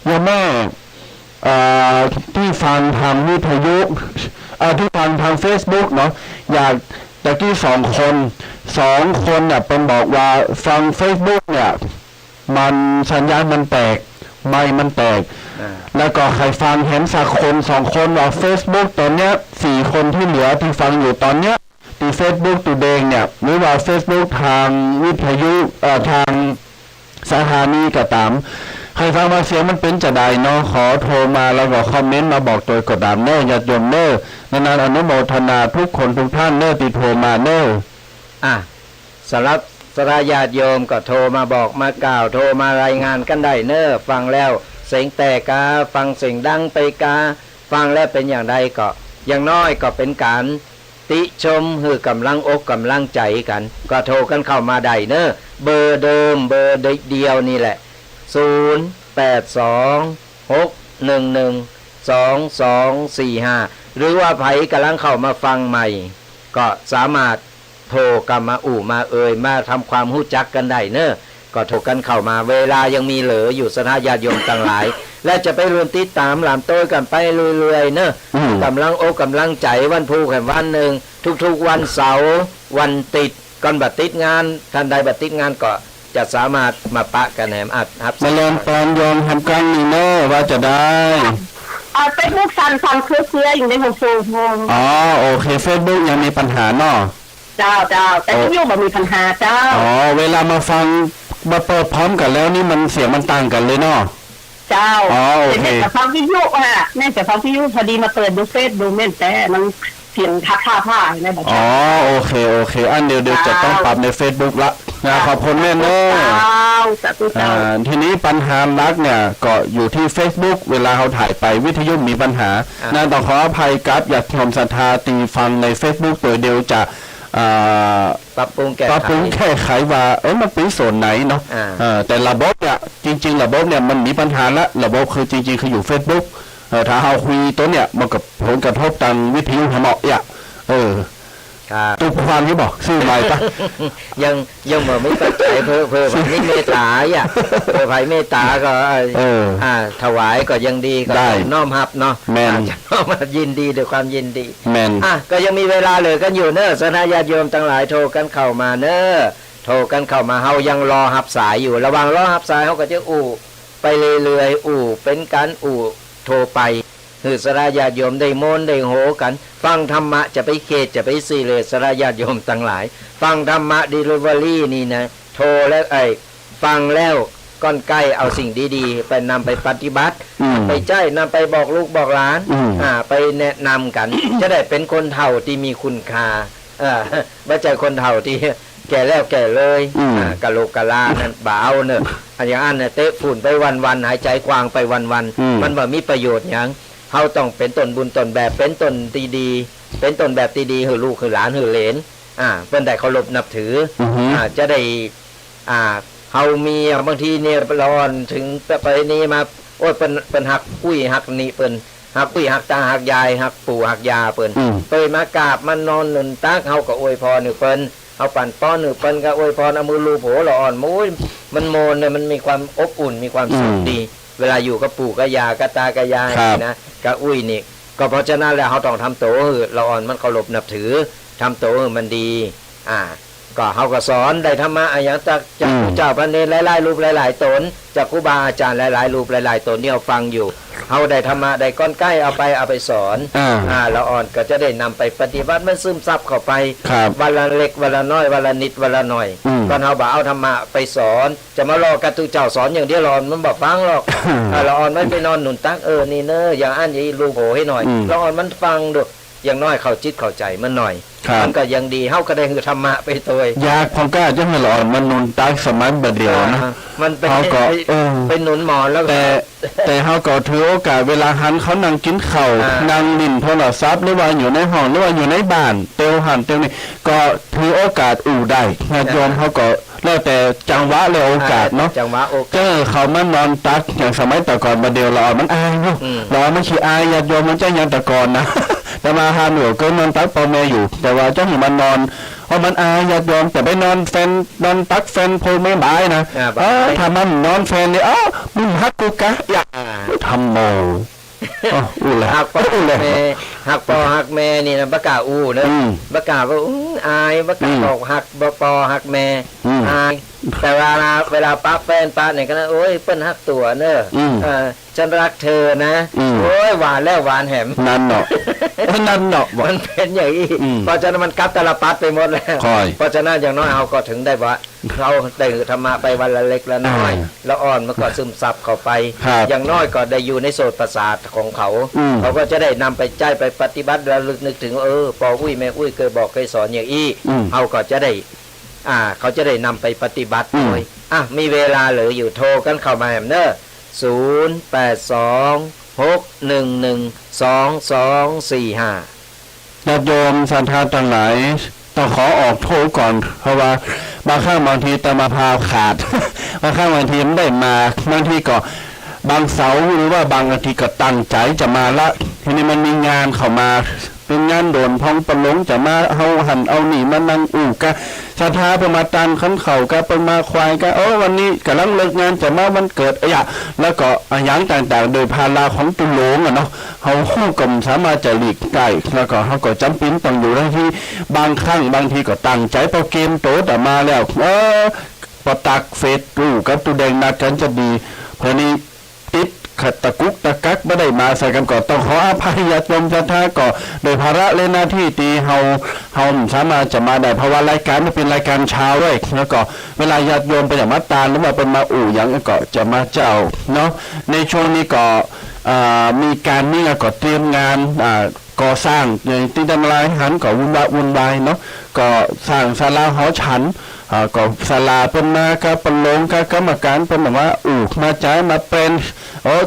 อย่าแม่ที่ฟังทางวิทยุที่ฟังทาง Facebook เนาะอยากตะกี้2 คนเนี่ยเป็นบอกว่าฟัง Facebook เนี่ยมันสัญญาณมันแตกไมค์มันแตกแล้วก็ใครฟังเห็นสักคน2 คนว่า Facebook ตอนเนี้ย4 คนที่เหลือที่ฟังอยู่ตอนเนี้ยที่ Facebook ตัวเองเนี่ยหรือว่า Facebook ทางวิทยุทางสถานีก็ตามใครฟังมาเสียงมันเป็นจะได้เนาะขอโทรมาแล้วก็คอมเมนต์มาบอกตัวกดดันเนอญาติโยมเนอนานๆอนุโมทนาทุกคนทุกท่านเนอติโทรมาเนอสำหรับสระญาติโยมก็โทรมาบอกมากล่าวโทรมารายงานกันได้เนอฟังแล้วเสียงแต่กาฟังเสียงดังไปกาฟังแล้วเป็นอย่างไรก็อย่างน้อยก็เป็นการติชมคือกำลังอกกำลังใจกันก็โทรกันเข้ามาได้เนอเบอร์เดิมเบอร์เดียวนี่แหละ0826112245หรือว่าไผกำลังเข้ามาฟังใหม่ก็สามารถโทรกลับมามาเอ่ยมาทำความรู้จักกันได้เนอะ ก็โทรกันเข้ามาเวลายังมีเหลืออยู่สนะญาติโยมต่างหลาย และจะไปรวมติดตามหลามโต้กันไปเรื่อยๆเนอะกำลังอกกำลังใจวันพูแห่งวันหนึ่งทุกๆวันเสาร์วันติดก่อนบัดติดงานท่านใดบัดติดงานก็จะสามารถมาปะกันแหมอัดครับ มาเรียนตอนโยมทำกันนี่เนอะว่าจะได้ เฟซบุ๊กสั่นเครืออยู่ในหัวโซ่ อ๋อโอเคเฟซบุ๊กยังมีปัญหาเนาะ เจ้าแต่ที่อยู่แบบมีปัญหาเจ้า อ๋อเวลามาฟังมาเปิดพร้อมกันแล้วนี่มันเสียงมันต่างกันเลยเนาะ เจ้า อ๋อโอเค แต่ฟังวิทยุแม่จะฟังวิทยุพอดีมาเปิดดูเฟซดูเม่นแต่มันเสียงทักผ้าในแบบ อ๋อโอเคอันเดี๋ยวจะต้องปรับใน Facebook ละนะขอบคุณแม่เนอะ สาธุเจ้า ทีนี้ปัญหาลักเนี่ยก็อยู่ที่ Facebook เวลาเขาถ่ายไปวิทยุมีปัญหานะต้องขออภัยครับอยากชมศรัทธาตีฟังใน Facebook ตัวเดียวจะปรับปรุงแก้ไขว่ามันเป็นส่วนไหนเนาะแต่ระบบเนี่ยจริงๆระบบเนี่ยมันมีปัญหาละระบบคือจริงๆคืออยู่ Facebook ถ้าเราคุยตัวเนี่ยมันกับผลกระทบทางวิทยุเหมาะอ่ะตัวความที่บอกซื้อใหม่ปะยังไม่ปัจจัยเพิ่มนี่เมตตาอ่ะเพิ่มไผ่เมตตาก็ถวายก็ยังดีก็น้อมรับเนาะจะน้อมยินดีด้วยความยินดีก็ยังมีเวลาเหลือกันอยู่เนอะสนะญาติโยมทั้งหลายโทรกันเข้ามาเนอะโทรกันเข้ามาเฮายังรอรับสายอยู่ระหว่างรอรับสายเฮาก็จะไปเรื่อยๆเป็นการโทรไปคือสระญาติโยมได้โมนได้โหกันฟังธรรมะจะไปเขตจะไปซีเลสระญาติโยมทั้งหลายฟังธรรมะดิลิเวอรี่นี่นะโทรแล้วฟังแล้วก้อนใกล้เอาสิ่งดีๆไปนำไปปฏิบัติไปใจนำไปบอกลูกบอกหลานไปแนะนำกัน จะได้เป็นคนเฒ่าที่มีคุณค่าไม่ใช่คนเฒ่าที่แก่แล้วแก่เลยกะโหลกกะลานั่นบ่าวเนอะอย่างอันเนี่ยเตะฝุ่นไปวันๆหายใจกว้างไปวันๆมันบ่มีประโยชน์หยังเขาต้องเป็นต้นบุญต้นแบบเป็นต้นดีเป็นต้นแบบดีๆคือลูกคือหลานคือเหลนเป็นได้เคารพนับถือจะได้เขามีบางทีเนี่ยร้อนถึงไปนี่มาโอ้ยเป็นหักกุ้ยหักนี่เป็นหักกุ้ยหักตาหักยายหักปู่หักยาเป็นไปมากราบมันนอนหนุนตักเขาก็อวยพรหนึ่งเป็นเอาปั่นป้อนหนึ่งเป็นก็อวยพรเอามือลูบหัวละอ่อนมุ้ยมันโมนเนี่ยมันมีความอบอุ่นมีความสุขดีเวลาอยู่กับปู่กับยากับตากับยายนะกับอุ้ยนี่ก็เพราะฉะนั้นแล้วเขาต้องทำโตละอ่อนมันเคารพนับถือทำโตมันดีก็เขาก็สอนได้ธรรมะอย่างจากผู้เจ้าพระเนรหลายๆรูปหลายๆตนจากครูบาอาจารย์หลายๆรูปหลายๆตนที่เราฟังอยู่เขาได้ธรรมะได้ก้อนใกล้เอาไปสอนละอ่อนก็จะได้นำไปปฏิบัติมันซึมซับเข้าไปวันละเล็กวันละน้อยวันละนิดวันละหน่อยก่อนเขาบอกเอาธรรมะไปสอนจะมารอกระตุเจ้าสอนอย่างเดียวละอ่อนมันบอกฟังหรอกละอ่อนไม่ไปนอนหนุนตักนี่เนอะอย่างอันนี้รูปโผให้หน่อยละอ่อนมันฟังดูอย่างน้อยเข้าจิตเข้าใจมันหน่อยมันก็ยังดีเฮาก็ได้คือธรรมะไปตัวอยากพองก้าจะให้หลอนมันนุนตักสมัยบัดเดียวนะมันเป็นหนุนหมอนแล้วแต่เฮาก็ถือโอกาสเวลาหันเขานั่งกินข้าวนั่งนิ่นโทรศัพท์หรือว่าอยู่ในห้องหรือว่าอยู่ในบ้านเตียวหันเตียวนี่ก็ถือโอกาสได้ญาติโยมเขาก็แล้วแต่จังหวะและโอกาสเนาะจังหวะโอกาสเขามันนอนตักอย่างสมัยแต่ก่อนบัดเดียวเรามันอายเนาะเราไม่ขี้อายญาติโยมมันจะยังแต่ก่อนนะแต่มาหาหนูก็นอนตักปอแม่อยู่แต่ว่าเจ้าหิมันนอนเพราะมันอายญาติโยมแต่ไปนอนแฟนนอนตักแฟนโพไม่บายนะถ้ามันนอนแฟนเนี่ยมึงฮักกูกะอยากทำโมหักพ่อหักพ่อหักแม่นี่นะประกาศนะประกาศว่าอายประกาศบอกหักปอหักแม่อายแต่เวลาป้าแฟนป้าเนี่ยก็นะโอ้ยเปิ้นหักตัวเนอะฉันรักเธอนะโอ้ยหวานแล้วหวานแหมนั่นเนาะนั่นเนาะมันเป็นอย่างนี้เพราะฉะนั้นมันกัดตลปัดไปหมดแล้วเพราะฉะนั้นอย่างน้อยเอาก็ถึงได้ว่าเราได้ธรรมะไปวันละเล็กละน้อยแล้วอ่อนมันก็ซึมซับเข้าไปอย่างน้อยก็ได้อยู่ในโสตประสาทของเขาก็จะได้นำไปใจไปปฏิบัติระลึกนึกถึงปออุ้ยแม่อุ้ยเคยบอกเคยสอนอย่างอี้เขาก็จะได้เขาจะได้นำไปปฏิบัติด้วยมีเวลาเหลืออยู่โทรกันเข้ามาแหมเนอะ0826112245ญาติโยมศรัทธาทั้งหลายต้องขอออกโทรก่อนเพราะว่าบางครั้งบางทีตะมาพาวขาดบางครั้งบางทีไม่ได้มาบางทีก็บางเสาหรือว่าบางทีก็ตั้งใจจะมาละทีนี้มันมีงานเข้ามาเป็นงานโดนพ้องประหลงจะมาเอาหันเอาหนีมานั่งกะ ศรัทธาเพิ่นมาตันขันเข่าก็เพิ่นมาควายก็วันนี้กำลังเลิกงานจะมาวันเกิดแล้วก็อย่างต่างๆโดยภาราของตุโลงเนาะเฮาฮู้ก็สามารถจะหลีกได้แล้วก็เฮาก็จำเป็นต้องอยู่ที่บางครั้งบางทีก็ตั้งใจโปรเกมโตแต่มาแล้วปะตักเฟซดูกับตูแดงนัดกันจะดีเพราะนี้ติดขัดตะกุกตะกักไม่ได้มาใส่กันก่อนต้องขออภัยญาติโยมศรัทธาก่อโดยภาระและหน้าที่ตีเฮาสามารถจะมาได้เพราะว่ารายการมันเป็นรายการเช้าด้วยแล้วก็เวลาญาติโยมไปจากมาตาหรือว่าเป็นมาอย่างก็จะมาเจ้าเนาะในช่วงนี้ก็มีการนี่ก็เตรียมงานก่อสร้างอย่างที่ดังรายหันก็วุ่นวายเนาะก็สร้างศาลาหอฉันก็ศาลาเป็นมาก็เป็นลงก็กรรมการเป็นแบบว่ามาจ่ายมาเป็น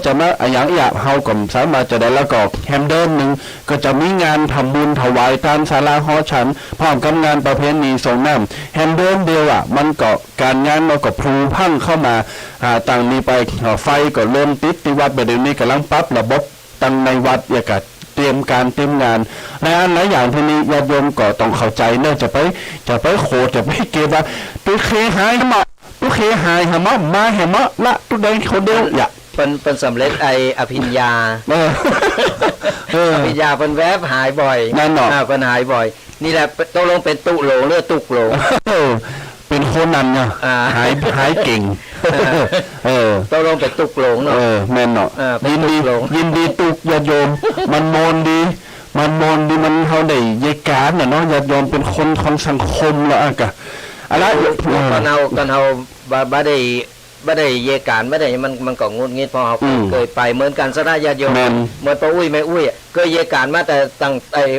จะมาอย่างเฮาก็สามารถจะได้แล้วก็แฮมเดิมหนึ่งก็จะมีงานทำบุญถวายตามศาลาหอฉันพร้อมกับงานประเพณีส่งน้ำแฮมเดิมเดียวมันก็การงานเราก็พลูพังเข้ามาต่างนี้ไปไฟก็เริ่มติดที่วัดเดี๋ยวนี้กำลังปรับระบบตั้งในวัดอย่างกับเตรียมงานและอันหลายอย่างที่นี้ญาติโยมก็ต้องเข้าใจเนื่องจะไปโคจะไปเก็บว่าตัวเคหายหมดตัวเคหายหมดมาเห็นหมดละตัวแดงคนเดียวเป็นสำเร็จอภิญญาอภิญญาเป็นแวบหายบ่อยนั่นเนาะเป็นหายบ่อยนี่แหละต้องลงเป็นตุโหลเลือดตุกโหลเป็นคนนั้นเนาะหายเก่งต้องลงเป็นตุกโหลเนาะแม่นเนาะยินดีตุกญาติโยมมันโมนดีมันเฮาได้ยายการเนาะญาติโยมเป็นคนของสังคมแล้วกะอะไรกันเฮาบ่ได้เยการไม่ได้มันก็งุดงิดพอเขาเคยไปเหมือนกันสนะญาติโยมเหมือนป้าอุ้ยแม่อุ้ยเคยเยการมาแต่ตั้ง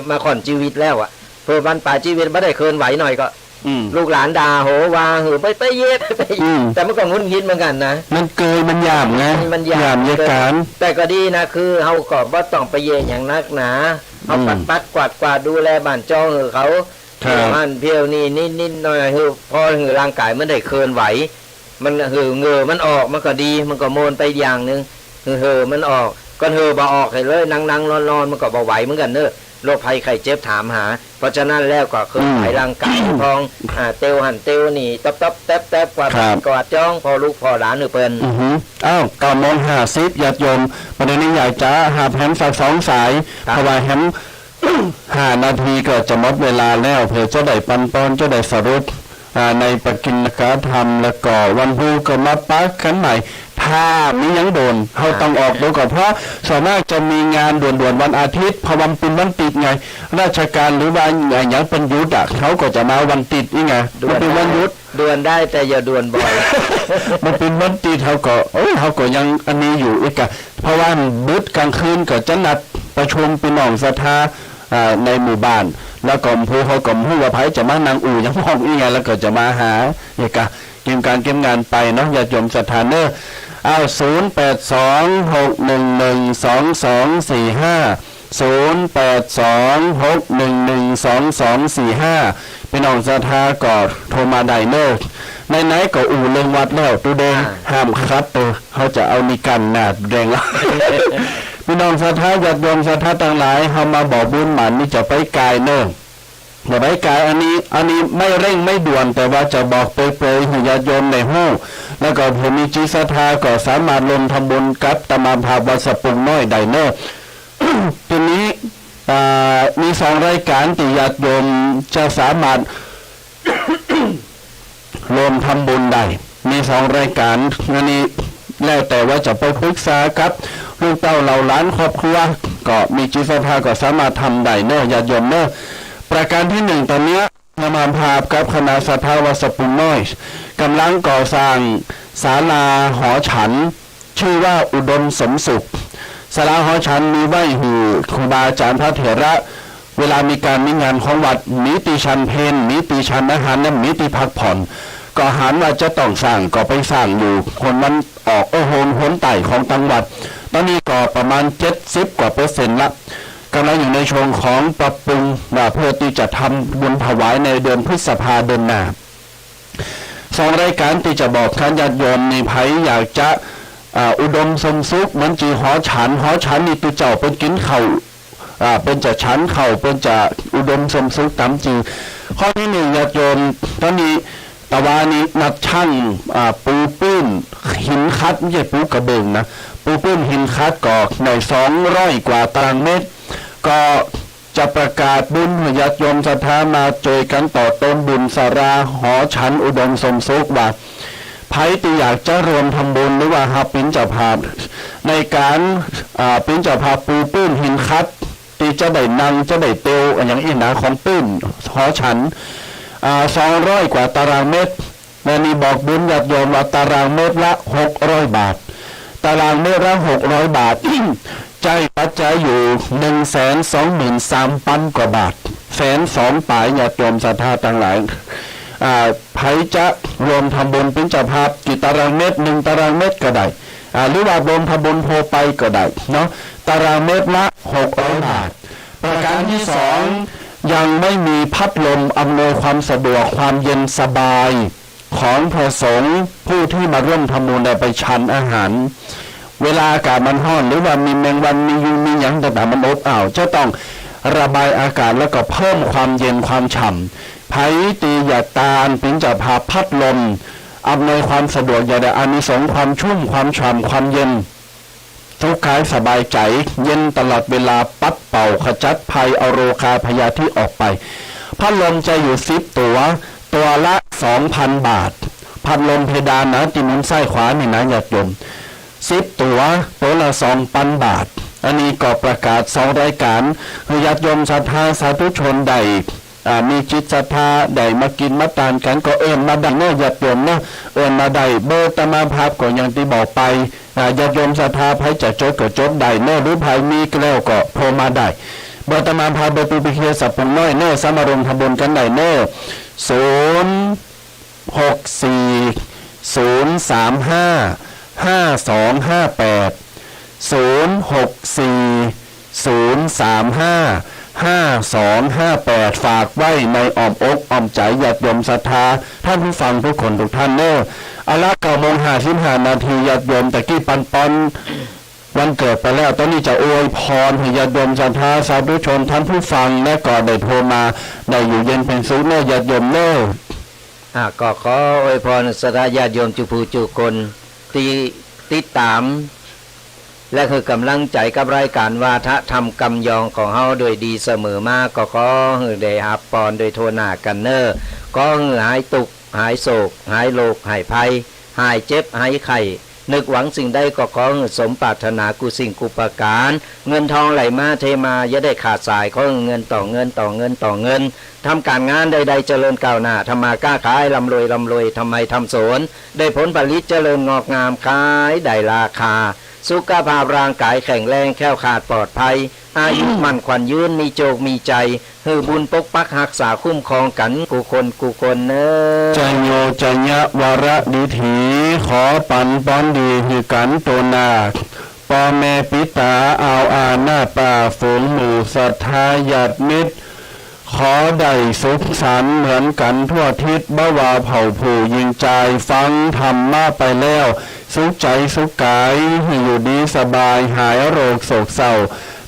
มาก่อนชีวิตแล้วเพื่อบ้านป่าชีวิตไม่ได้เคลื่อนไหวหน่อยก็ลูกหลานด่าโหว่าไปเย็ดแต่มันก็งุดงิดเหมือนกันนะมันเกยมันหยามไงมันหยามเยการแต่ก็ดีนะคือเขาก็บ่ต้องไปเยอย่างนักหนาเขาปัดกวาดดูแลบ้านจ้องเขามันเพียวนี่นิดหน่อยพอร่างกายมันได้เคลื่อนไหวมันเหงื่อมันออกมันก็ดีมันก็โมนไปอย่างนึงมันออกก็บ่ออกเลยนั่งนอนมันก็บ่ไหวเหมือนกันเนอะโรคภัยไข้เจ็บถามหาเพราะฉะนั้นแล้วก็เคลื่อนไหวร่างกายทองเตวหันเตวนี่ต๊บแตบกวาดจ้องพอลูกพอหลานเปิ้น9:50ญาติโยมประเด็นนี้อยากจะหาแฮมสัก2สายเพราะว่าแฮม5 นาทีก็จะหมดเวลาแล้วเพื่อจะได้ปันปอนจะได้สรุปในปกิณกธรรมแล้วก็วันพุธก็มาปักขันใหม่ถ้ามียังโดนเขาต้องออกดูก่อนเพราะส่วนมากจะมีงานด่วนวันอาทิตย์พอวันเป็นวันติดไงราชการหรือว่าอย่างเป็นยุทธเขาก็จะมาวันติดนี่ไงมันเป็นวันยุทธด่วนได้แต่อย่าด่วนบ่อยมันเป็นวันติดเขาก็ยังอันนี้อยู่อีกอะเพราะว่าบึดกลางคืนก็จะนัดประชุมพี่น้องศรัทธาในหมู่บ้านแล้วก็ผู้เขาก็ผู้ว่าไผจะมานางยังห้องนี่ไงแล้วก็จะมาหาเนี่ยกะเก็บงานไปเนาะญาติโยมศรัทธาเนอ0826112245พี่น้องศรัทธาก็โทรมาได้เนอไหนก็เรื่องวัดแล้วตูแดงห้ามคัดเขาจะเอามีกันหน้าแดงแล้วพี่น้องศรัทธาญาติโยมศรัทธาต่างหลายเฮามาบอกบุญหมันนี่จะไปกายเนอะอย่าไปกายอันนี้ไม่เร่งไม่ด่วนแต่ว่าจะบอกเปรยๆให้ญาติโยมในห้องแล้วก็ผู้มีจิตศรัทธาก็สามารถลงทำบุญกับตมาภาพวัดสปุงน้อยได้เนอะ ทีนี้มี2รายการที่ญาติโยมจะสามารถ รวมทำบุญได้มี2รายการอันนี้แล้วแต่ว่าจะไปปรึกษากับลูกเต้าเหล่าหลานครอบครัวก็มีจิตศรัทธาก็สามารถทำได้เนอะญาติโยมเนอะประการที่1ตอนนี้นำมาภาพกับคณะศรัทธาวัดสปุงน้อยกำลังก่อสร้างศาลาหอฉันชื่อว่าอุดมสมสุขศาลาหอฉันมีไว้หูครูบาอาจารย์พระเถระเวลามีการมีงานของวัดมีติชันเพนมีติชันอาหารและมีติพักผ่อนก็หันว่าจะต้องสร้างก็ไปสร้างอยู่คนมันออกโหนไต่ของจังหวัดตอนนี้ก็ประมาณ70%กว่าละกำลังอยู่ในช่วงของปรับปรุงเพื่อที่จะทำบุญถวายในเดือนพฤษภาเดือนหน้า2รายการที่จะบอกท่านญาติโยมในไผอยากจะอุดมสมสุขเหมือนจีหอฉันนี่ตัวเจ้าเป็นกินเข่าเป็นจะฉันเข่าเป็นจะอุดมสมสุขตามจี ข้อที่หนึ่งญาติโยมตอนนี้ตะวันนี้นัดช่างปูปื้นหินคัดไม่ใช่ปูกระเบื้องนะปูปื้นหินคัดก่อใน200 กว่าตารางเมตรก็จะประกาศบุญญาติโยมศรัทธามาเจอกันต่อต้นบุญสาราหอฉันอุดมสมสุขว่าไผที่อยากจะรวมทำบุญหรือว่าหาปิ้นเจ้าภาพในการปิ้นเจ้าภาพปูปื้นหินคัดที่จะได้นั่งจะได้เตียวอย่างอีหนาของปื้นหอฉัน200 กว่าตารางเมตรแม่นี่บอกบุญญาติโยมว่าตารางเมตรละ600 บาทตารางเมตรละ600 บาท ใจปัจจัยอยู่ 123,000 กว่าบาท120,000 ปลายญาติโยมศรัทธาทั้งหลายไผจะรวมทำบุญเป็นเจ้าภาพกี่ตารางเมตร1 ตารางเมตรก็ได้หรือว่ารวมทำบุญโพไปก็ได้เนาะตารางเมตรละ600 บาทประการที่2ยังไม่มีพัดลมอำนวยความสะดวกความเย็นสบายของพระสงฆ์ผู้ที่มาร่วมทำบุญได้ไปฉันอาหารเวลาอากาศมันร้อนหรือว่ามีแมงวันมียุงมีหยังต่างๆมันอบอ้าวจะต้องระบายอากาศแล้วก็เพิ่มความเย็นความฉ่ำไผตีอย่าตาลเป็นจะพาพัดลมอำนวยความสะดวกอย่าได้อานิสงส์ความชุ่มความฉ่ำความเย็นทุกข์กายสบายใจเย็นตลอดเวลาปัดเป่าขจัดภัยเอาโรคาพยาธิออกไปพัดลมจะอยู่10 ตัวละ 2,000 บาทพัดลมเพดานนะที่มุมซ้ายขวานี่นะญาติโยม10 ตัวละ 2,000 บาทอันนี้ก็ประกาศ2 รายการคือญาติโยมศรัทธาสาธุชนใดมีจิตศรัทธาใดมากินมาทานกันก็เอิ้นมาได้เนาะญาติโยมเนาะเอิ้นมาได้เบอร์ตมาภาพก็อย่างที่บอกไปญาติโยมศรัทธาไผจะจดก็จดได้เนาะหรือไผมีแล้วก็โทรมาได้เบอร์ตมาภาพเบอร์ปูปิเคสับปงน้อยเนาะสามารถรวมทำบุญกันได้เนาะ064-035-5258 ฝากไว้ในอ้อมอกอ้อมใจญาติโยมศรัทธาท่านผู้ฟังทุกคนทุกท่านเนอะเอาละ9:55 นาทีญาติโยมตะกี้ปันปอนวันเกิดไปแล้วตอนนี้จะอวยพรให้ญาติโยมศรัทธาสาธุชนท่านผู้ฟังและก็ได้โทรมาได้อยู่เย็นเป็นสุขเนอะญาติโยมเนอะก็ขออวยพรศรัทธาญาติโยมจุผู้จุคนที่ติดตามและคือกำลังใจกับรายการวาทะธรรมกำยองของเฮาโดยดีเสมอมาก็ขอให้ได้รับพรโดยโทนากันเนอก็หายตุกหายโศกหายโรคหายภัยหายเจ็บหายไข้นึกหวังสิ่งใดก็ขอสมปรารถนากุสิ่งกุปการเงินทองไหลมาเทมาอย่าได้ขาดสายขอเงินต่อเงินต่อเงินต่อเงินทำการงานใดๆเจริญก้าวหน้าทำมาค้าขายร่ำรวยทำไมทำสวนได้ผลผลิตเจริญงอกงามขายได้ราคาสุขภาพร่างกายแข็งแรงแข็งขาดปลอดภัยอายุมั่นขวัญยืนมีโจกมีใจฮือบุญปกปักรักษาคุ้มครองกันกูคนเนอจะโยจะยะวระดิถีขอปันป้อนดีคือกันโตนาพ่อแม่ปิตาเอาอาหน้าป่าฝูงหมู่ศรัทธาญาติมิตรขอได้สุขสันต์เหมือนกันทั่วทิศบ่าวาเผ่าผู้ยิงใจฟังธรรมมาไปแล้วสุขใจสุขกายให้อยู่ดีสบายหายโรคโศกเศร้า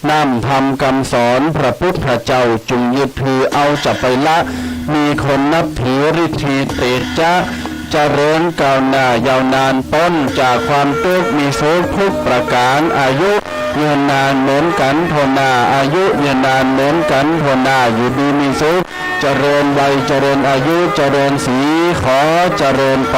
นำธรรมคำสอนพระพุทธเจ้าจุงยึดถือเอาจะไปละมีคนนับถือฤทธิเตจะเจริญก้าวหน้ายาวนานต้นจากความทุกข์มีโศกทุกประการอายุเงินนานเหมือนกันทนาอายุเงินนานเหมือนกันทนาอยู่ดีมีสุขเจริญวัยเจริญอายุเจริญสีขอเจริญพร